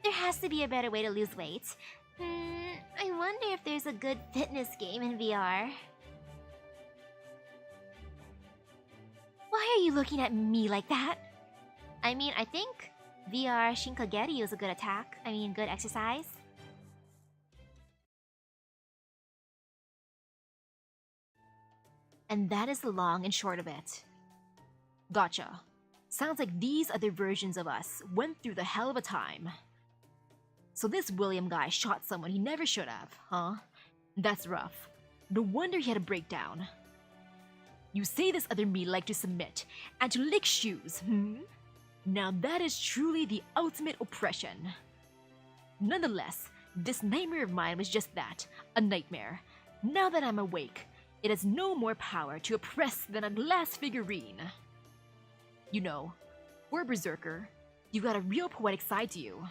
there has to be a better way to lose weight. I wonder if there's a good fitness game in VR. Why are you looking at me like that? I mean, I think VR Shinkageri is a good good exercise. And that is the long and short of it. Gotcha. Sounds like these other versions of us went through the hell of a time. So this William guy shot someone he never should have, huh? That's rough. No wonder he had a breakdown. You say this other me liked to submit and to lick shoes, Now that is truly the ultimate oppression. Nonetheless, this nightmare of mine was just that, a nightmare. Now that I'm awake, it has no more power to oppress than a glass figurine. You know, for a berserker, you got a real poetic side to you.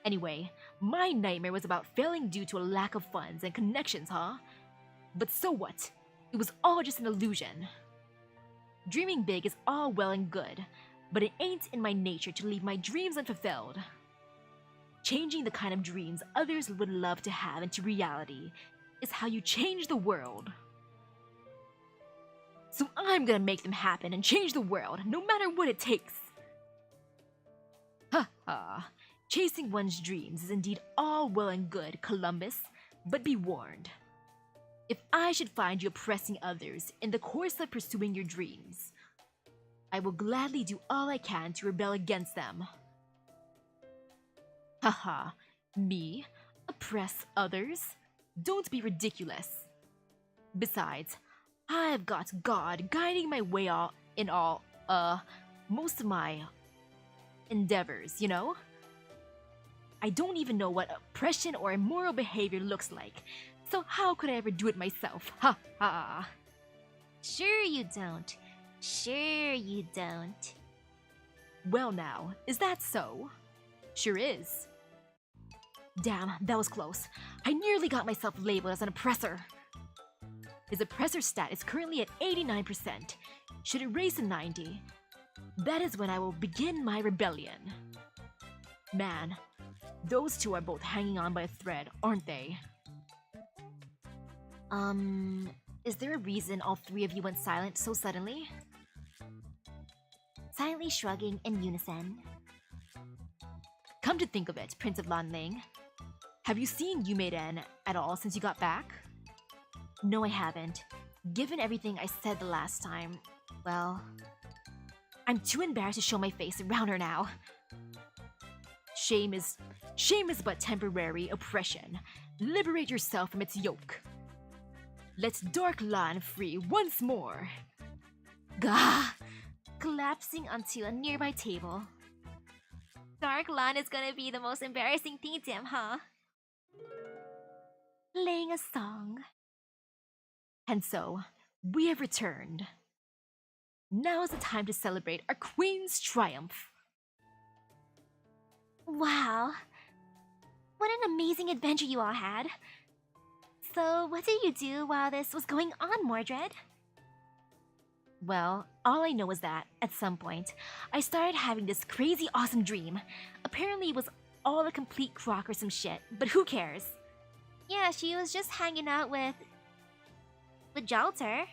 Anyway, my nightmare was about failing due to a lack of funds and connections, huh? But so what? It was all just an illusion. Dreaming big is all well and good, but it ain't in my nature to leave my dreams unfulfilled. Changing the kind of dreams others would love to have into reality is how you change the world. So I'm gonna make them happen and change the world, no matter what it takes. Ha ha. Chasing one's dreams is indeed all well and good, Columbus, but be warned. If I should find you oppressing others in the course of pursuing your dreams, I will gladly do all I can to rebel against them. Haha, me? Oppress others? Don't be ridiculous. Besides, I've got God guiding my way most of my endeavors, you know? I don't even know what oppression or immoral behavior looks like, so how could I ever do it myself? Ha ha! Sure you don't. Sure you don't. Well now, is that so? Sure is. Damn, that was close. I nearly got myself labeled as an oppressor. His oppressor stat is currently at 89%. Should it raise to 90, that is when I will begin my rebellion. Man, those two are both hanging on by a thread, aren't they? Is there a reason all three of you went silent so suddenly? Silently shrugging in unison. Come to think of it, Prince of Lanling, have you seen Yumeiden at all since you got back? No, I haven't. Given everything I said the last time, well, I'm too embarrassed to show my face around her now. Shame is but temporary oppression. Liberate yourself from its yoke. Let Dark Lan free once more. Gah! Collapsing onto a nearby table. Dark Lan is gonna be the most embarrassing thing to him, huh? Playing a song. And so, we have returned. Now is the time to celebrate our queen's triumph. Wow. What an amazing adventure you all had. So, what did you do while this was going on, Mordred? Well, all I know is that, at some point, I started having this crazy awesome dream. Apparently it was all a complete crock or some shit, but who cares? Yeah, she was just hanging out with Jalter.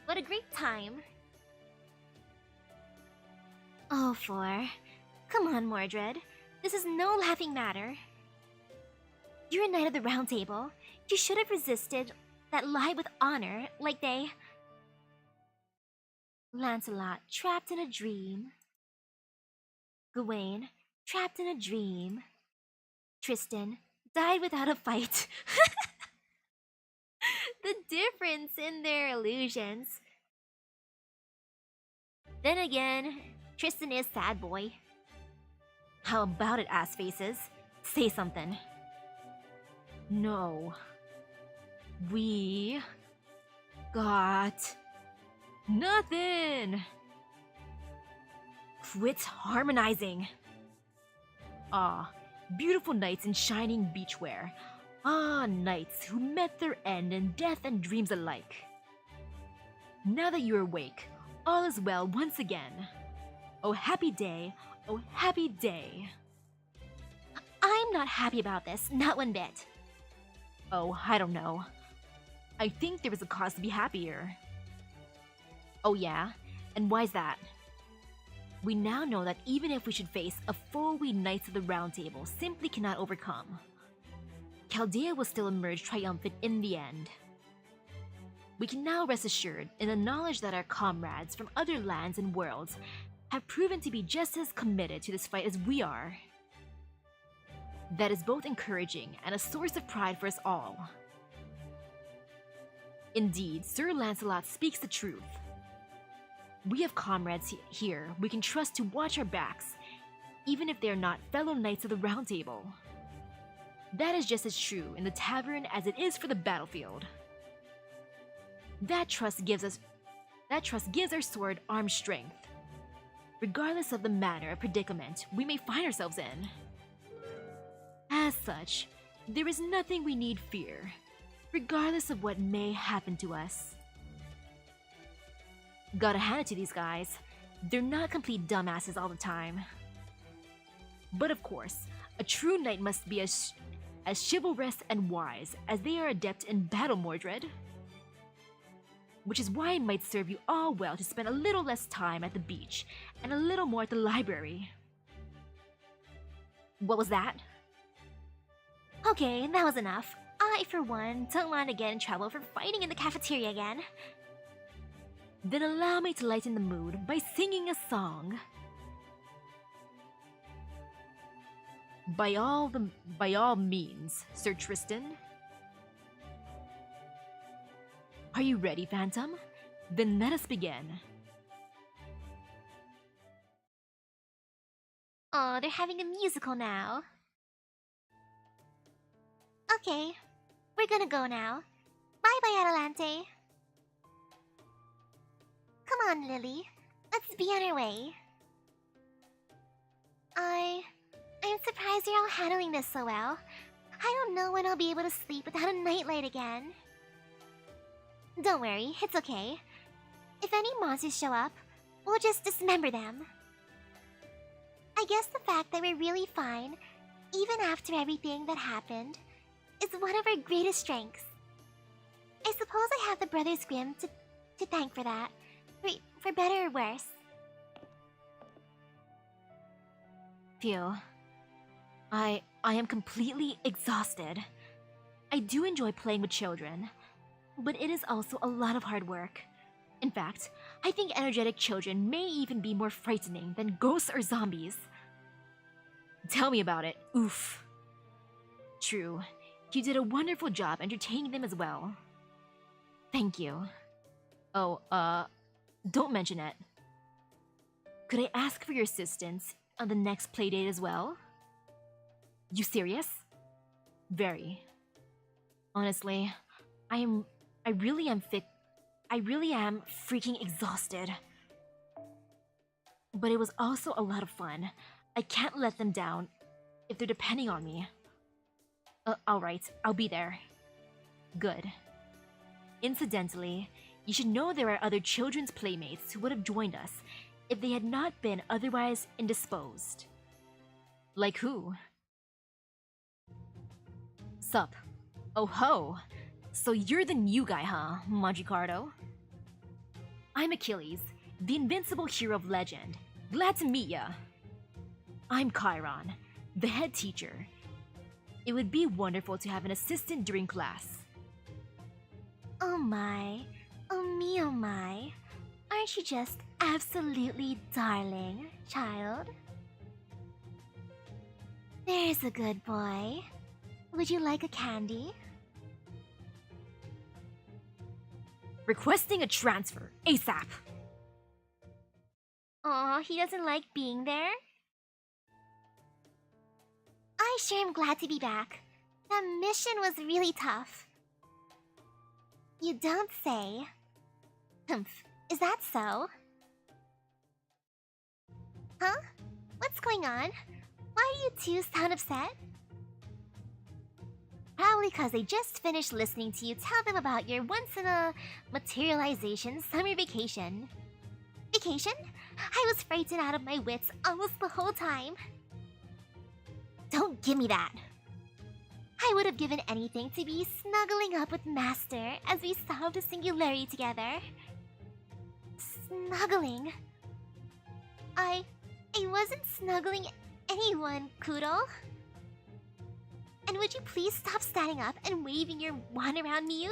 What a great time. Oh, four. Come on, Mordred. This is no laughing matter. You're a knight of the Round Table. You should have resisted that lie with honor, like they... Lancelot, trapped in a dream. Gawain, trapped in a dream. Tristan, died without a fight. The difference in their illusions. Then again, Tristan is sad boy. How about it, ass faces? Say something. No. We got nothing. Quit harmonizing. Ah, beautiful knights in shining beachwear. Ah, knights who met their end in death and dreams alike. Now that you're awake, all is well once again. Oh happy day, oh happy day. I'm not happy about this, not one bit. Oh, I don't know. I think there was a cause to be happier. Oh yeah? And why's that? We now know that even if we should face a foe we Knights of the Round Table simply cannot overcome, Chaldea will still emerge triumphant in the end. We can now rest assured in the knowledge that our comrades from other lands and worlds have proven to be just as committed to this fight as we are. That is both encouraging and a source of pride for us all. Indeed, Sir Lancelot speaks the truth. We have comrades here we can trust to watch our backs, even if they are not fellow Knights of the Round Table. That is just as true in the tavern as it is for the battlefield. That trust gives our sword arm strength, regardless of the manner of predicament we may find ourselves in. As such, there is nothing we need fear, regardless of what may happen to us. Gotta hand it to these guys, they're not complete dumbasses all the time. But of course, a true knight must be as chivalrous and wise as they are adept in battle, Mordred. Which is why it might serve you all well to spend a little less time at the beach and a little more at the library. What was that? Okay, that was enough. I, for one, don't want to get in trouble for fighting in the cafeteria again. Then allow me to lighten the mood by singing a song. By all means, Sir Tristan. Are you ready, Phantom? Then let us begin. Oh, they're having a musical now. Okay, we're gonna go now. Bye-bye, Adelante. Come on, Lily. Let's be on our way. I'm surprised you're all handling this so well. I don't know when I'll be able to sleep without a nightlight again. Don't worry, it's okay. If any monsters show up, we'll just dismember them. I guess the fact that we're really fine, even after everything that happened, is one of our greatest strengths. I suppose I have the Brothers Grimm to thank for that, for better or worse. Phew. I am completely exhausted. I do enjoy playing with children, but it is also a lot of hard work. In fact, I think energetic children may even be more frightening than ghosts or zombies. Tell me about it. Oof. True. You did a wonderful job entertaining them as well. Thank you. Oh, don't mention it. Could I ask for your assistance on the next playdate as well? You serious? Very. Honestly, I really am freaking exhausted. But it was also a lot of fun. I can't let them down if they're depending on me. Alright, I'll be there. Good. Incidentally, you should know there are other children's playmates who would have joined us if they had not been otherwise indisposed. Like who? Sup? Oh ho! So you're the new guy, huh, Magicardo? I'm Achilles, the invincible hero of legend. Glad to meet ya! I'm Chiron, the head teacher. It would be wonderful to have an assistant during class. Oh my. Oh my. Aren't you just absolutely darling, child? There's a good boy. Would you like a candy? Requesting a transfer, ASAP! Aw, he doesn't like being there? I sure am glad to be back. That mission was really tough. You don't say. Humph, is that so? Huh? What's going on? Why do you two sound upset? Probably because they just finished listening to you tell them about your once-in-a-materialization summer vacation. Vacation? I was frightened out of my wits almost the whole time. Don't give me that. I would have given anything to be snuggling up with Master as we solved the singularity together. Snuggling? I wasn't snuggling anyone, Kudo. And would you please stop standing up and waving your wand around me?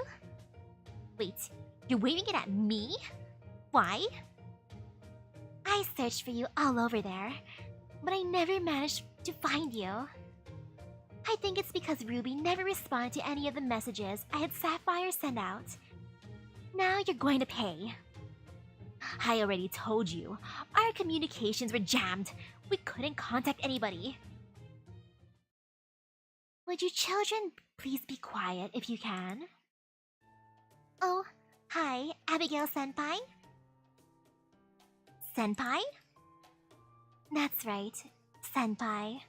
Wait, you're waving it at me? Why? I searched for you all over there, but I never managed to find you. I think it's because Ruby never responded to any of the messages I had Sapphire send out. Now you're going to pay. I already told you, our communications were jammed. We couldn't contact anybody. Would you children please be quiet if you can? Oh, hi, Abigail Senpai? Senpai? That's right, Senpai.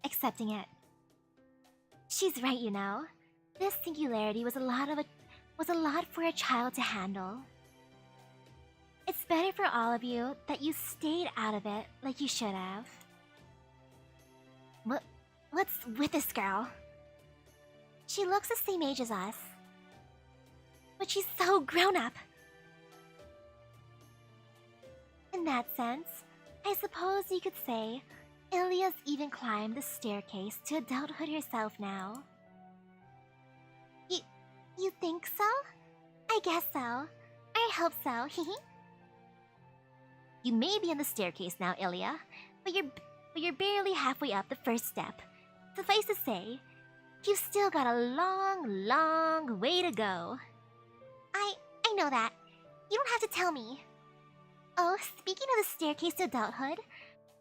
Accepting it. She's right, you know. This singularity was a lot for a child to handle. It's better for all of you that you stayed out of it like you should have. What's with this girl? She looks the same age as us. But she's so grown up. In that sense, I suppose you could say Ilya's even climbed the staircase to adulthood herself now. You think so? I guess so. I hope so, hehe. You may be on the staircase now, Ilya, but you're barely halfway up the first step. Suffice to say, you've still got a long way to go. I know that. You don't have to tell me. Oh, speaking of the staircase to adulthood,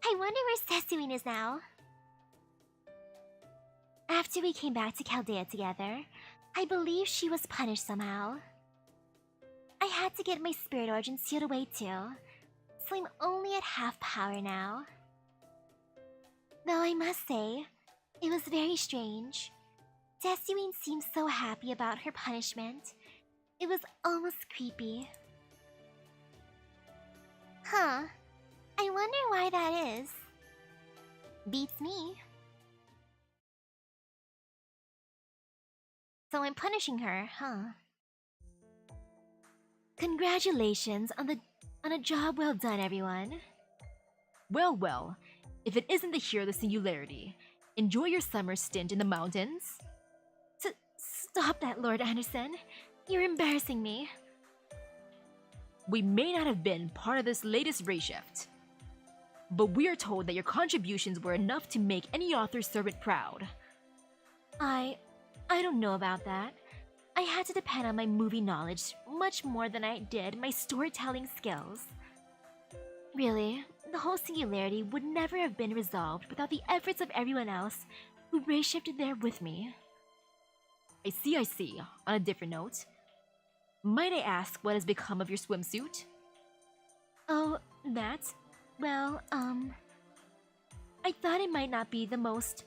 I wonder where Sesuin is now. After we came back to Chaldea together, I believe she was punished somehow. I had to get my spirit origin sealed away too, so I'm only at half power now. Though I must say, it was very strange. Sesuin seemed so happy about her punishment. It was almost creepy. Huh. I wonder why that is. Beats me. So I'm punishing her, huh? Congratulations on a job well done, everyone. Well, if it isn't the hero of the singularity, enjoy your summer stint in the mountains. Stop that, Lord Anderson. You're embarrassing me. We may not have been part of this latest race shift, but we are told that your contributions were enough to make any author's servant proud. I don't know about that. I had to depend on my movie knowledge much more than I did my storytelling skills. Really, the whole singularity would never have been resolved without the efforts of everyone else who race shifted there with me. I see. On a different note, might I ask what has become of your swimsuit? Oh, that? Well, I thought it might not be the most,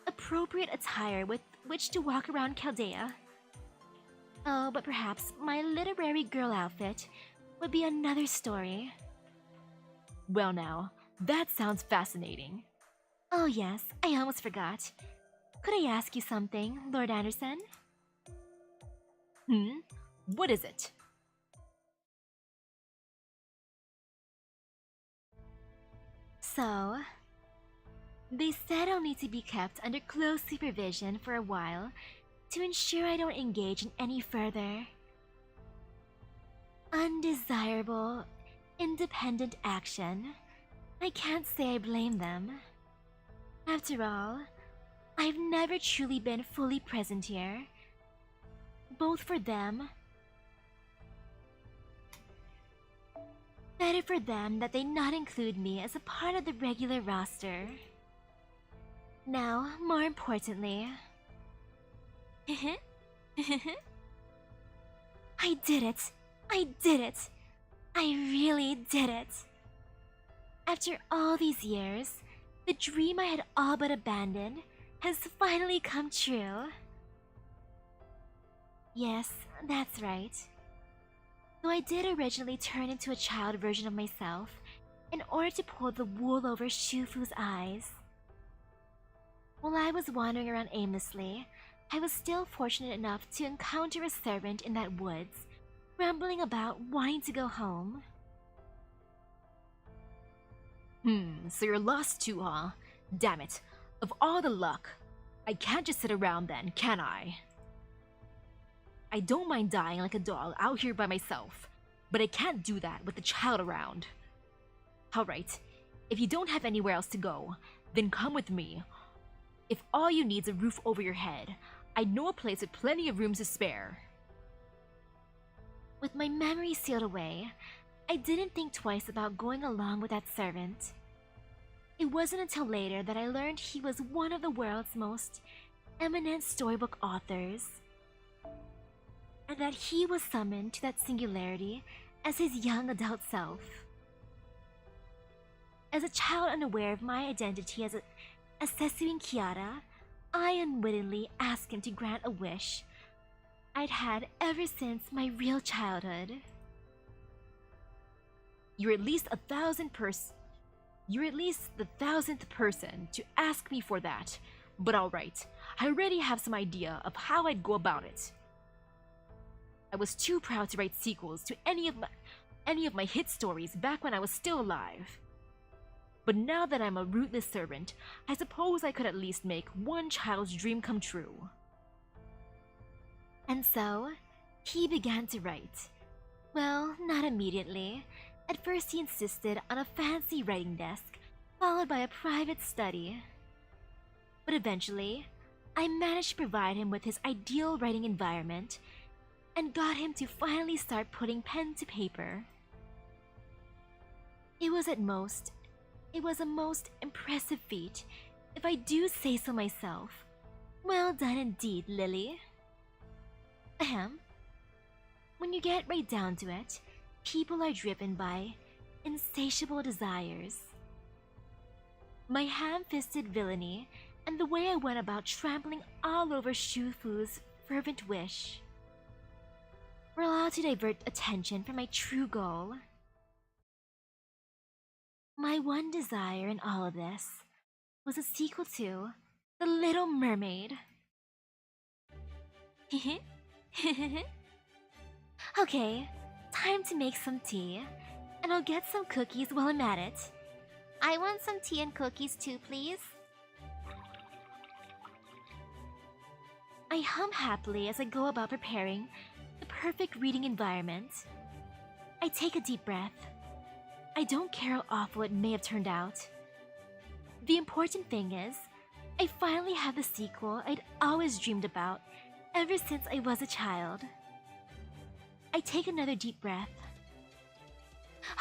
appropriate attire with which to walk around Chaldea. Oh, but perhaps my literary girl outfit would be another story. Well now, that sounds fascinating. Oh yes, I almost forgot. Could I ask you something, Lord Anderson? What is it? So, they said I'll need to be kept under close supervision for a while to ensure I don't engage in any further undesirable, independent action. I can't say I blame them. After all, I've never truly been fully present here, both for them. Better for them that they not include me as a part of the regular roster. Now, more importantly... I did it! I did it! I really did it! After all these years, the dream I had all but abandoned has finally come true. Yes, that's right. Though I did originally turn into a child version of myself in order to pull the wool over Shufu's eyes. While I was wandering around aimlessly, I was still fortunate enough to encounter a servant in that woods, rambling about wanting to go home. So you're lost too, huh? Damn it. Of all the luck, I can't just sit around then, can I? I don't mind dying like a dog out here by myself, but I can't do that with the child around. Alright, if you don't have anywhere else to go, then come with me. If all you need's a roof over your head, I know a place with plenty of rooms to spare. With my memory sealed away, I didn't think twice about going along with that servant. It wasn't until later that I learned he was one of the world's most eminent storybook authors, and that he was summoned to that singularity as his young adult self. As a child unaware of my identity as Sesuin Kiara, I unwittingly asked him to grant a wish I'd had ever since my real childhood. You're at least the 1,000th person to ask me for that, but alright, I already have some idea of how I'd go about it. I was too proud to write sequels to any of my hit stories back when I was still alive. But now that I'm a rootless servant, I suppose I could at least make one child's dream come true. And so, he began to write. Well, not immediately. At first he insisted on a fancy writing desk, followed by a private study. But eventually, I managed to provide him with his ideal writing environment and got him to finally start putting pen to paper. It was a most impressive feat, if I do say so myself. Well done indeed, Lily. Ahem. When you get right down to it, people are driven by insatiable desires. My ham-fisted villainy and the way I went about trampling all over Shufu's fervent wish were allowed to divert attention from my true goal. My one desire in all of this was a sequel to The Little Mermaid. Okay, time to make some tea, and I'll get some cookies while I'm at it. I want some tea and cookies too, please. I hum happily as I go about preparing the perfect reading environment. I take a deep breath. I don't care how awful it may have turned out. The important thing is, I finally have the sequel I'd always dreamed about ever since I was a child. I take another deep breath.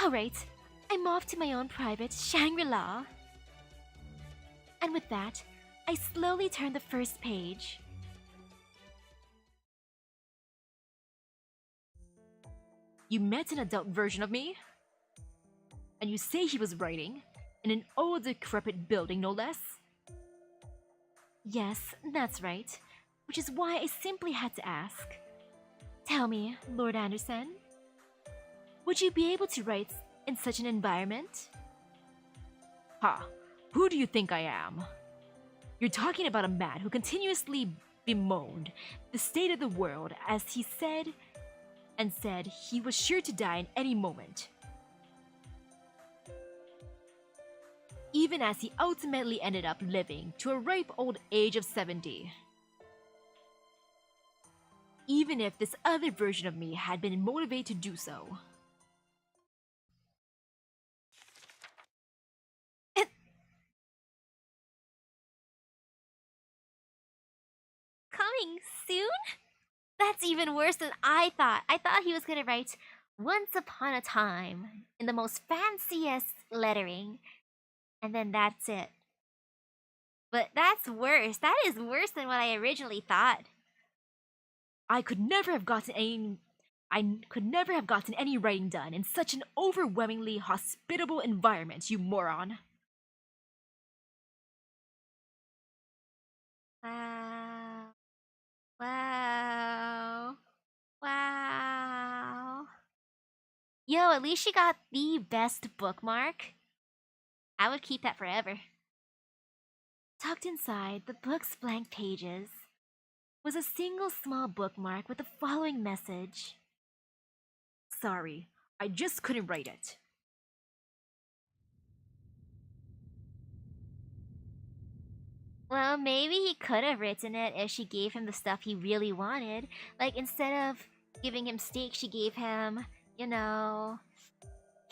Alright, I'm off to my own private Shangri-La. And with that, I slowly turn the first page. You met an adult version of me? And you say he was writing in an old decrepit building, no less? Yes, that's right. Which is why I simply had to ask. Tell me, Lord Anderson, would you be able to write in such an environment? Ha! Who do you think I am? You're talking about a man who continuously bemoaned the state of the world as he said he was sure to die in any moment. Even as he ultimately ended up living to a ripe old age of 70. Even if this other version of me had been motivated to do so. Coming soon? That's even worse than I thought. I thought he was gonna write "Once Upon a Time" in the most fanciest lettering, and then that's it. But that's worse. That is worse than what I originally thought. I could never have gotten any writing done in such an overwhelmingly hospitable environment, you moron. Wow. Wow. Wow. Yo, at least she got the best bookmark. I would keep that forever. Tucked inside the book's blank pages was a single small bookmark with the following message. Sorry, I just couldn't write it. Well, maybe he could have written it if she gave him the stuff he really wanted. Like, instead of giving him steak, she gave him, you know,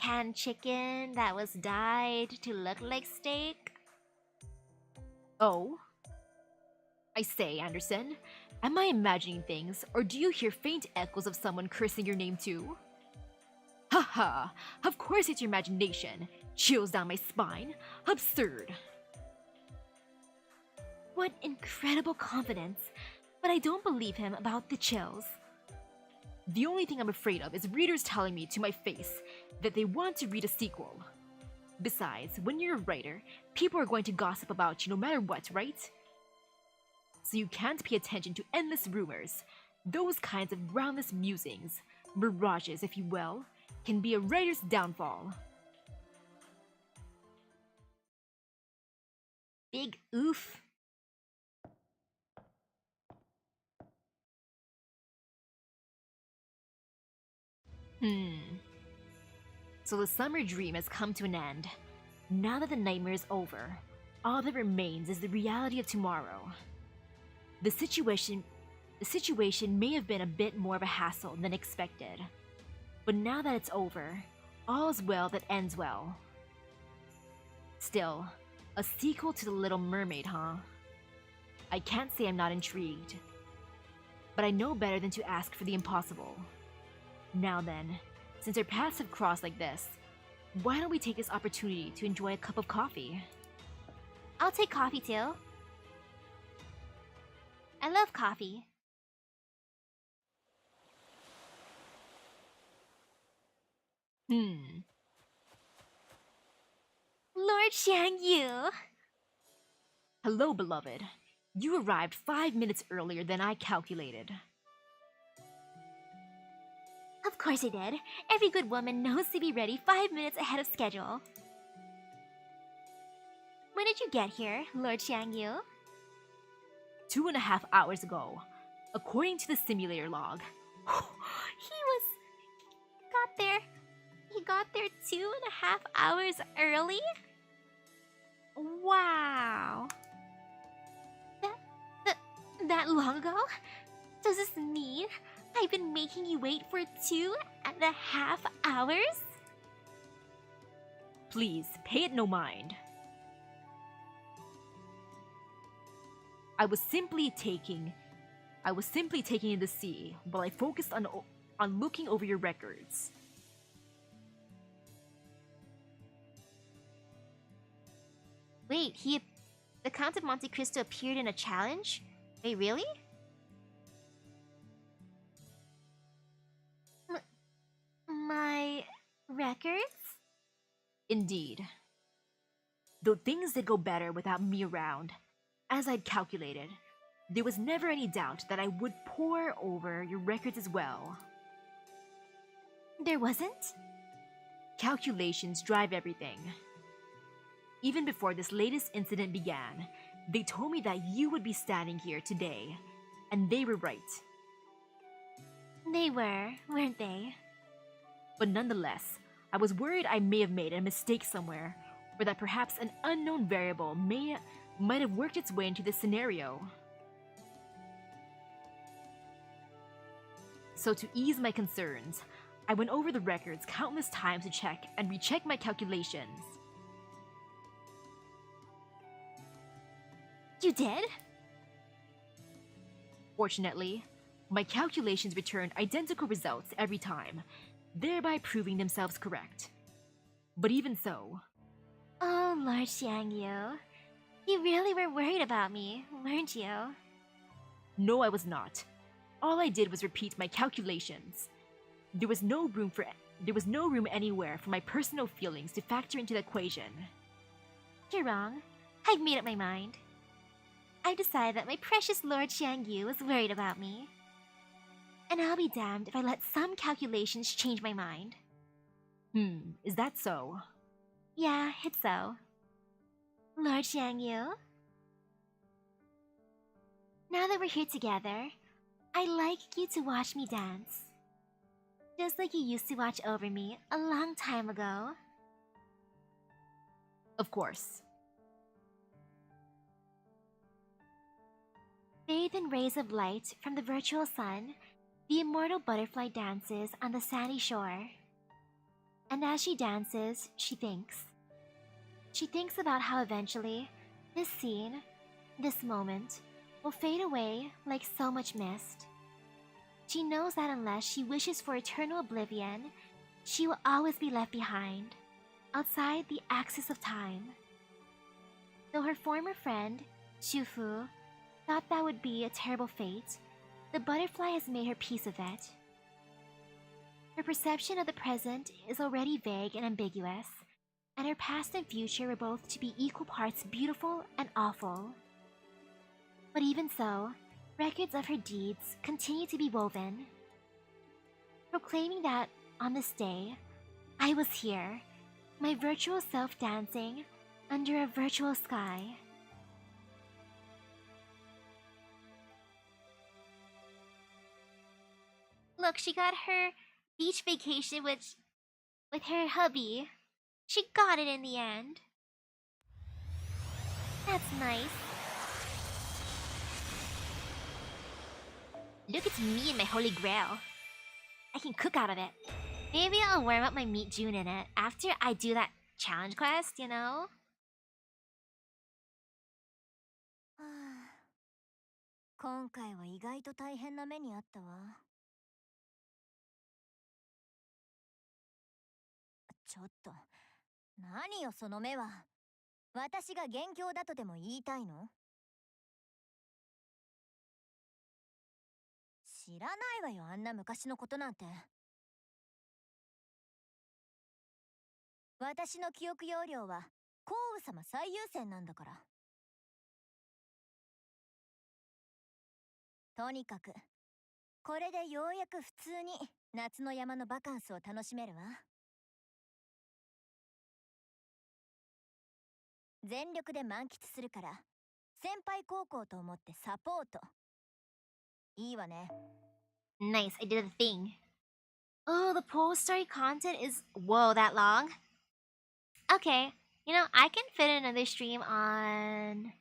canned chicken that was dyed to look like steak. Oh? I say, Anderson, am I imagining things, or do you hear faint echoes of someone cursing your name too? Haha, of course it's your imagination. Chills down my spine. Absurd. What incredible confidence, but I don't believe him about the chills. The only thing I'm afraid of is readers telling me to my face that they want to read a sequel. Besides, when you're a writer, people are going to gossip about you no matter what, right? So you can't pay attention to endless rumors. Those kinds of groundless musings, mirages if you will, can be a writer's downfall. Big oof. So the summer dream has come to an end. Now that the nightmare is over, all that remains is the reality of tomorrow. The situation may have been a bit more of a hassle than expected. But now that it's over, all is well that ends well. Still, a sequel to The Little Mermaid, huh? I can't say I'm not intrigued. But I know better than to ask for the impossible. Now then, since our paths have crossed like this, why don't we take this opportunity to enjoy a cup of coffee? I'll take coffee too. I love coffee. Lord Xiangyu! Hello, beloved. You arrived 5 minutes earlier than I calculated. Of course I did. Every good woman knows to be ready 5 minutes ahead of schedule. When did you get here, Lord Xiangyu? 2.5 hours ago, according to the simulator log. He got there 2.5 hours early? Wow. That long ago? Does this mean I've been making you wait for 2.5 hours? Please, pay it no mind. I was simply taking in the sea while I focused on looking over your records. Wait, the Count of Monte Cristo appeared in a challenge? Wait, really? My records? Indeed. Though things did go better without me around, as I'd calculated, there was never any doubt that I would pore over your records as well. There wasn't? Calculations drive everything. Even before this latest incident began, they told me that you would be standing here today. And they were right. They were, weren't they? But nonetheless, I was worried I may have made a mistake somewhere, or that perhaps an unknown variable might have worked its way into this scenario. So to ease my concerns, I went over the records countless times to check and recheck my calculations. You did? Fortunately, my calculations returned identical results every time, thereby proving themselves correct. But even so... Oh, Lord Xiangyu. You really were worried about me, weren't you? No, I was not. All I did was repeat my calculations. There was no room anywhere for my personal feelings to factor into the equation. You're wrong. I've made up my mind. I've decided that my precious Lord Xiangyu is worried about me. And I'll be damned if I let some calculations change my mind. Is that so? Yeah, it's so. Lord Xiangyu? Now that we're here together, I'd like you to watch me dance. Just like you used to watch over me a long time ago. Of course. Bathed in rays of light from the virtual sun, the immortal butterfly dances on the sandy shore. And as she dances, she thinks. She thinks about how eventually, this scene, this moment, will fade away like so much mist. She knows that unless she wishes for eternal oblivion, she will always be left behind, outside the axis of time. Though her former friend, Shufu, thought that would be a terrible fate, the butterfly has made her peace with it. Her perception of the present is already vague and ambiguous, and her past and future were both to be equal parts beautiful and awful. But even so, records of her deeds continue to be woven, proclaiming that on this day, I was here, my virtual self dancing under a virtual sky. Look, she got her beach vacation with her hubby. She got it in the end. That's nice. Look, it's me and my holy grail. I can cook out of it. Maybe I'll warm up my meat June in it after I do that challenge quest, you know? 今回は意外と大変な目にあったわ。ちょっと、何よその目は。私が元凶だとでも言いたいの？知らないわよ、あんな昔のことなんて。私の記憶容量はコウウ様最優先なんだから。とにかくこれでようやく普通に夏の山のバカンスを楽しめるわ。全力で満喫するから先輩高校と思ってサポート。いいわね。Nice, I did the thing. Oh, the post story content is, whoa, that long? Okay, you know, I can fit another stream on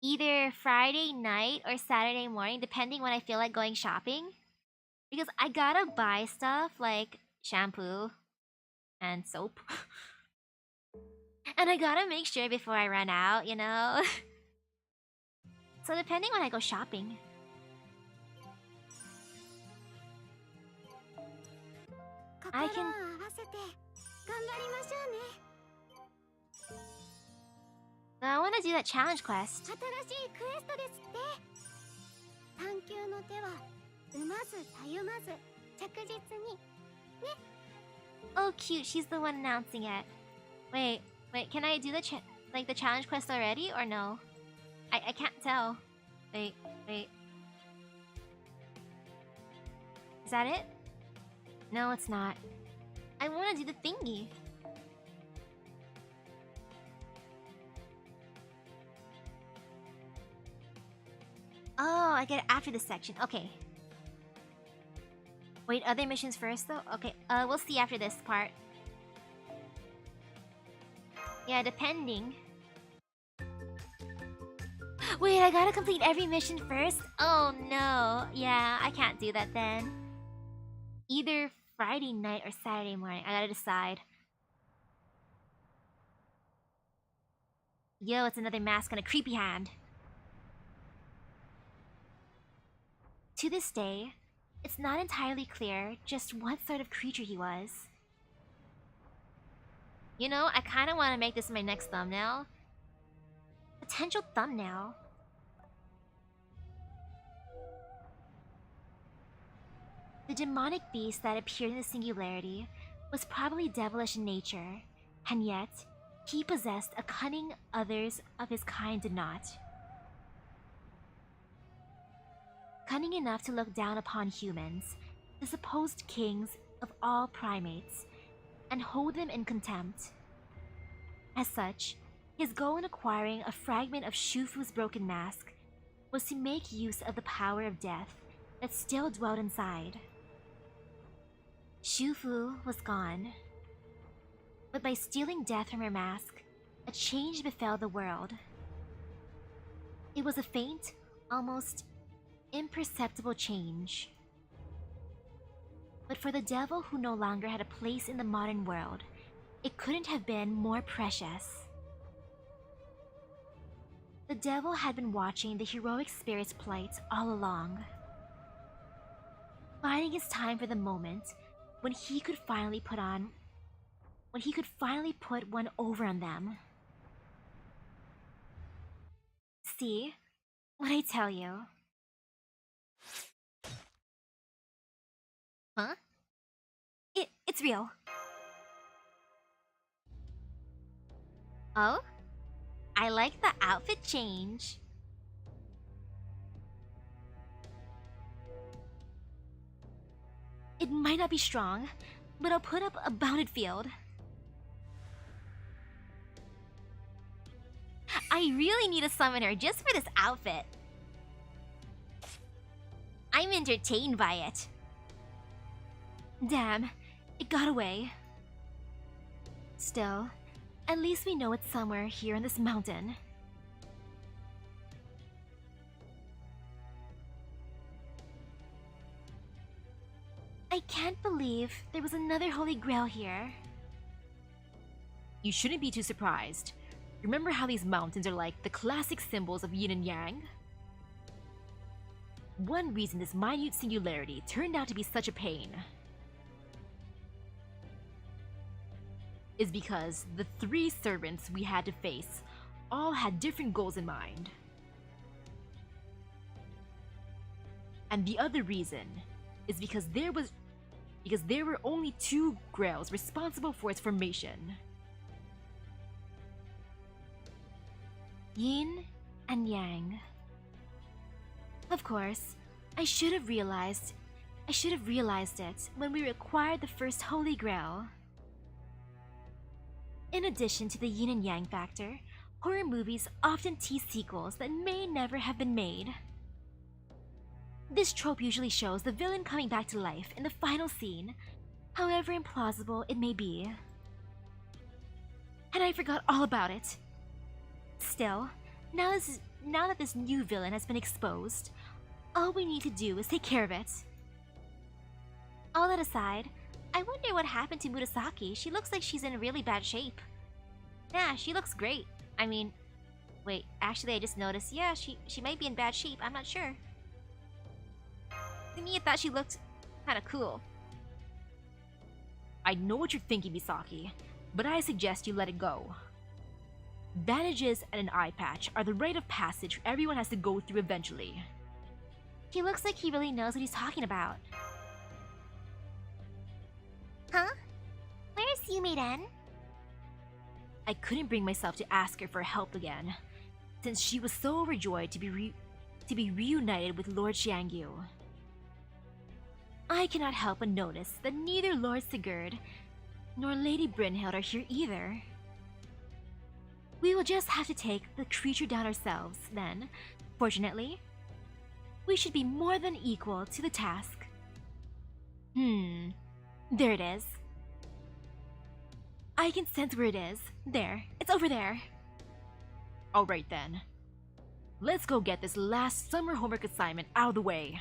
either Friday night or Saturday morning, depending when I feel like going shopping. Because I gotta buy stuff like shampoo and soap. And I gotta make sure before I run out, you know? So depending when I go shopping. I can... I want to do that challenge quest. Oh, cute. She's the one announcing it. Wait, can I do the the challenge quest already or no? I can't tell. Wait. Is that it? No, it's not. I want to do the thingy. I get it after this section. Okay. Wait, other missions first though? Okay, we'll see after this part. Yeah, depending. Wait, I gotta complete every mission first? Oh no. Yeah, I can't do that then. Either Friday night or Saturday morning. I gotta decide. Yo, it's another mask on a creepy hand. To this day, it's not entirely clear just what sort of creature he was. You know, I kind of want to make this my next thumbnail. Potential thumbnail. The demonic beast that appeared in the Singularity was probably devilish in nature, and yet, he possessed a cunning others of his kind did not. Cunning enough to look down upon humans, the supposed kings of all primates, and hold them in contempt. As such, his goal in acquiring a fragment of Shufu's broken mask was to make use of the power of death that still dwelled inside. Shufu was gone, but by stealing death from her mask, a change befell the world. It was a faint, almost imperceptible change. But for the devil who no longer had a place in the modern world, it couldn't have been more precious. The devil had been watching the heroic spirit's plight all along, biding his time for the moment when he could finally put one over on them. See? What I tell you? Huh? It's real. Oh? I like the outfit change. It might not be strong, but I'll put up a bounded field. I really need a summoner just for this outfit. I'm entertained by it. Damn, it got away. Still, at least we know it's somewhere here in this mountain. I can't believe there was another Holy Grail here. You shouldn't be too surprised. Remember how these mountains are like the classic symbols of yin and yang? One reason this minute singularity turned out to be such a pain is because the 3 servants we had to face all had different goals in mind. And the other reason is because there were only 2 grails responsible for its formation. Yin and Yang. Of course, I should have realized it when we acquired the first Holy Grail. In addition to the yin and yang factor, horror movies often tease sequels that may never have been made. This trope usually shows the villain coming back to life in the final scene, however implausible it may be. And I forgot all about it. Still, now that this new villain has been exposed, all we need to do is take care of it. All that aside, I wonder what happened to Misaki. She looks like she's in really bad shape. Yeah, she looks great. I mean, wait, actually I just noticed, yeah, she might be in bad shape, I'm not sure. To me, I thought she looked kinda cool. I know what you're thinking, Misaki, but I suggest you let it go. Bandages and an eye patch are the rite of passage everyone has to go through eventually. He looks like he really knows what he's talking about. Huh? Where's Yumi-den? I couldn't bring myself to ask her for help again, since she was so overjoyed to be reunited with Lord Xiangyu. I cannot help but notice that neither Lord Sigurd nor Lady Brynhild are here either. We will just have to take the creature down ourselves, then, fortunately. we should be more than equal to the task. There it is. I can sense where it is. There, it's over there. Alright then. Let's go get this last summer homework assignment out of the way.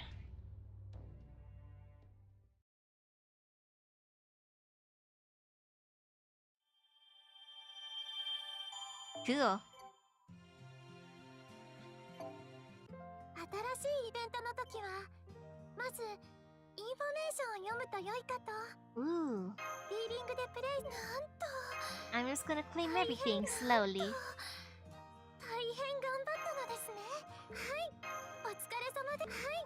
Cool. 新しいイベントの時はまずインフォメーションを読むと良いかと。 Ooh. フィーリングでプレイなんと I'm just gonna claim everything slowly. 大変頑張ったのですね。はい、お疲れ様で、はい、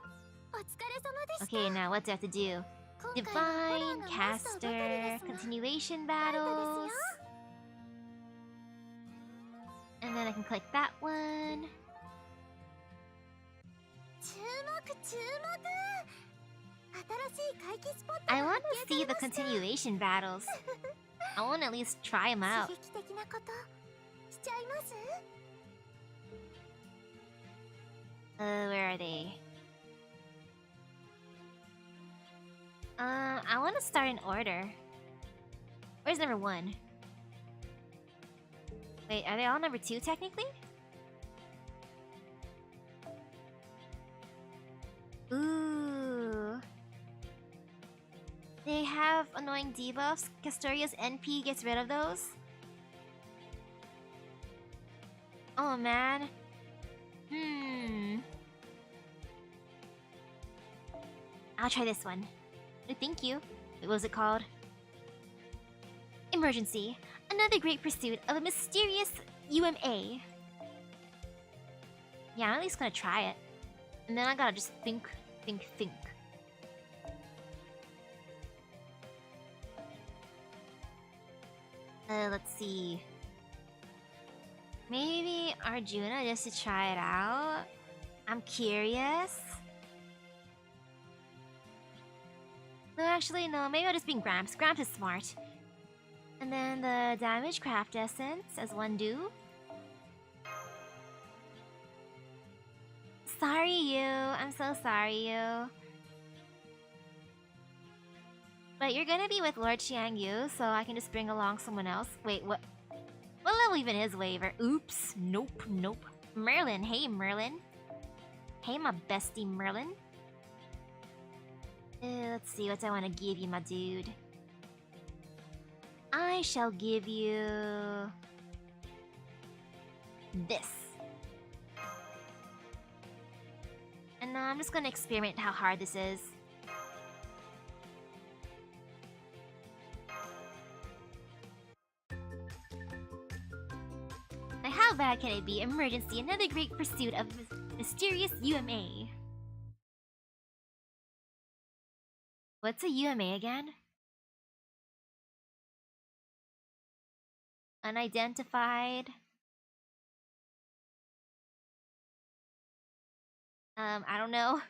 お疲れ様でした。 Okay, now what do I have to do? 今回はホラー Divine, のマスターばかり caster, ですが continuation ライト battles. ですよ。 And then I can click that one. 注目注目。新しい回帰スポット I が want 発 to 見 see さ the れました。 continuation battles. I want to at least try them out. 刺激的なことしちゃいます？ Where are they? I want to start in order. Where's number 1? Wait, are they all number 2 technically? Ooh. They have annoying debuffs. Castoria's NP gets rid of those. Oh man. I'll try this one. Thank you. What was it called? Emergency. Another great pursuit of a mysterious UMA. Yeah, I'm at least gonna try it. And then I gotta just think. Let's see. Maybe Arjuna just to try it out. I'm curious. No, actually, no. Maybe I'll just bring Gramps. Gramps is smart. And then the damage craft essence as one do. Sorry, you. I'm so sorry, you. But you're gonna be with Lord Xiang Yu, so I can just bring along someone else. Wait, what? What level even is Waver? Oops. Nope. Merlin. Hey, Merlin. Hey, my bestie Merlin. Let's see what I want to give you, my dude. I shall give you this. And now I'm just gonna experiment how hard this is. Now how bad can it be? Emergency, another great pursuit of mysterious UMA. What's a UMA again? Unidentified. I don't know.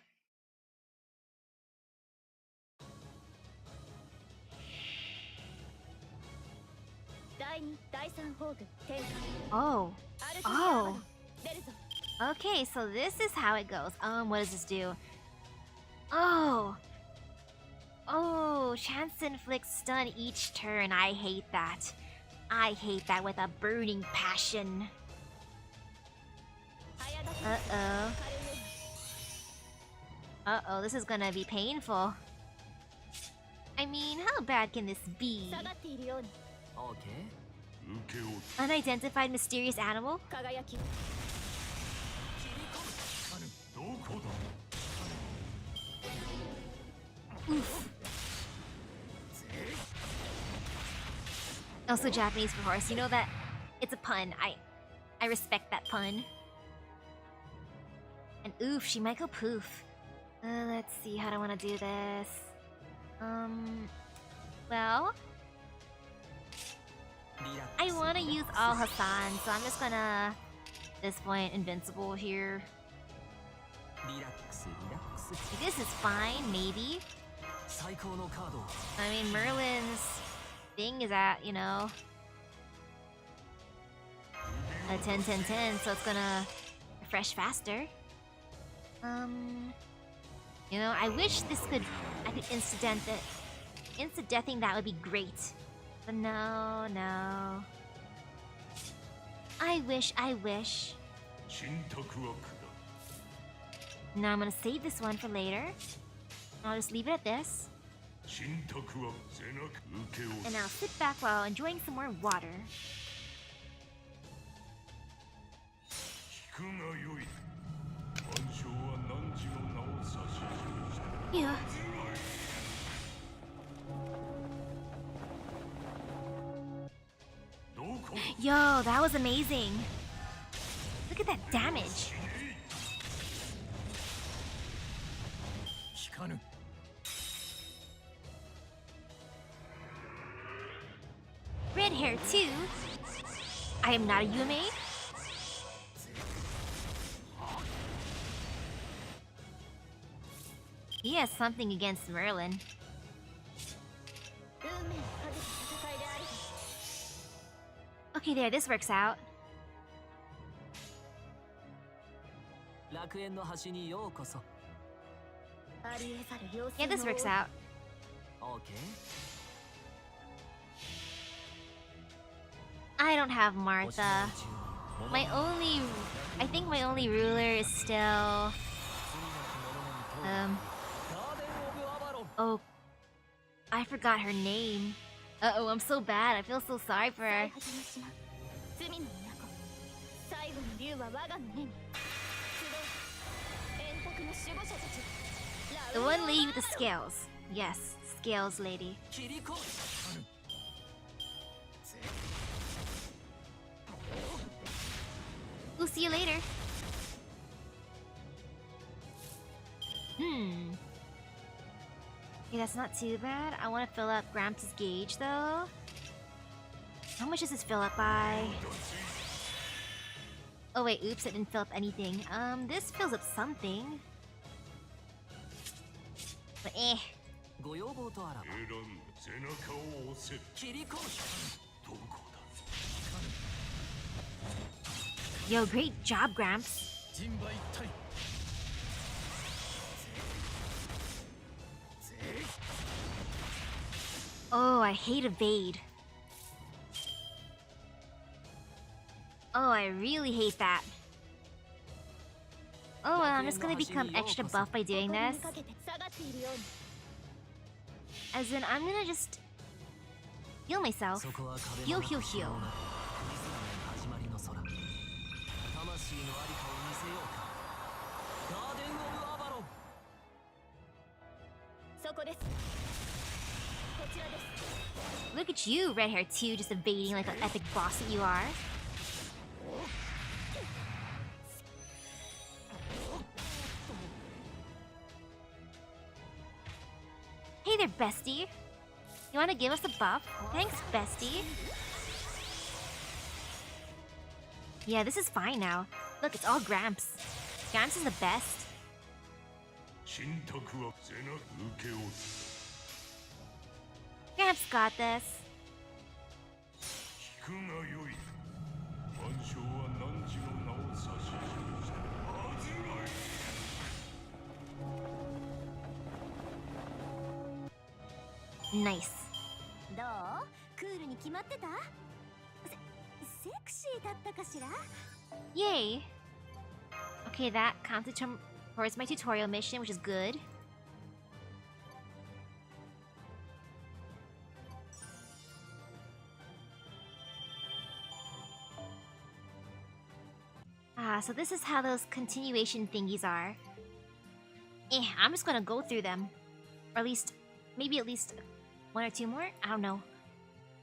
Oh. Okay, so this is how it goes. What does this do? Oh, chance to inflict stun each turn. I hate that. I hate that with a burning passion. Uh-oh, this is gonna be painful. I mean, how bad can this be? Okay. Unidentified mysterious animal? Oof. Also Japanese for horse. You know that it's a pun. I respect that pun. And oof, she might go poof. Let's see, how do I want to do this? Well, I want to use all Hassan, so I'm just gonna, at this point, invincible here. This is fine, maybe. I mean, Merlin's thing is at, you know, a 10-10-10, so it's gonna refresh faster. You know, I wish I could insta-deathing that would be great. But no. I wish. Now I'm gonna save this one for later. I'll just leave it at this. And I'll sit back while enjoying some more water. Yeah. Yo, that was amazing. Look at that damage. Red hair too. I am not a Yume. He has something against Merlin. Okay, there, this works out. Yeah, this works out. I don't have Martha. I think my only ruler is still... Oh, I forgot her name. Uh-oh, I'm so bad. I feel so sorry for her. The one lady with the scales. Yes, scales lady. We'll see you later. Okay, that's not too bad. I want to fill up Gramps' gauge though. How much does this fill up by? Oh wait, oops, I didn't fill up anything. This fills up something. But Yo, great job, Gramps. Oh, I hate evade. Oh, I really hate that. Oh, well, I'm just gonna become extra buff by doing this. As in, I'm gonna just heal myself. Heal. Look at you, red hair too, just evading like an epic boss that you are. Hey there, bestie. You wanna give us a buff? Thanks, bestie. Yeah, this is fine now. Look, it's all Gramps. Gramps is the best. Gramps got this. Nice. Yay! Okay, that counted towards my tutorial mission, which is good. So this is how those continuation thingies are. I'm just gonna go through them. Or maybe at least one or two more? I don't know.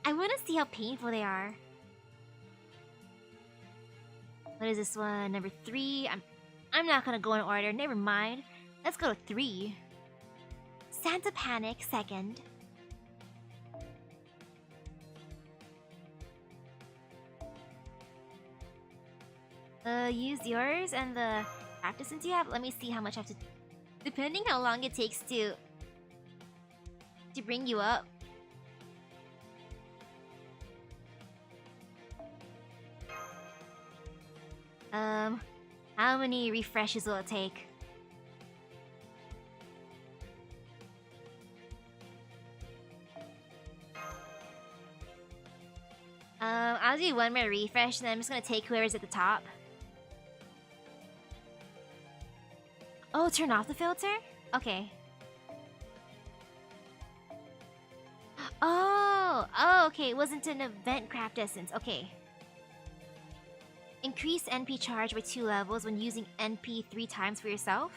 I wanna see how painful they are. What is this one? Number 3? I'm not gonna go in order, never mind. Let's go to 3. Santa Panic, 2nd. Use yours and the practice since you have. Let me see how much I have to... Depending how long it takes to bring you up. How many refreshes will it take? I'll do one more refresh and then I'm just gonna take whoever's at the top. Oh, turn off the filter? Okay. Oh, okay, it wasn't an event craft essence. Okay. Increase NP charge by 2 levels when using NP 3 times for yourself?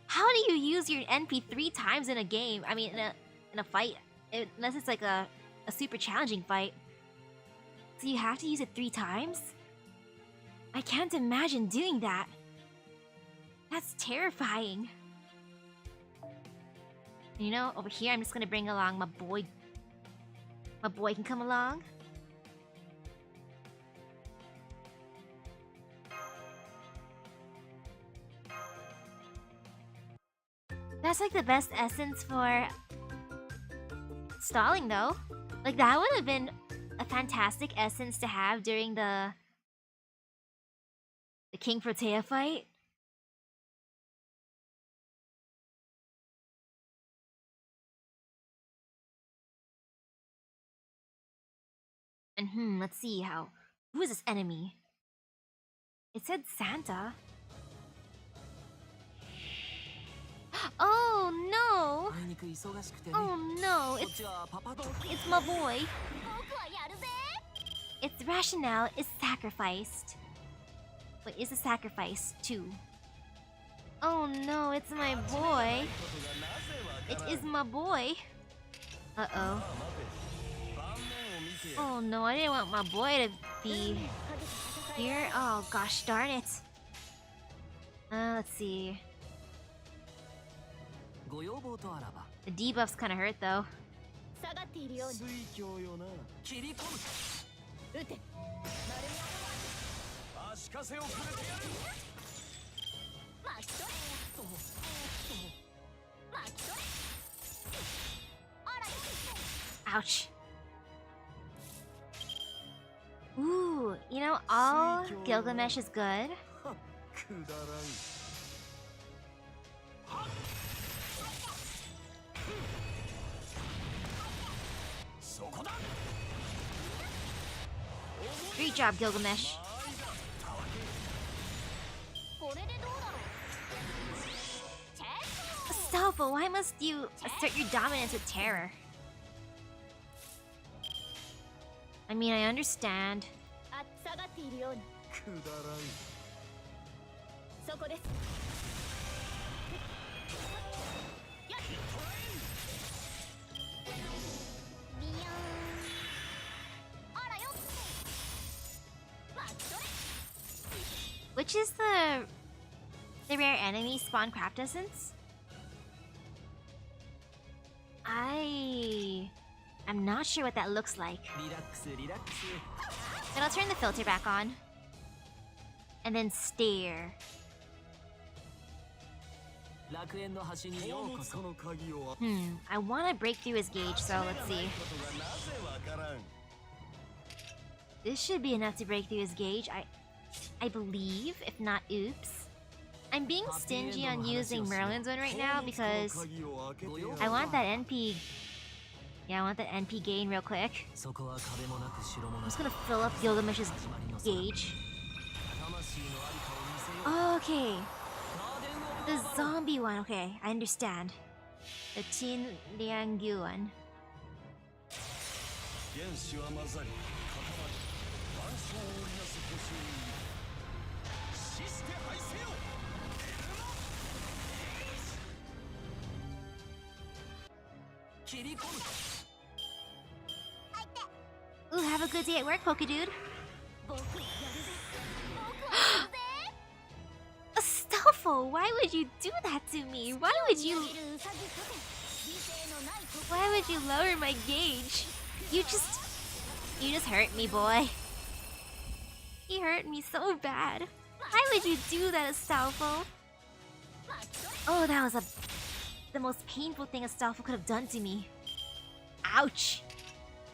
How do you use your NP 3 times in a game? I mean, in a fight, unless it's like a super challenging fight. So you have to use it 3 times? I can't imagine doing that. That's terrifying. You know, over here, I'm just gonna bring along my boy. My boy can come along. That's like the best essence for stalling, though. Like, that would have been a fantastic essence to have during the King Protea fight. And let's see who is this enemy? It said Santa. Oh no! Oh no, it's my boy. Its rationale is sacrificed. Wait, is a sacrifice too? Oh no, it's my boy. It is my boy. Uh-oh. Oh no, I didn't want my boy to be here. Oh gosh darn it. Let's see. The debuffs kinda hurt though. Ouch. Ooh, you know, all Gilgamesh is good. Great job, Gilgamesh. Astolfo, why must you assert your dominance with terror? I mean, I understand. Which is the rare enemy spawn craft essence? I'm not sure what that looks like. But I'll turn the filter back on. And then stare. I want to break through his gauge, so let's see. This should be enough to break through his gauge, I believe, if not oops. I'm being stingy on using Merlin's one right now because I want that NP. Yeah, I want that NP gain real quick. I'm just gonna fill up Gilgamesh's gauge. Okay. The zombie one, okay, I understand. The Qin Liangyu one. Ooh, have a good day at work, Pokedude. Astolfo, why would you do that to me? Why would you lower my gauge? You just hurt me, boy. He hurt me so bad. Why would you do that, Astolfo? Oh, that was the most painful thing Astolfo could have done to me. Ouch.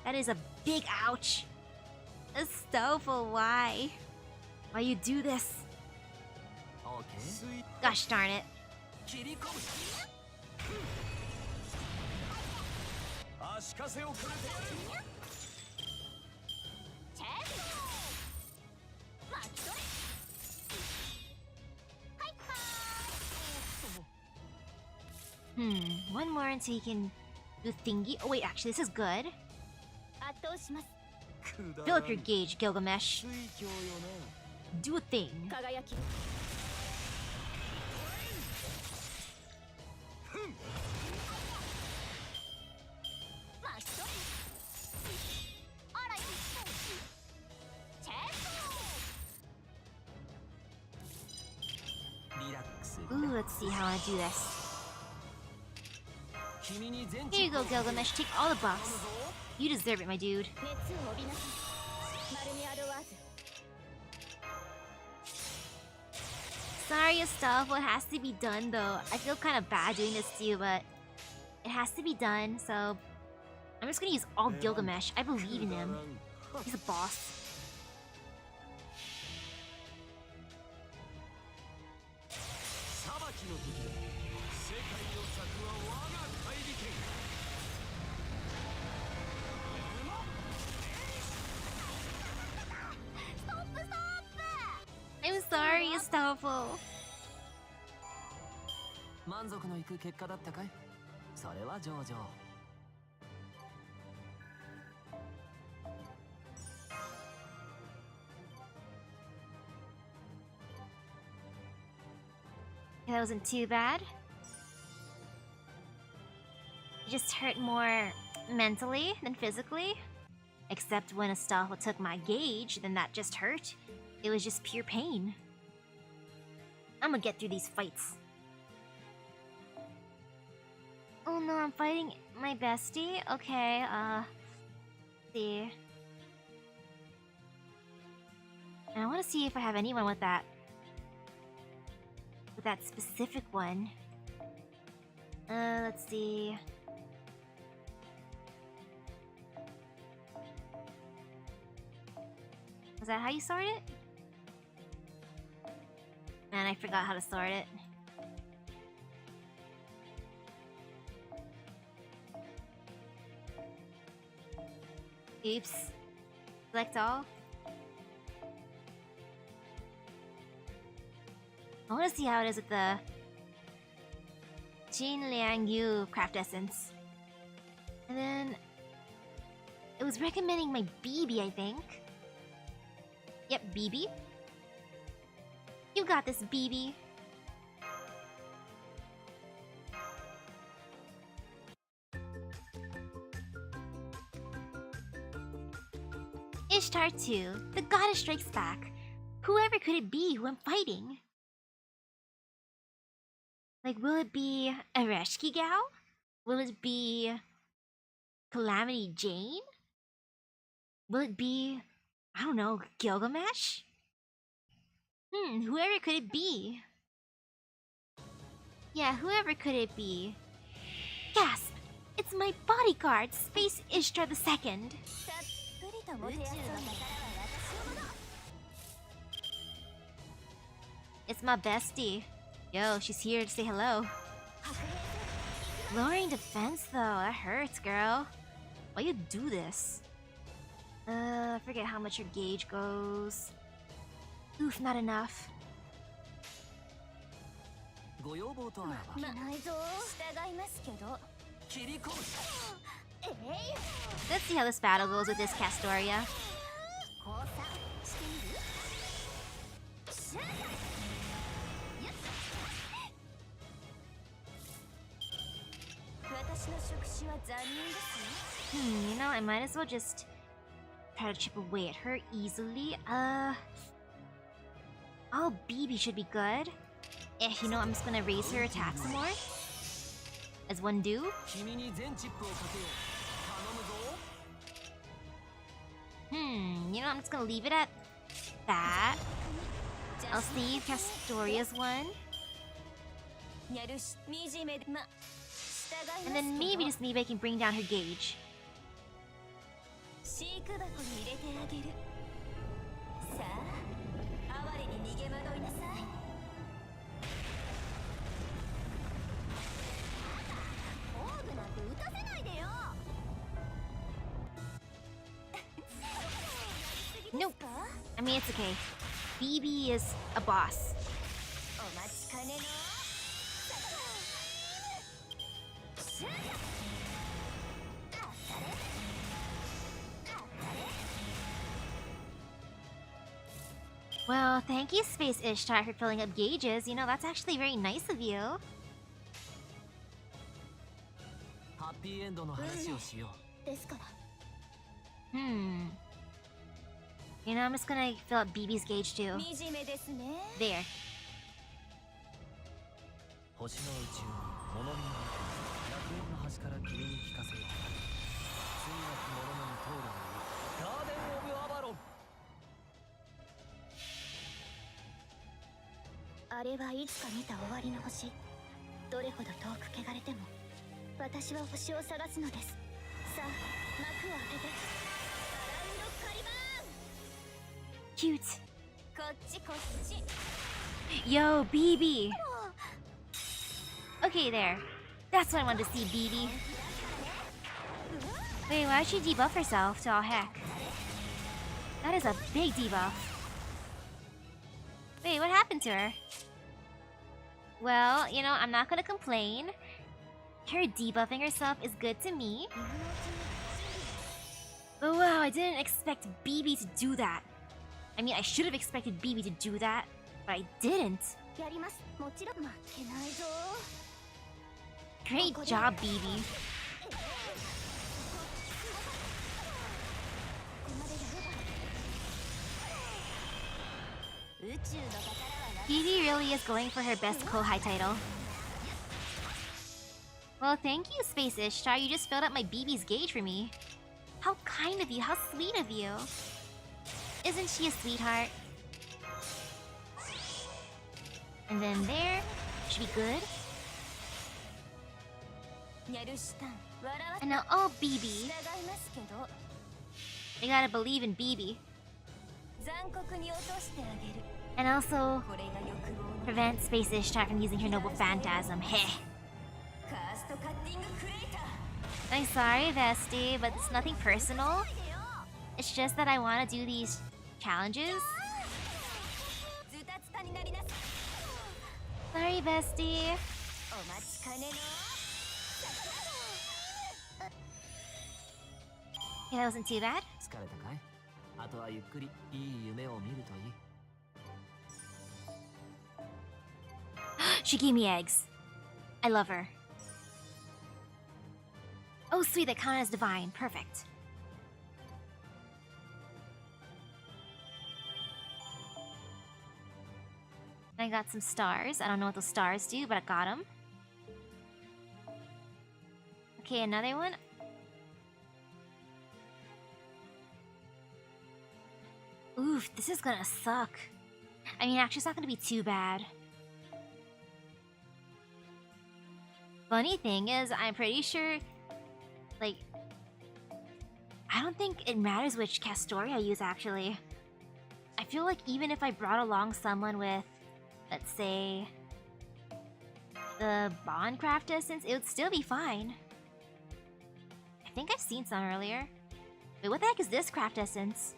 That is a big ouch. Astolfo, why? Why you do this? Gosh darn it. One more until he can do thingy. Oh wait, actually this is good. 圧倒します。 Fill up your gauge, Gilgamesh. 水郷よ Do a thing. 輝き マッシュあらよチェーなリラックス Ooh, let's see how I do this. 君に全 Here you go, Gilgamesh. Take all the buffs. You deserve it, my dude. 熱を帯びなさい。マルミアドワーズ。 Sorry, Astolfo. It has to be done, though. I feel kind of bad doing this to you, but it has to be done, so I'm just gonna use all Gilgamesh. I believe in him. He's a boss. 裁きの時だ世界を裂くは我が大利権 I'm sorry, Astolfo. 満足のいく結果だったかいそれは上々 That wasn't too bad. It just hurt more mentally than physically. Except when Astolfo took my gauge, then that just hurt. It was just pure pain. I'm gonna get through these fights. Oh no, I'm fighting my bestie? Okay, see. And I wanna see if I have anyone with that specific one. Let's see. Is that how you sort it? Man, I forgot how to sort it. Oops. Select all. I want to see how it is with the Jin Liang Yu craft essence. And then it was recommending my BB, I think. Yep, BB. You got this, BB. Ishtar 2, the goddess strikes back. Whoever could it be who I'm fighting? Like, will it be Ereshki Gal? Will it be Calamity Jane? Will it be, I don't know, Gilgamesh? Whoever could it be? Yeah, whoever could it be? Gasp! It's my bodyguard, Space Ishtar II! たっぷりともてあそんだからは私のもの。 It's my bestie. Yo, she's here to say hello. Lowering defense though, that hurts, girl. Why you do this? I forget how much your gauge goes. Oof, not enough. ご要望とあらばないぞ従いますけど。切り込む Let's see how this battle goes with this Castoria. 降参してみる？シャー！ 私の触手は残忍ですね。 You know, I might as well just try to chip away at her easily. Oh, BB should be good. You know, I'm just gonna raise her attack some more. As one do. 君に全チップをかけよう頼むぞ You know, I'm just gonna leave it at that. I'll save Castoria's one. やるし、惨めでま、従いますけ And ど。 then maybe just maybe I can bring down her gauge. 飼育箱に入れてあげる。さあ、哀れに逃げ惑いなさい。オーグなんて撃たせないでよ。 Nope. I mean, it's okay. BB is a boss. お待ちかねの。Well, thank you, Space Ishtar, for filling up gauges. You know, that's actually very nice of you. ハッピーエンドの話をしよう。ですから。 Hmm. You know, I'm just gonna fill up BB's gauge too. 惨めですね。 There. 星の宇宙に物見の楽園の端から君に聞かせよう。罪なき者のに通るがいい。ガーデン・オブ・アバロン。あれはいつか見た終わりの星。どれほど遠く汚れても私は星を探すのです。さあ、幕を開けて。アラウンドカリバーン。 Cute. こっちこっち。 Yo, BB. Okay, there. That's what I wanted to see, BB. Wait, why did she debuff herself to all heck? That is a big debuff. Wait, what happened to her? Well, you know, I'm not gonna complain. Her debuffing herself is good to me. But wow, I didn't expect BB to do that. I mean, I should have expected BB to do that, but I didn't. やります。もちろん負けないぞ。 Great job, BB. BB really is going for her best Kohai title. Well, thank you, Space Ishtar. You just filled up my BB's gauge for me. How kind of you. How sweet of you. Isn't she a sweetheart? And then there. Should be good. And now, oh, BB. I gotta believe in BB. And also prevent Space Ishtar from using her noble phantasm. Heh. I'm sorry, Vesti, but it's nothing personal. It's just that I want to do these challenges. Sorry, Vesti. Okay, that wasn't too bad. 疲れたかい？あとはゆっくりいい夢を見るといい。 She gave me eggs. I love her. Oh, sweet, that count as divine. Perfect. I got some stars. I don't know what those stars do, but I got them. Okay, another one. Oof, this is gonna suck. I mean, actually, it's not gonna be too bad. Funny thing is, I'm pretty sure, like, I don't think it matters which cast story I use, actually. I feel like even if I brought along someone with, let's say, the Bondcraft essence, it would still be fine. I think I've seen some earlier. Wait, what the heck is this craft essence?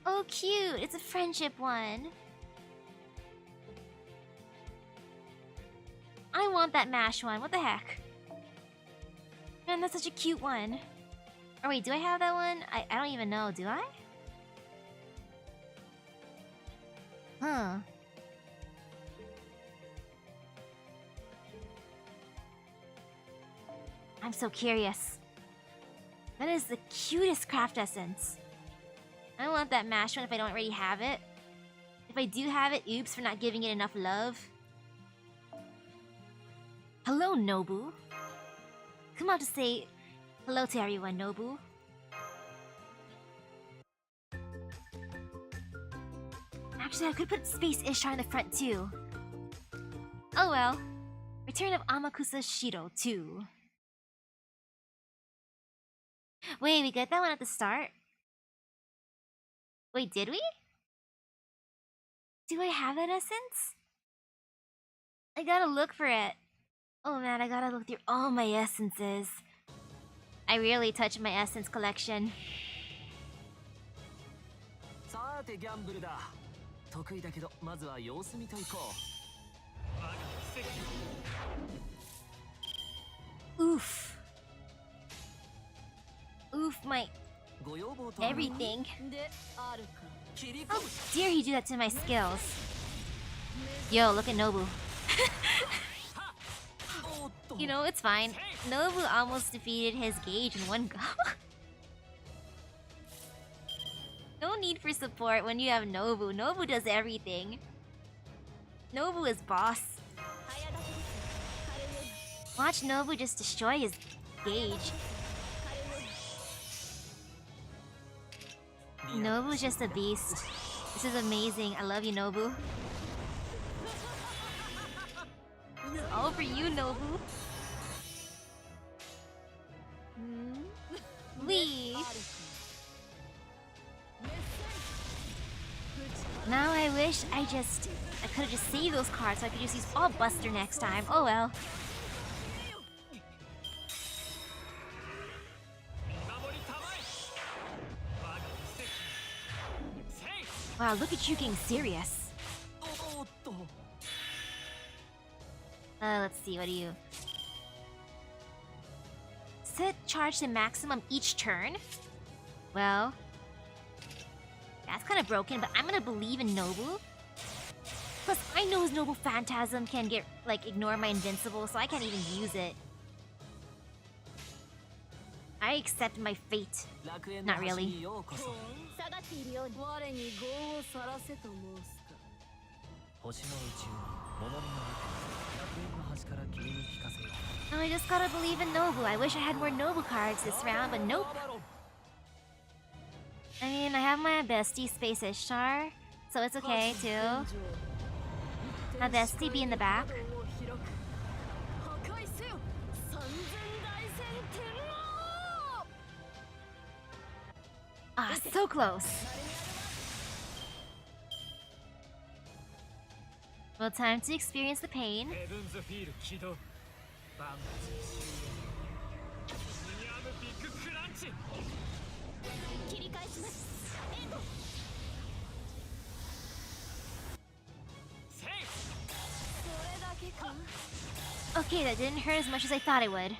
Oh, cute! It's a friendship one. I want that MASH one. What the heck? Man, that's such a cute one. Oh wait, do I have that one? I don't even know. Do I? Huh. I'm so curious. That is the cutest craft essence. I want that MASH one if I don't already have it. If I do have it, oops for not giving it enough love. Hello, Nobu. Come out to say hello to everyone, Nobu. Actually, I could put Space Ishtar in the front too. Oh well. Return of Amakusa Shiro 2. Wait, we got that one at the start? Wait, did we? Do I have that essence? I gotta look for it. Oh man, I gotta look through all my essences. I really touched my essence collection. さてギャンブルだ。得意だけどまずは様子見といこう。 Oof. Oof, my ご要望とは Everything. であるか How dare he do that to my skills? Yo, look at Nobu. おっと You know, it's fine. Nobu almost defeated his gauge in one go. No need for support when you have Nobu. Nobu does everything. Nobu is boss. Watch Nobu just destroy his gauge. Nobu's just a beast. This is amazing. I love you, Nobu. This is all for you, Nobu. Wee. Now I wish I could have just saved those cards so I could just use all Buster next time. Oh well. Wow, look at you getting serious. おっと Let's see, what do you... Set charge to maximum each turn? Well... That's kind of broken, but I'm gonna believe in Nobu. Plus, I know his Nobu Phantasm can get, like, ignore my invincible, so I can't even use it. I accept my fate. 楽園の Not 橋 really. にようこそ下がっているように我に業をさらせと申すか星の宇宙に物見の中楽園の端から君に聞かせよう No, I just gotta believe in Nobu. I wish I had more Nobu cards this round, but nope. I mean, I have my bestie Space Ishtar, so it's okay too. My bestie be in the back. 破壊せよ三千大戦天王 Ah, so close. Well, time to experience the pain. ヘブンズフィール起動万物終焉ミニアムビッグクランチ切り返しますエンドセイフそれだけか Okay, that didn't hurt as much as I thought it would.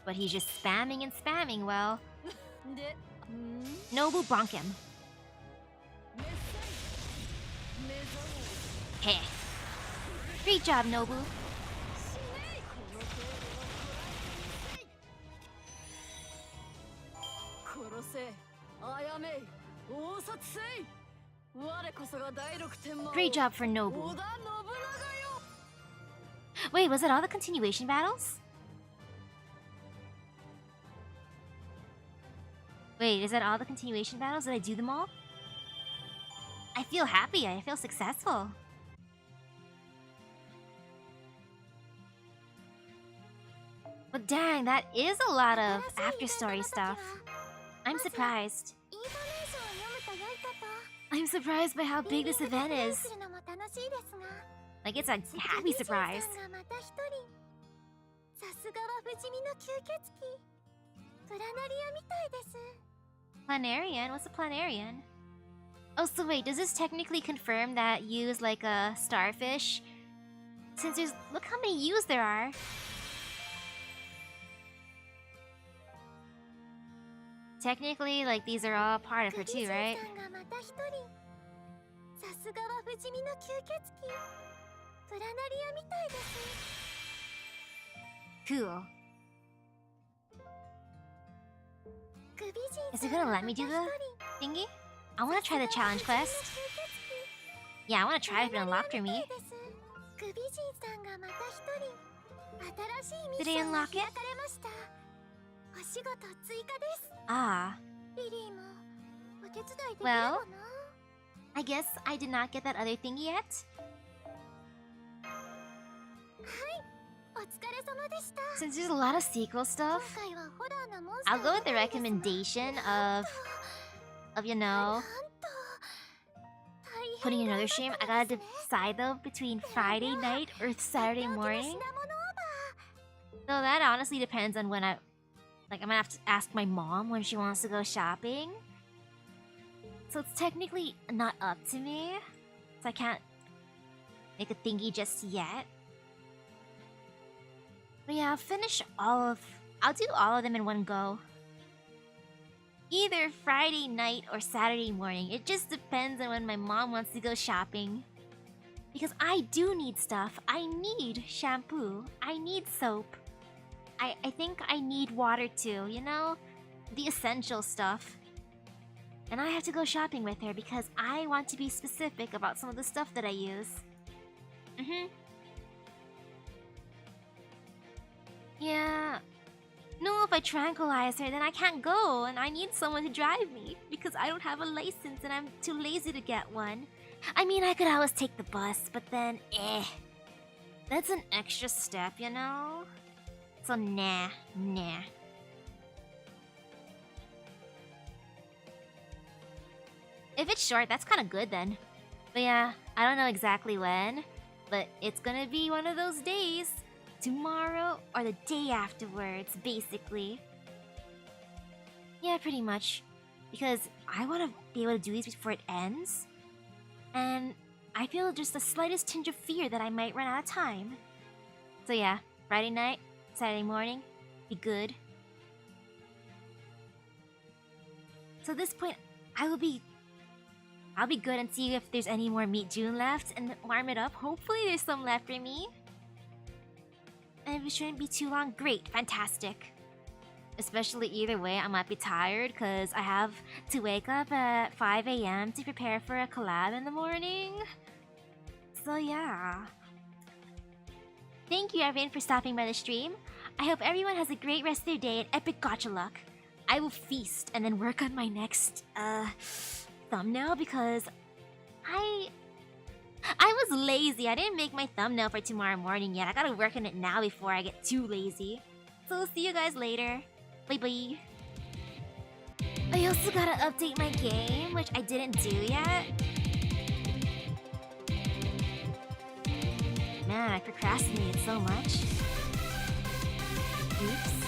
But he's just spamming and spamming, well. で Nobu bonk him. メッサイ目覚め Heh. Great job, Nobu. この程度は殺せ殺め応殺せ我こそが第六天魔王 Great job for 織 Nobu. 田信長よ Wait, was it all the continuation battles? Wait, is that all the continuation battles? Did I do them all? I feel happy. I feel successful. But dang, that is a lot of after-story stuff. I'm surprised. インフォメーションを読むと良いかと I'm surprised by how big this event プレイ is. するのも楽しいですが Like, it's a happy surprise. さんがまた一人さすがは不死身の吸血鬼プラナリアみたいです Planarian? What's a planarian? Oh, so wait, does this technically confirm that U is like a starfish? Since there's... Look how many U's there are. Technically, like, these are all part of her too, right? さんがまた一人さすがは不死身の吸血鬼プラナリアみたいです Cool. グビジン Is さ it ん gonna が let また me 一 do 人 the thingy? I wanna try the challenge quest. Yeah, I wanna try if it unlocked for me. グビジンさんがまた一人新しいミッ Did シ he ョン unlock が it? 開かれましたお仕事追加です Ah. リリーもお手伝いできる Well? かな I guess I did not get that other thingy yet. お疲れ様でした Since there's a lot of sequel 今 stuff, 回はホラーなモンスター I'll go with the ばかりですが recommendation of you なん know, と大 putting 変 another 頑 stream. 張 I ってま gotta すね decide though between Friday night or Saturday とっておきの morning. 品物オーバ So that honestly depends on when I'm gonna have to ask my mom when she wants to go shopping. So it's technically not up to me. So I can't make a thingy just yet. But yeah, I'll do all of them in one go. Either Friday night or Saturday morning. It just depends on when my mom wants to go shopping. Because I do need stuff. I need shampoo. I need soap. I think I need water too, you know? The essential stuff. And I have to go shopping with her because I want to be specific about some of the stuff that I use. Yeah. No, if I tranquilize her, then I can't go, and I need someone to drive me because I don't have a license and I'm too lazy to get one. I mean, I could always take the bus, but then, that's an extra step, you know? So nah. If it's short, that's kind of good then. But yeah, I don't know exactly when, but it's gonna be one of those days. Tomorrow or the day afterwards, basically. Yeah, pretty much. Because I want to be able to do these before it ends. And I feel just the slightest tinge of fear that I might run out of time. So yeah, Friday night, Saturday morning, be good. So at this point, I'll be good and see if there's any more Meet June left and warm it up. Hopefully there's some left for me. And if it shouldn't be too long, great, fantastic. Especially either way, I might be tired because I have to wake up at 5 a.m. to prepare for a collab in the morning. So yeah. Thank you everyone for stopping by the stream. I hope everyone has a great rest of their day and epic gacha luck. I will feast and then work on my next thumbnail because I was lazy. I didn't make my thumbnail for tomorrow morning yet. I gotta work on it now before I get too lazy. So we'll see you guys later. Bye bye. I also gotta update my game, which I didn't do yet. Man, I procrastinated so much. Oops.